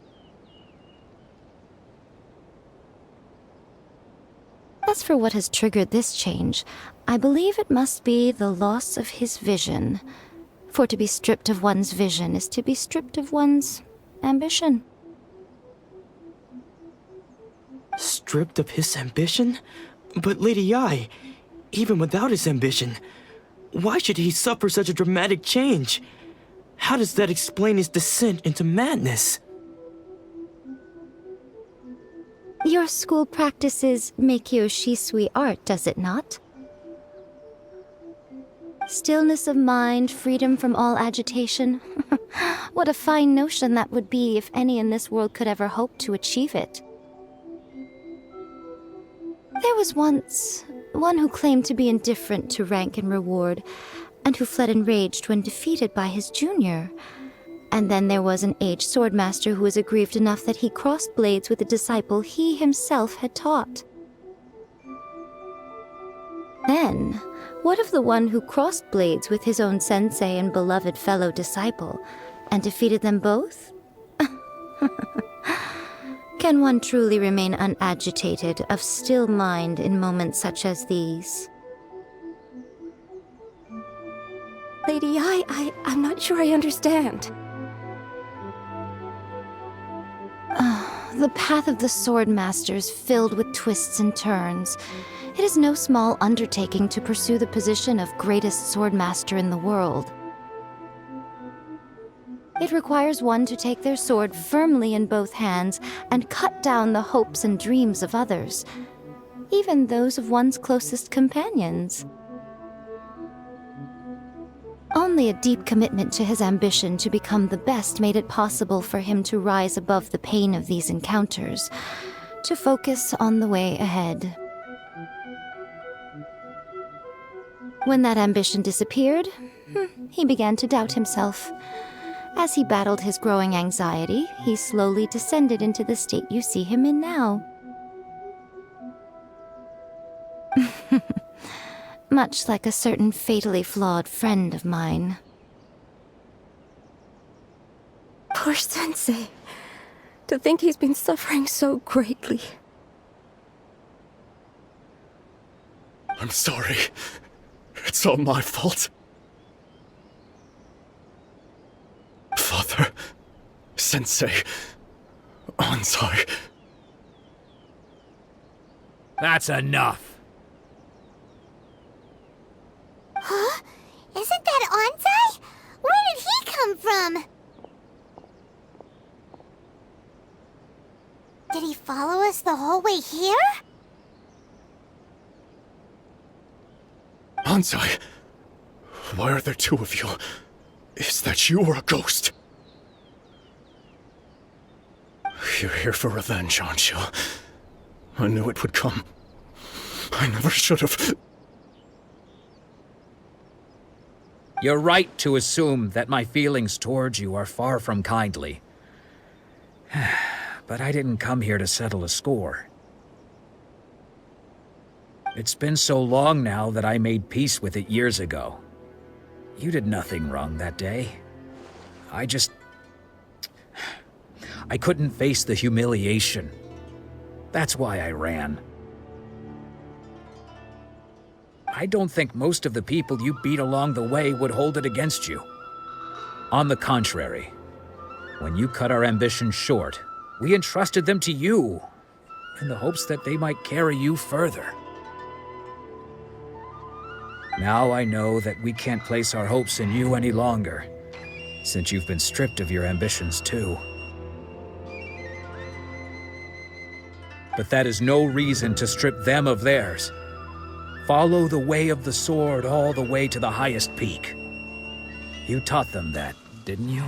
As for what has triggered this change, I believe it must be the loss of his vision. For to be stripped of one's vision is to be stripped of one's ambition. Stripped of his ambition? But Lady Ai, even without his ambition, why should he suffer such a dramatic change? How does that explain his descent into madness? Your school practices Meikyo Shisui art, does it not? Stillness of mind, freedom from all agitation. What a fine notion that would be if any in this world could ever hope to achieve it. There was once one who claimed to be indifferent to rank and reward, and who fled enraged when defeated by his junior. And then there was an aged swordmaster who was aggrieved enough that he crossed blades with a disciple he himself had taught. Then, what of the one who crossed blades with his own sensei and beloved fellow disciple, and defeated them both? Can one truly remain unagitated, of still mind in moments such as these? Lady Ai, I'm not sure I understand. The path of the Swordmaster is filled with twists and turns. It is no small undertaking to pursue the position of greatest Swordmaster in the world. It requires one to take their sword firmly in both hands and cut down the hopes and dreams of others, even those of one's closest companions. Only a deep commitment to his ambition to become the best made it possible for him to rise above the pain of these encounters, to focus on the way ahead. When that ambition disappeared, he began to doubt himself. As he battled his growing anxiety, he slowly descended into the state you see him in now. Much like a certain fatally flawed friend of mine. Poor Sensei. To think he's been suffering so greatly. I'm sorry. It's all my fault. Father, Sensei, Ansai. That's enough. Huh? Isn't that Ansai? Where did he come from? Did he follow us the whole way here? Ansai, why are there two of you? Is that you or a ghost? You're here for revenge, aren't you? I knew it would come. I never should have. You're right to assume that my feelings towards you are far from kindly. But I didn't come here to settle a score. It's been so long now that I made peace with it years ago. You did nothing wrong that day. I couldn't face the humiliation. That's why I ran. I don't think most of the people you beat along the way would hold it against you. On the contrary, when you cut our ambitions short, we entrusted them to you, in the hopes that they might carry you further. Now I know that we can't place our hopes in you any longer, since you've been stripped of your ambitions too. But that is no reason to strip them of theirs. Follow the way of the sword all the way to the highest peak. You taught them that, didn't you?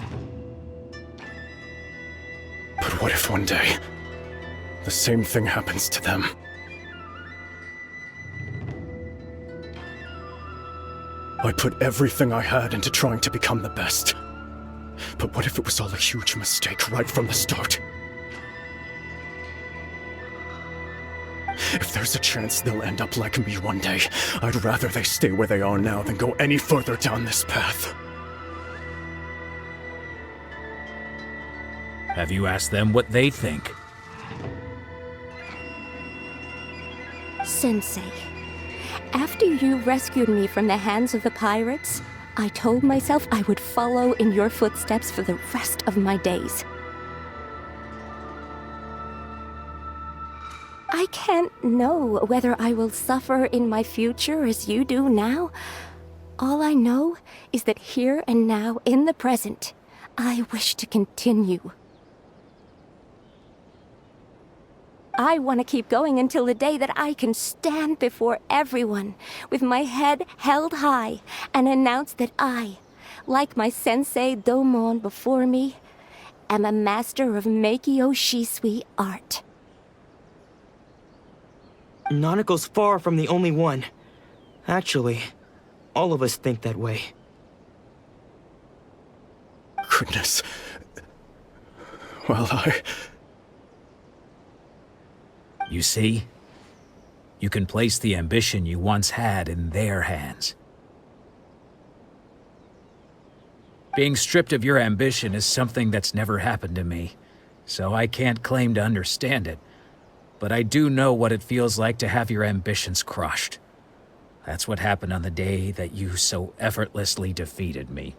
But what if one day, the same thing happens to them? I put everything I had into trying to become the best. But what if it was all a huge mistake right from the start? If there's a chance they'll end up like me one day, I'd rather they stay where they are now than go any further down this path. Have you asked them what they think? Sensei, after you rescued me from the hands of the pirates, I told myself I would follow in your footsteps for the rest of my days. I can't know whether I will suffer in my future as you do now. All I know is that here and now, in the present, I wish to continue. I want to keep going until the day that I can stand before everyone with my head held high and announce that I, like my sensei Domon before me, am a master of Meikyo Shisui art. Nanako's far from the only one. Actually, all of us think that way. Goodness. Well, You see? You can place the ambition you once had in their hands. Being stripped of your ambition is something that's never happened to me, so I can't claim to understand it. But I do know what it feels like to have your ambitions crushed. That's what happened on the day that you so effortlessly defeated me.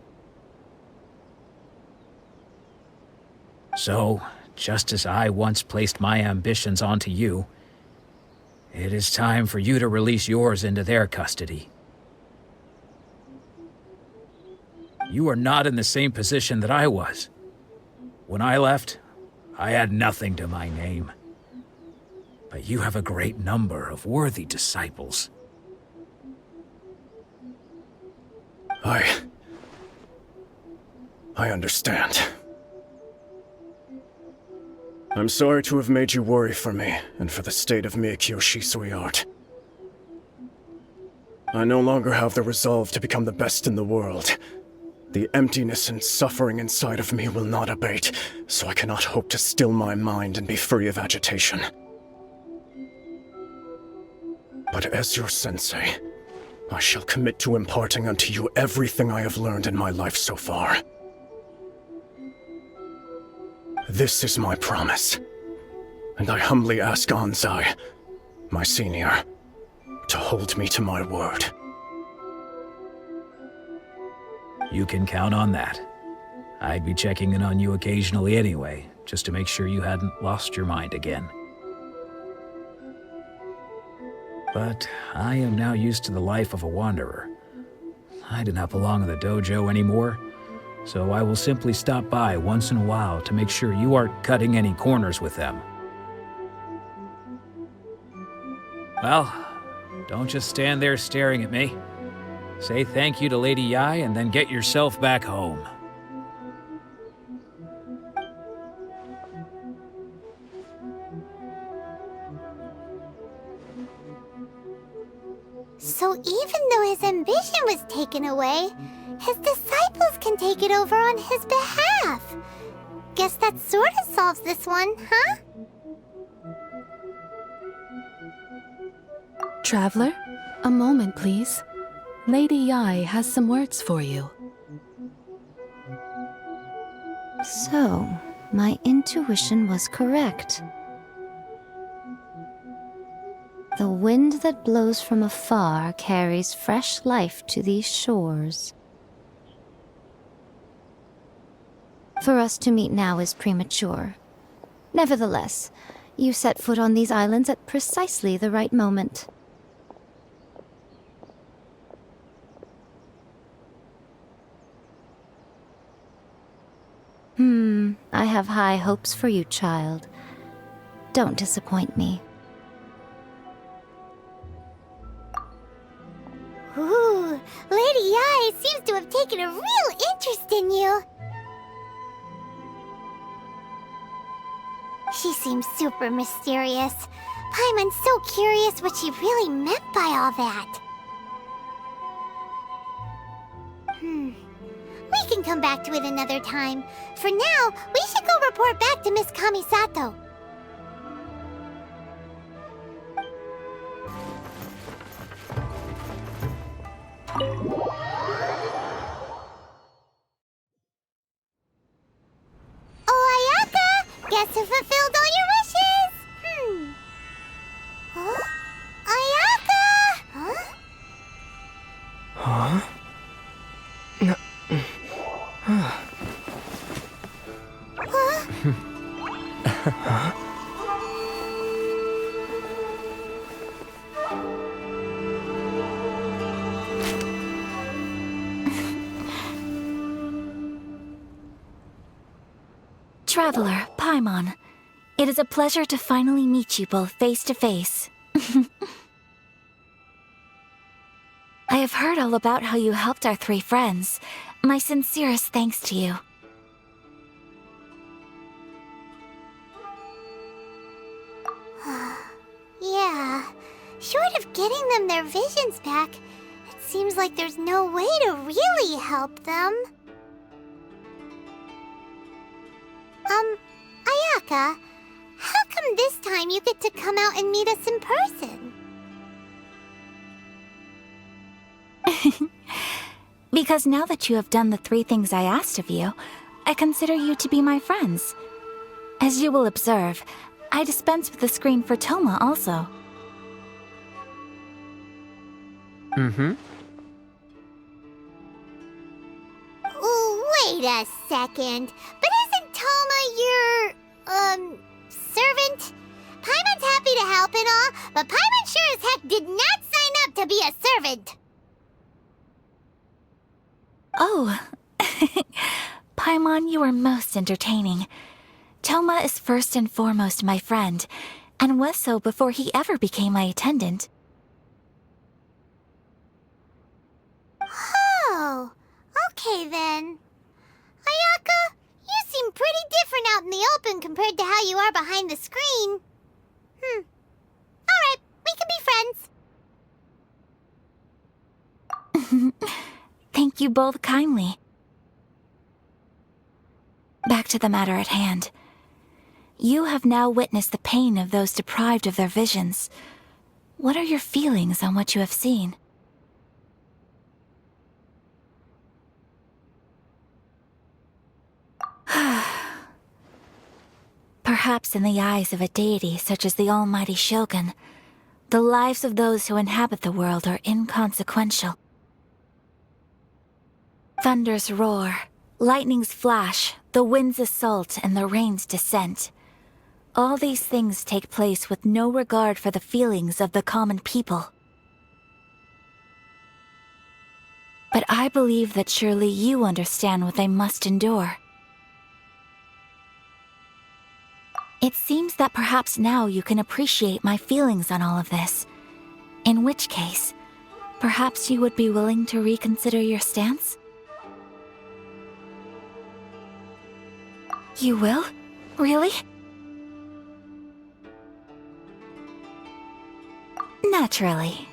So, just as I once placed my ambitions onto you, it is time for you to release yours into their custody. You are not in the same position that I was. When I left, I had nothing to my name. But you have a great number of worthy disciples. I understand. I'm sorry to have made you worry for me, and for the state of Meikyo Shisui art. I no longer have the resolve to become the best in the world. The emptiness and suffering inside of me will not abate, so I cannot hope to still my mind and be free of agitation. But as your sensei, I shall commit to imparting unto you everything I have learned in my life so far. This is my promise, and I humbly ask Anzai, my senior, to hold me to my word. You can count on that. I'd be checking in on you occasionally anyway, just to make sure you hadn't lost your mind again. But I am now used to the life of a wanderer. I do not belong in the dojo anymore, so I will simply stop by once in a while to make sure you aren't cutting any corners with them. Well, don't just stand there staring at me. Say thank you to Lady Yai and then get yourself back home. So even though his ambition was taken away, his disciples can take it over on his behalf. Guess that sort of solves this one, huh? Traveler, a moment, please. Lady Yai has some words for you. So, My intuition was correct. The wind that blows from afar carries fresh life to these shores. For us to meet now is premature. Nevertheless, you set foot on these islands at precisely the right moment. I have high hopes for you, child. Don't disappoint me. Ooh, Lady Yai seems to have taken a real interest in you. She seems super mysterious. Paimon's so curious what she really meant by all that. We can come back to it another time. For now, we should go report back to Miss Kamisato. Oh, Ayaka! Guess who fulfilled all your wishes? Huh? Ayaka! Huh? Huh? Huh? Traveler, Paimon, it is a pleasure to finally meet you both face to face. I have heard all about how you helped our three friends. My sincerest thanks to you. Yeah, short of getting them their visions back, it seems like there's no way to really help them. Ayaka, how come this time you get to come out and meet us in person? Because now that you have done the 3 things I asked of you, I consider you to be my friends. As you will observe, I dispense with the screen for Toma also. Wait a second. But isn't Toma your, servant? Paimon's happy to help and all, but Paimon sure as heck did not sign up to be a servant. Oh. Paimon, you are most entertaining. Toma is first and foremost my friend, and was so before he ever became my attendant. Oh, okay then. Ayaka, you seem pretty different out in the open compared to how you are behind the screen. Alright, we can be friends. Thank you both kindly. Back to the matter at hand. You have now witnessed the pain of those deprived of their visions. What are your feelings on what you have seen? Perhaps in the eyes of a deity such as the almighty Shogun, the lives of those who inhabit the world are inconsequential. Thunders roar, lightnings flash, the winds assault, and the rains descent. All these things take place with no regard for the feelings of the common people. But I believe that surely you understand what they must endure. It seems that perhaps now you can appreciate my feelings on all of this. In which case, perhaps you would be willing to reconsider your stance? You will? Really? Naturally.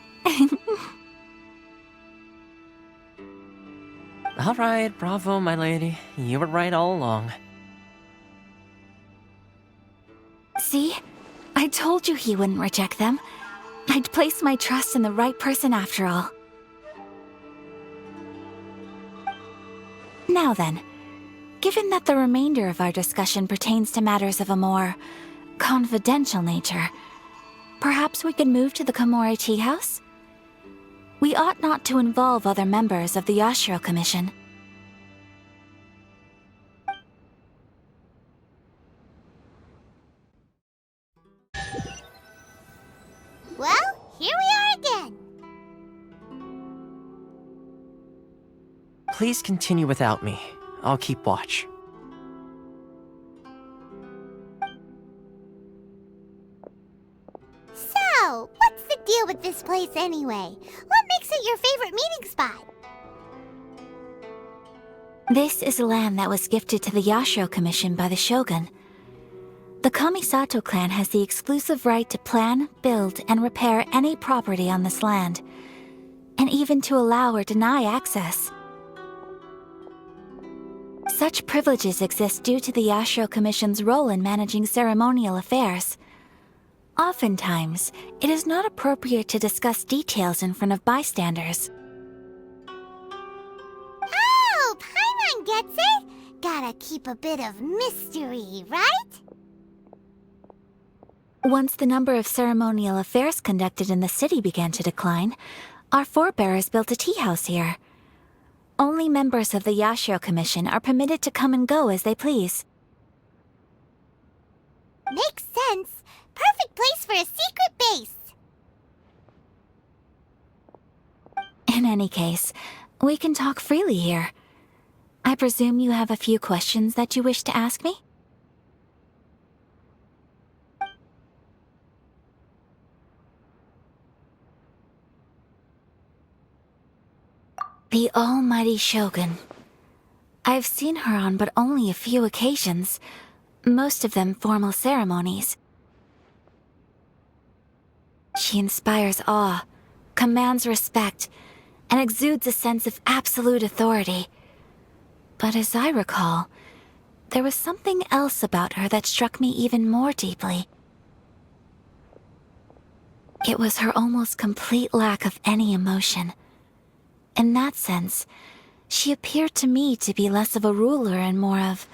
All right, bravo, my lady. You were right all along. See? I told you he wouldn't reject them. I'd placed my trust in the right person after all. Now then, Given that the remainder of our discussion pertains to matters of a more confidential nature, perhaps we could move to the Komori Tea House? We ought not to involve other members of the Yashiro Commission. Well, here we are again. Please continue without me. I'll keep watch. So, what's the deal with this place anyway? What makes it your favorite meeting spot? This is land that was gifted to the Yashiro Commission by the Shogun. The Kamisato clan has the exclusive right to plan, build, and repair any property on this land, and even to allow or deny access. Such privileges exist due to the Yashiro Commission's role in managing ceremonial affairs. Oftentimes, it is not appropriate to discuss details in front of bystanders. Oh, Paimon gets it! Gotta keep a bit of mystery, right? Once the number of ceremonial affairs conducted in the city began to decline, our forebears built a tea house here. Only members of the Yashiro Commission are permitted to come and go as they please. Makes sense. Perfect place for a secret base. In any case, we can talk freely here. I presume you have a few questions that you wish to ask me? The almighty Shogun. I've seen her on but only a few occasions, most of them formal ceremonies. She inspires awe, commands respect, and exudes a sense of absolute authority. But as I recall, there was something else about her that struck me even more deeply. It was her almost complete lack of any emotion. In that sense, she appeared to me to be less of a ruler and more of,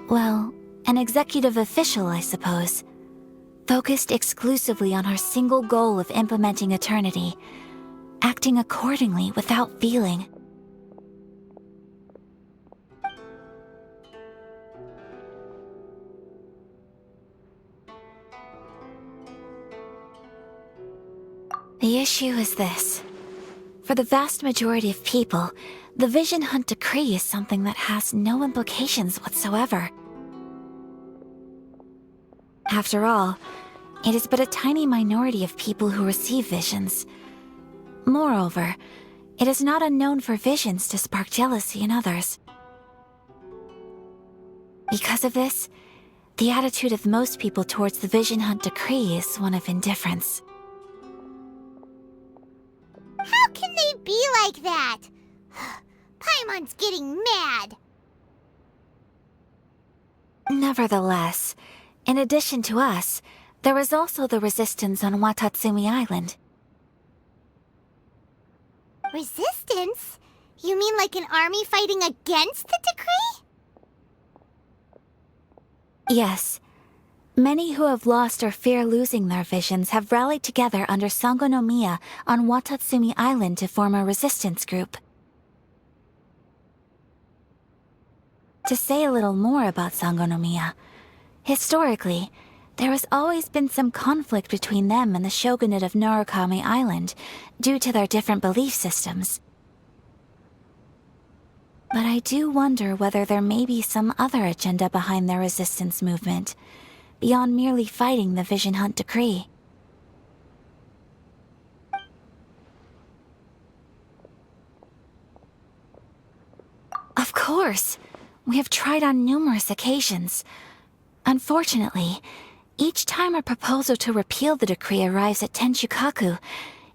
well, an executive official, I suppose. Focused exclusively on her single goal of implementing eternity, acting accordingly without feeling. The issue is this. For the vast majority of people, the Vision Hunt Decree is something that has no implications whatsoever. After all, it is but a tiny minority of people who receive visions. Moreover, it is not unknown for visions to spark jealousy in others. Because of this, the attitude of most people towards the Vision Hunt Decree is one of indifference. How can they be like that? Paimon's getting mad. Nevertheless, in addition to us, there was also the resistance on Watatsumi Island. Resistance? You mean like an army fighting against the decree? Yes. Many who have lost or fear losing their visions have rallied together under Sangonomiya on Watatsumi Island to form a resistance group. To say a little more about Sangonomiya, historically, there has always been some conflict between them and the shogunate of Narukami Island due to their different belief systems. But I do wonder whether there may be some other agenda behind their resistance movement, beyond merely fighting the Vision Hunt Decree. Of course! We have tried on numerous occasions. Unfortunately, each time a proposal to repeal the decree arrives at Tenshukaku,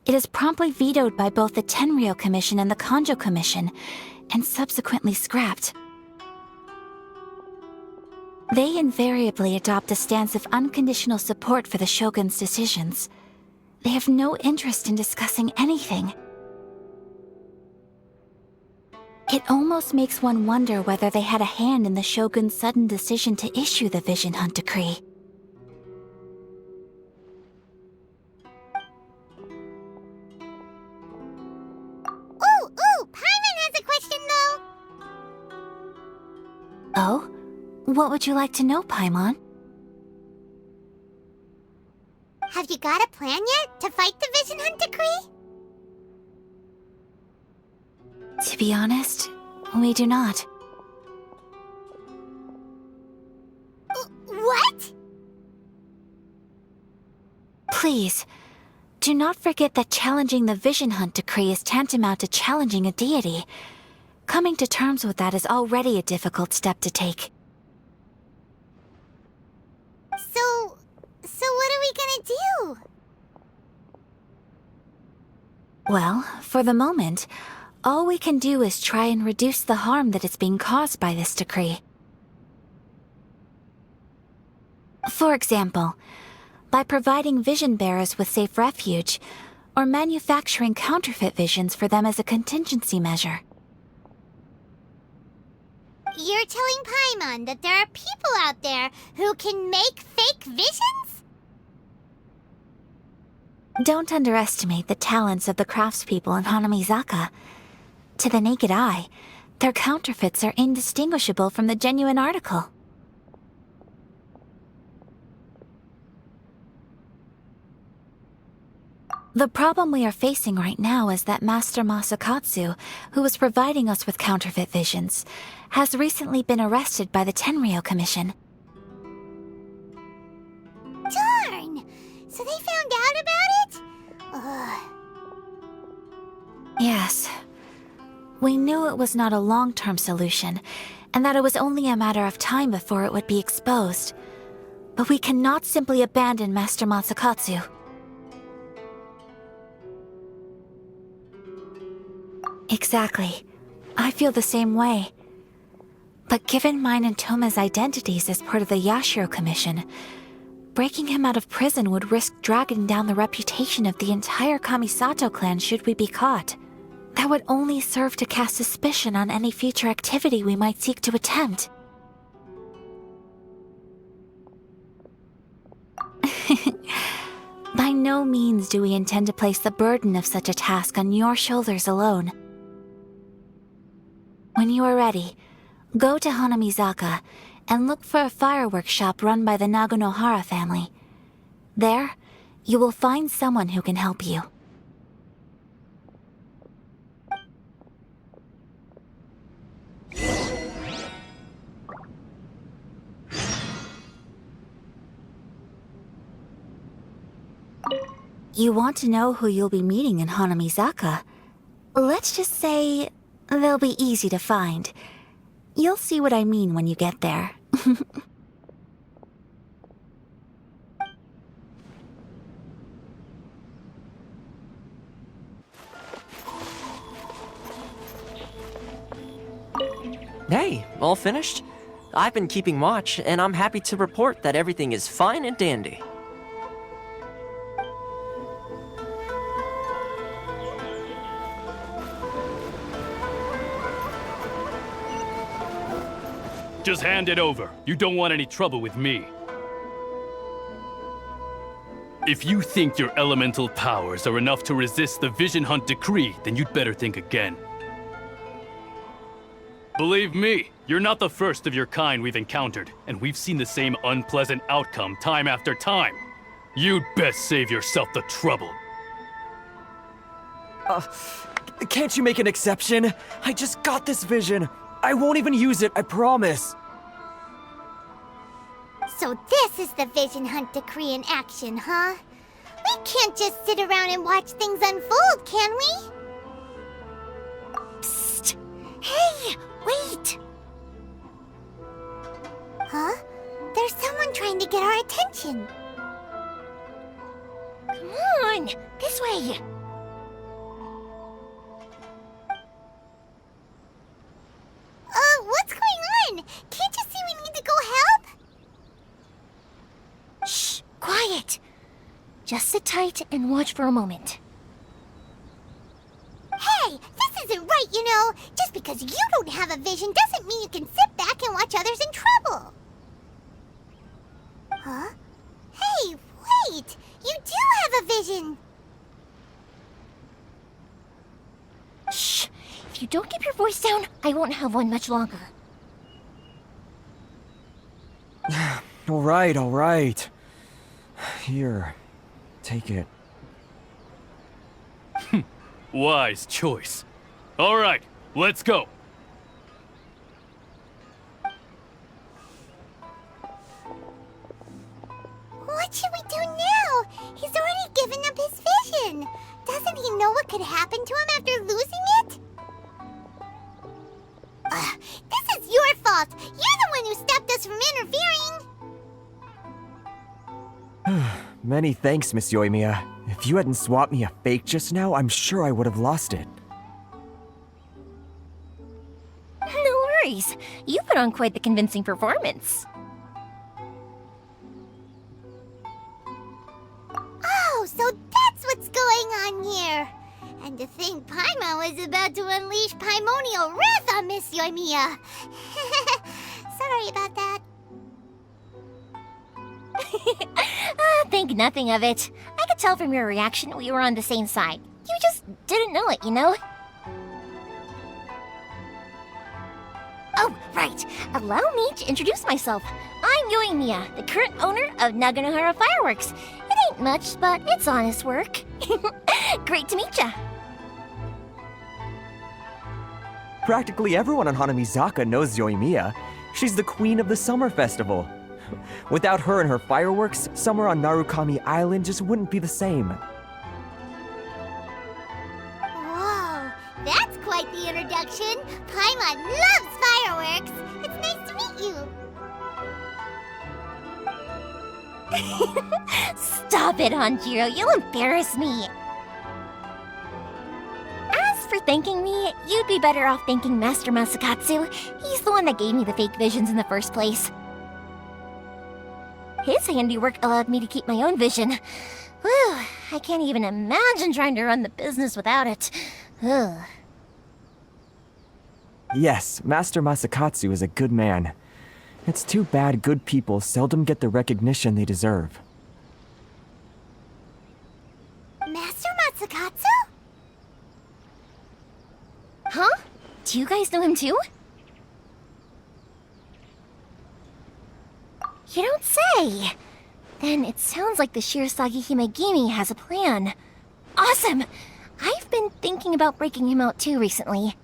it is promptly vetoed by both the Tenryou Commission and the Kanjo Commission, and subsequently scrapped. They invariably adopt a stance of unconditional support for the Shogun's decisions. They have no interest in discussing anything. It almost makes one wonder whether they had a hand in the Shogun's sudden decision to issue the Vision Hunt Decree. Ooh, Paimon has a question though! Oh? What would you like to know, Paimon? Have you got a plan yet to fight the Vision Hunt Decree? To be honest, we do not. What? Please, do not forget that challenging the Vision Hunt Decree is tantamount to challenging a deity. Coming to terms with that is already a difficult step to take. So what are we gonna do? Well, for the moment, all we can do is try and reduce the harm that is being caused by this decree. For example, by providing vision bearers with safe refuge, or manufacturing counterfeit visions for them as a contingency measure. You're telling Paimon that there are people out there who can make fake visions? Don't underestimate the talents of the craftspeople in Hanamizaka. To the naked eye, their counterfeits are indistinguishable from the genuine article. The problem we are facing right now is that Master Masakatsu, who was providing us with counterfeit visions, has recently been arrested by the Tenryou Commission. Darn! So they found out about it? Ugh. Yes. We knew it was not a long-term solution, and that it was only a matter of time before it would be exposed. But we cannot simply abandon Master Masakatsu. Exactly. I feel the same way. But given mine and Toma's identities as part of the Yashiro Commission, breaking him out of prison would risk dragging down the reputation of the entire Kamisato clan should we be caught. That would only serve to cast suspicion on any future activity we might seek to attempt. By no means do we intend to place the burden of such a task on your shoulders alone. When you are ready, go to Hanamizaka and look for a fireworks shop run by the Naganohara family. There, you will find someone who can help you. You want to know who you'll be meeting in Hanamizaka? Let's just say they'll be easy to find. You'll see what I mean when you get there. Hey, all finished? I've been keeping watch, and I'm happy to report that everything is fine and dandy. Just hand it over. You don't want any trouble with me. If you think your elemental powers are enough to resist the Vision Hunt Decree, then you'd better think again. Believe me, you're not the first of your kind we've encountered, and we've seen the same unpleasant outcome time after time. You'd best save yourself the trouble. Can't you make an exception? I just got this vision. I won't even use it, I promise. So this is the Vision Hunt Decree in action, huh? We can't just sit around and watch things unfold, can we? Psst! Hey, wait! Huh? There's someone trying to get our attention. Come on, this way! What's going on? Can't you see we need to go help? Shh, quiet. Just sit tight and watch for a moment. Hey, this isn't right, you know, just because you don't have a vision doesn't mean you can sit back and watch others in trouble. Huh? Hey, wait! You do have a vision! Shh! If you don't keep your voice down, I won't have one much longer. All right, all right. Here, take it. Wise choice. All right, let's go. What should we do now? He's already given up his vision. Doesn't he know what could happen to him after losing it? This is your fault. You're the one who stopped us from interfering. Many thanks, Miss Euthymia. If you hadn't swapped me a fake just now, I'm sure I would have lost it. No worries. You put on quite the convincing performance. Oh, so that's what's going on here. And to think Paimon was about to unleash Paimonial wrath on Miss Euthymia. Sorry about that. Think nothing of it. I could tell from your reaction we were on the same side. You just didn't know it, you know? Oh, right. Allow me to introduce myself. I'm Euthymia, the current owner of Naganohara Fireworks. It ain't much, but it's honest work. Great to meet ya. Practically everyone on Hanamizaka knows Euthymia. She's the queen of the summer festival. Without her and her fireworks, summer on Narukami Island just wouldn't be the same. Whoa, that's quite the introduction. Paimon loves fireworks. It's nice to meet you. Stop it, Hanjiro. You'll embarrass me. As for thanking me, you'd be better off thanking Master Masakatsu. He's the one that gave me the fake visions in the first place. His handiwork allowed me to keep my own vision. Whew, I can't even imagine trying to run the business without it. Ugh. Yes, Master Masakatsu is a good man. It's too bad good people seldom get the recognition they deserve. Master Masakatsu? Huh? Do you guys know him too? You don't say! Then it sounds like the Shirasagi Himegimi has a plan. Awesome! I've been thinking about breaking him out too recently.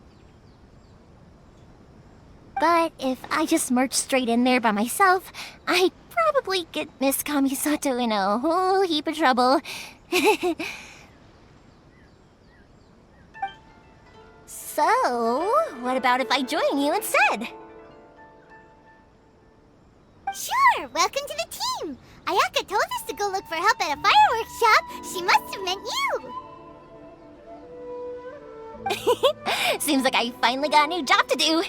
But if I just marched straight in there by myself, I'd probably get Miss Kamisato in a whole heap of trouble. So, what about if I join you instead? Sure, welcome to the team. Ayaka told us to go look for help at a fireworks shop. She must have meant you. Seems like I finally got a new job to do.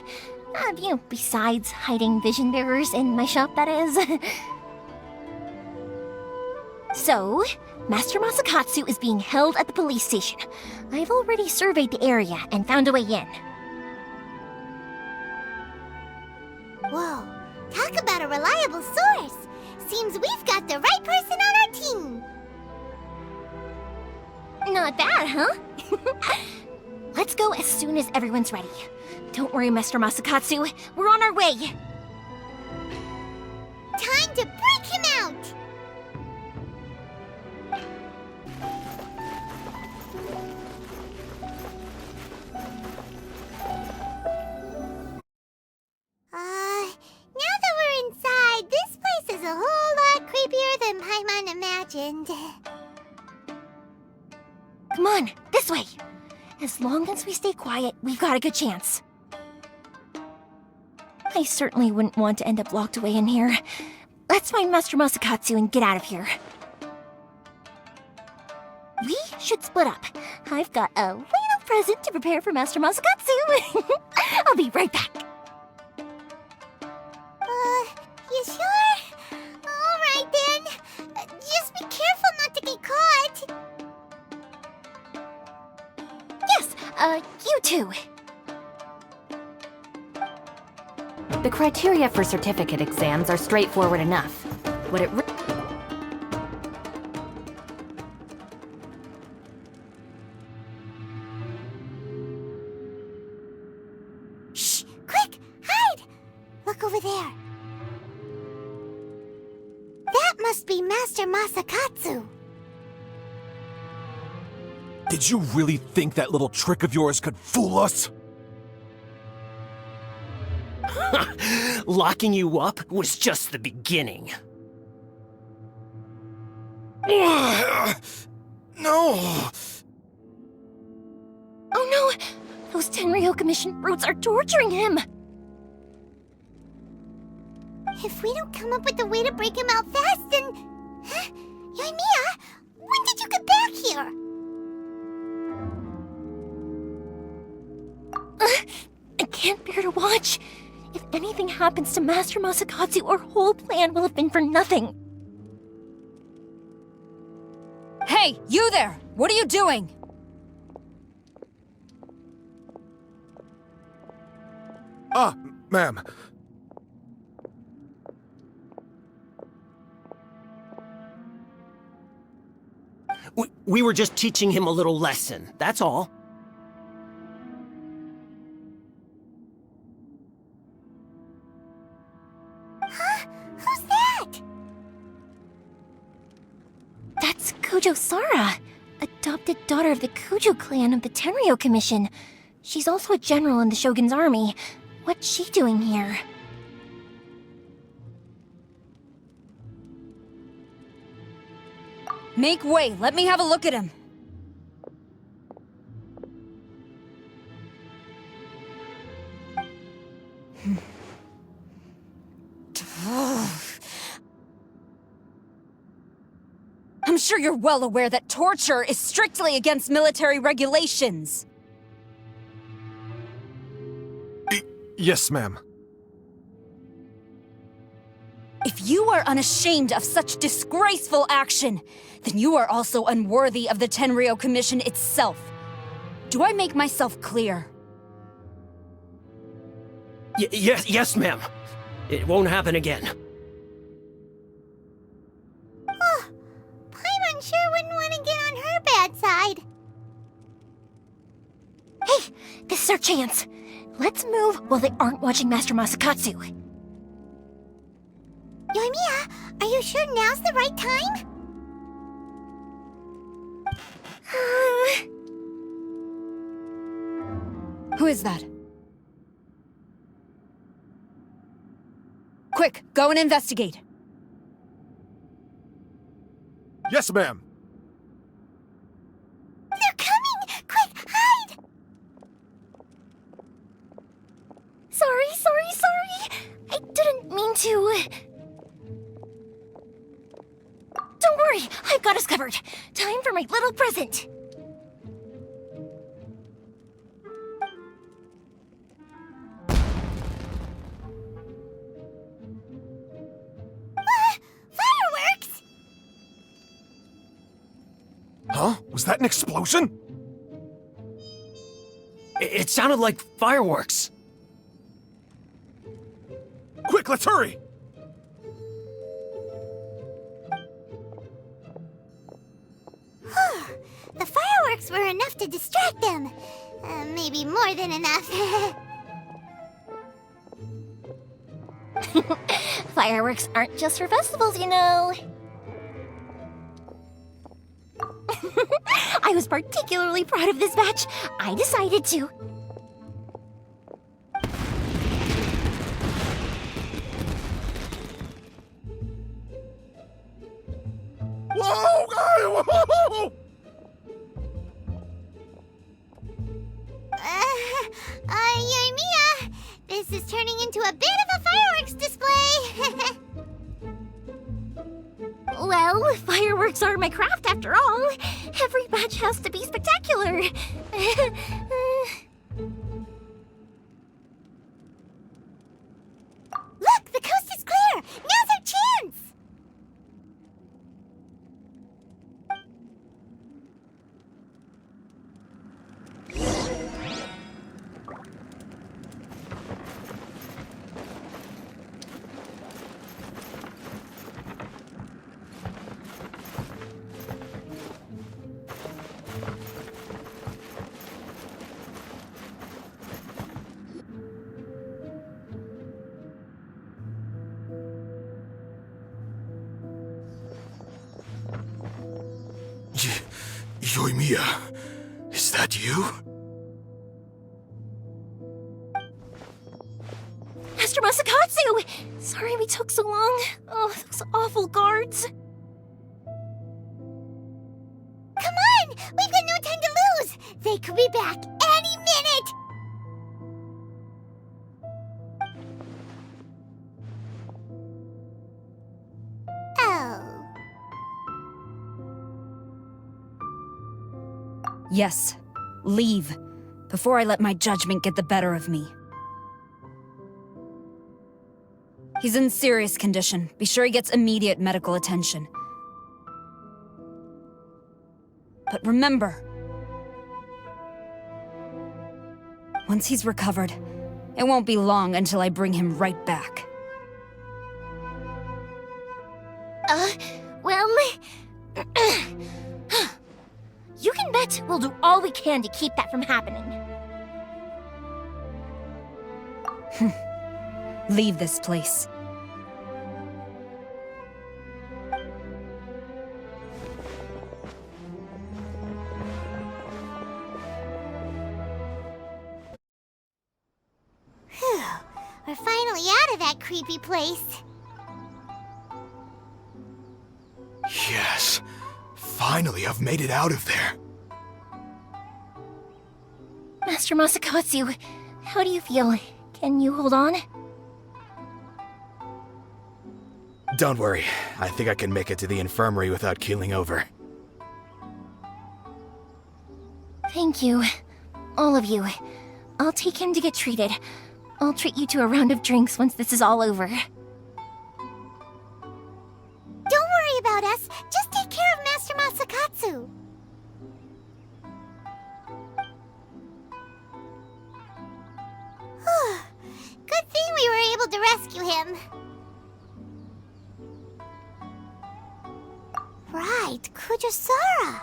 Besides hiding vision bearers in my shop, that is. So, Master Masakatsu is being held at the police station. I've already surveyed the area and found a way in. Whoa, talk about a reliable source. Seems we've got the right person on our team. Not bad, huh? Let's go as soon as everyone's ready. Don't worry, Master Masakatsu. We're on our way. Time to break him out! Now that we're inside, this place is a whole lot creepier than Paimon imagined. Come on, this way. As long as we stay quiet, we've got a good chance. I certainly wouldn't want to end up locked away in here. Let's find Master Masakatsu and get out of here. We should split up. I've got a little present to prepare for Master Masakatsu. I'll be right back. You sure? Alright then. Just be careful not to get caught. Yes, you too. The criteria for certificate exams are straightforward enough. What it Shh! Quick! Hide! Look over there. That must be Master Masakatsu. Did you really think that little trick of yours could fool us? Locking you up was just the beginning. No! Oh no! Those Tenryo Commission brutes are torturing him! If we don't come up with a way to break him out fast, then... Huh? Yoimiya, when did you get back here? I can't bear to watch. If anything happens to Master Masakatsu, our whole plan will have been for nothing. Hey, you there! What are you doing? Ma'am. We were just teaching him a little lesson, that's all. Who's that? That's Kujo Sara, adopted daughter of the Kujo clan of the Tenryo Commission. She's also a general in the Shogun's army. What's she doing here? Make way, let me have a look at him. I'm sure you're well aware that torture is strictly against military regulations. Yes, ma'am. If you are unashamed of such disgraceful action, then you are also unworthy of the Tenryo Commission itself. Do I make myself clear? Yes, ma'am. It won't happen again. Oh, Paimon sure wouldn't want to get on her bad side. Hey, this is our chance. Let's move while they aren't watching Master Masakatsu. Yoimiya, are you sure now's the right time? Who is that? Quick, go and investigate. Yes, ma'am. They're coming! Quick, hide! Sorry. I didn't mean to. Don't worry, I've got us covered. Time for my little present. Fireworks! Huh? Was that an explosion? It sounded like fireworks. Quick, let's hurry! The fireworks were enough to distract them. Maybe more than enough. Fireworks aren't just for festivals, you know. I was particularly proud of this batch. I decided to. Whoa! Yoimiya, this is turning into a bit of a fireworks display. Well, fireworks are my craft after all. Every batch has to be spectacular. Look, the coast is clear. Now's our chance. Euthymia, is that you? Master Masakatsu! Sorry we took so long. Oh, those awful guards. Come on! We've got no time to lose! They could be back any minute! Oh. Yes. Leave. Before I let my judgment get the better of me. He's in serious condition. Be sure he gets immediate medical attention. But remember, once he's recovered, it won't be long until I bring him right back. Well... you can bet we'll do all we can to keep that from happening. Leave this place. Phew. We're finally out of that creepy place. Yes. Finally, I've made it out of there. Master Masakatsu, how do you feel? Can you hold on? Don't worry. I think I can make it to the infirmary without keeling over. Thank you. All of you. I'll take him to get treated. I'll treat you to a round of drinks once this is all over. Don't worry about us. Just take care of Master Masakatsu. Good thing we were able to rescue him. Right, Kujosara.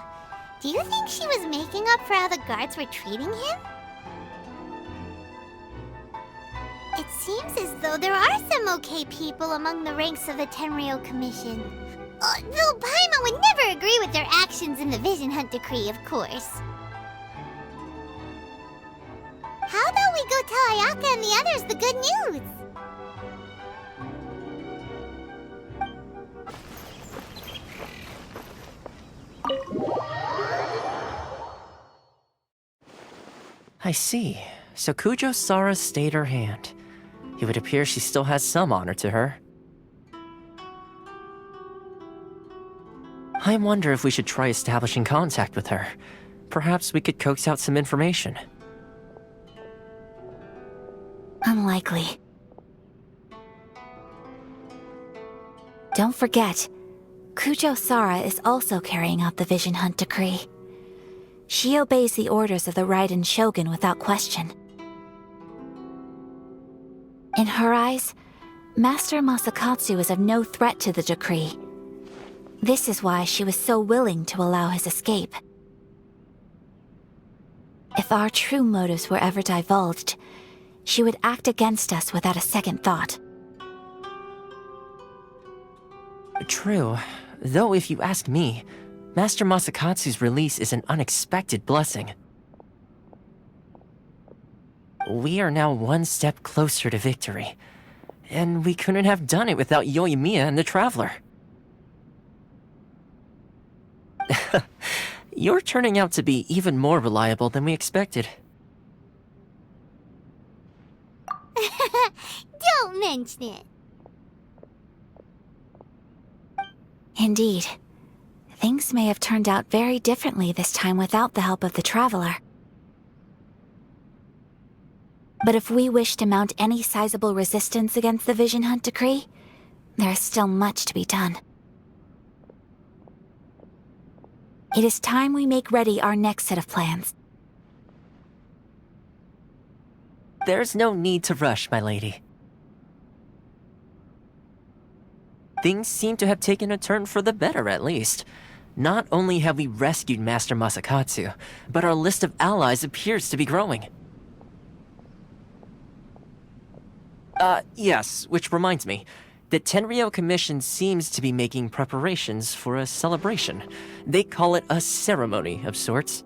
Do you think she was making up for how the guards were treating him? It seems as though there are some okay people among the ranks of the Tenryou Commission. Though Paimon would never agree with their actions in the Vision Hunt Decree, of course. How about we go tell Ayaka and the others the good news? I see. So Kujo-Sara stayed her hand. It would appear she still has some honor to her. I wonder if we should try establishing contact with her. Perhaps we could coax out some information. Unlikely. Don't forget, Kujo-Sara is also carrying out the Vision Hunt Decree. She obeys the orders of the Raiden Shogun without question. In her eyes, Master Masakatsu is of no threat to the decree. This is why she was so willing to allow his escape. If our true motives were ever divulged, she would act against us without a second thought. True. Though if you ask me, Master Masakatsu's release is an unexpected blessing. We are now one step closer to victory, and we couldn't have done it without Euthymia and the Traveler. You're turning out to be even more reliable than we expected. Don't mention it. Indeed. Things may have turned out very differently this time without the help of the Traveler. But if we wish to mount any sizable resistance against the Vision Hunt Decree, there is still much to be done. It is time we make ready our next set of plans. There's no need to rush, my lady. Things seem to have taken a turn for the better, at least. Not only have we rescued Master Masakatsu, but our list of allies appears to be growing. Yes, which reminds me. The Tenryou Commission seems to be making preparations for a celebration. They call it a ceremony of sorts.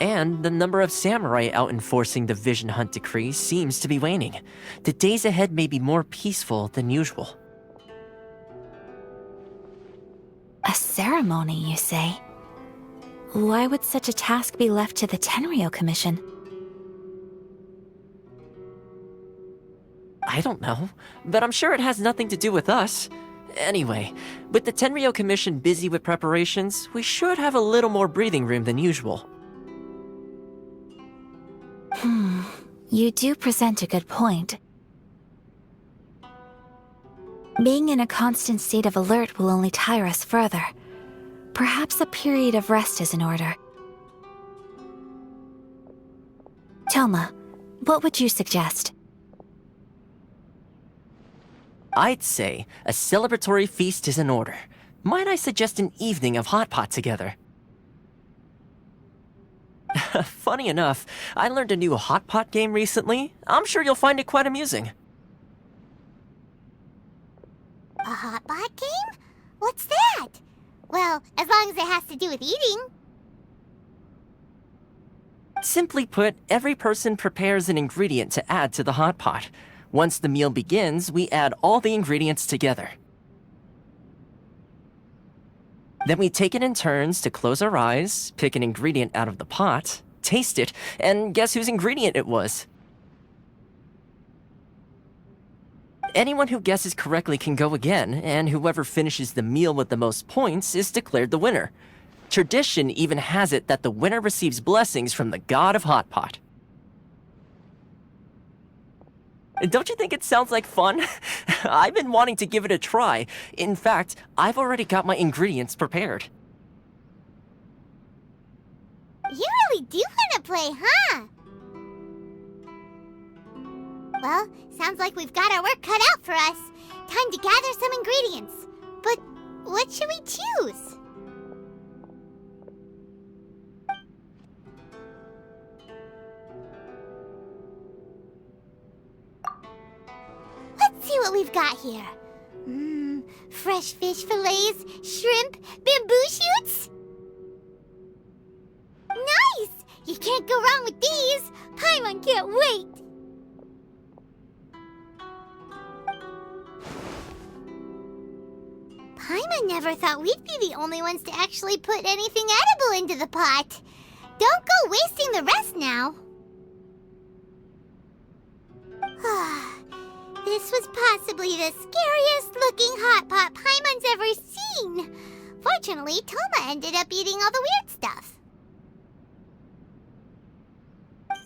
And the number of samurai out enforcing the Vision Hunt decree seems to be waning. The days ahead may be more peaceful than usual. A ceremony, you say? Why would such a task be left to the Tenryou Commission? I don't know, but I'm sure it has nothing to do with us. Anyway, with the Tenryou Commission busy with preparations, we should have a little more breathing room than usual. You do present a good point. Being in a constant state of alert will only tire us further. Perhaps a period of rest is in order. Toma, what would you suggest? I'd say a celebratory feast is in order. Might I suggest an evening of hot pot together? Funny enough, I learned a new hot pot game recently. I'm sure you'll find it quite amusing. A hot pot game? What's that? Well, as long as it has to do with eating. Simply put, every person prepares an ingredient to add to the hot pot. Once the meal begins, we add all the ingredients together. Then we take it in turns to close our eyes, pick an ingredient out of the pot, taste it, and guess whose ingredient it was. Anyone who guesses correctly can go again, and whoever finishes the meal with the most points is declared the winner. Tradition even has it that the winner receives blessings from the god of hot pot. Don't you think it sounds like fun? I've been wanting to give it a try. In fact, I've already got my ingredients prepared. You really do want to play, huh? Well, sounds like we've got our work cut out for us. Time to gather some ingredients. But what should we choose? Let's see what we've got here. Fresh fish fillets, shrimp, bamboo shoots. Nice! You can't go wrong with these. Paimon can't wait. Paimon never thought we'd be the only ones to actually put anything edible into the pot. Don't go wasting the rest now. This was possibly the scariest looking hot pot Paimon's ever seen. Fortunately, Toma ended up eating all the weird stuff.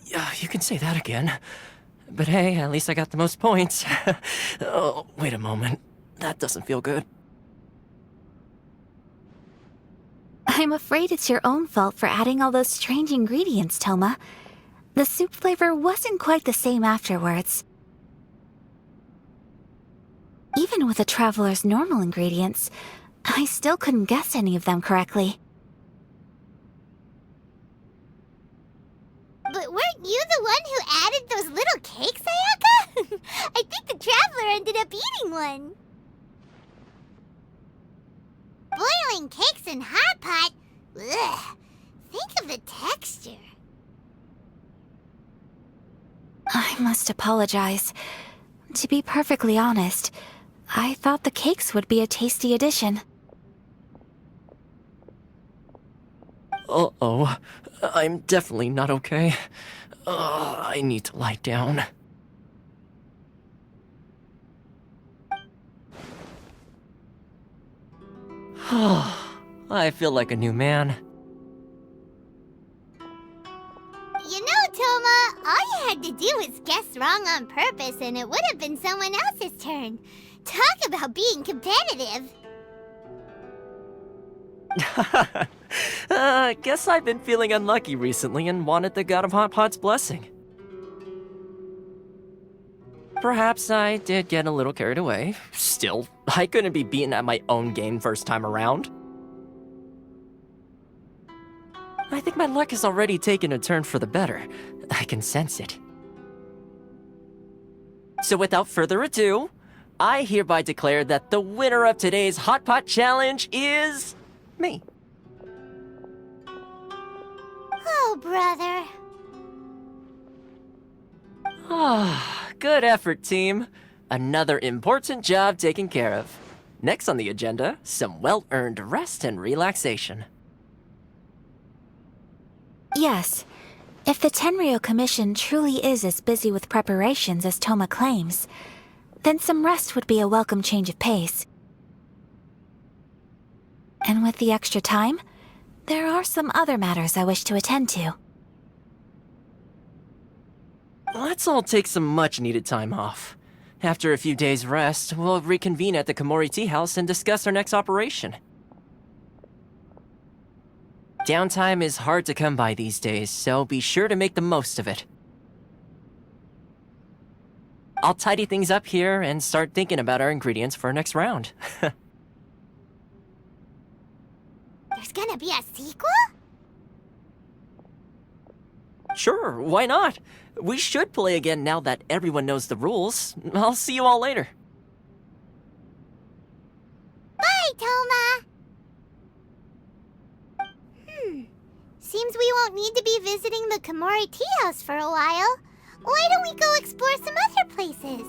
Yeah, you can say that again. But hey, at least I got the most points. Oh, wait a moment. That doesn't feel good. I'm afraid it's your own fault for adding all those strange ingredients, Toma. The soup flavor wasn't quite the same afterwards. Even with a traveler's normal ingredients, I still couldn't guess any of them correctly. But weren't you the one who added those little cakes, Ayaka? I think the traveler ended up eating one. Boiling cakes in hot pot? Ugh. Think of the texture. I must apologize. To be perfectly honest, I thought the cakes would be a tasty addition. Uh-oh. I'm definitely not okay. I need to lie down. I feel like a new man. You know, Toma, all you had to do was guess wrong on purpose and it would have been someone else's turn. Talk about being competitive. Guess I've been feeling unlucky recently and wanted the God of Hot Pot's blessing. Perhaps I did get a little carried away. Still, I couldn't be beaten at my own game first time around. I think my luck has already taken a turn for the better. I can sense it. So without further ado, I hereby declare that the winner of today's Hot Pot Challenge is me. Oh, brother. Ah, good effort, team. Another important job taken care of. Next on the agenda, some well-earned rest and relaxation. Yes. If the Tenryou Commission truly is as busy with preparations as Toma claims, then some rest would be a welcome change of pace. And with the extra time, there are some other matters I wish to attend to. Let's all take some much-needed time off. After a few days' rest, we'll reconvene at the Komori Tea House and discuss our next operation. Downtime is hard to come by these days, so be sure to make the most of it. I'll tidy things up here and start thinking about our ingredients for our next round. There's gonna be a sequel? Sure, why not? We should play again now that everyone knows the rules. I'll see you all later. Bye, Toma! Seems we won't need to be visiting the Komori Tea House for a while. Why don't we go explore some other places?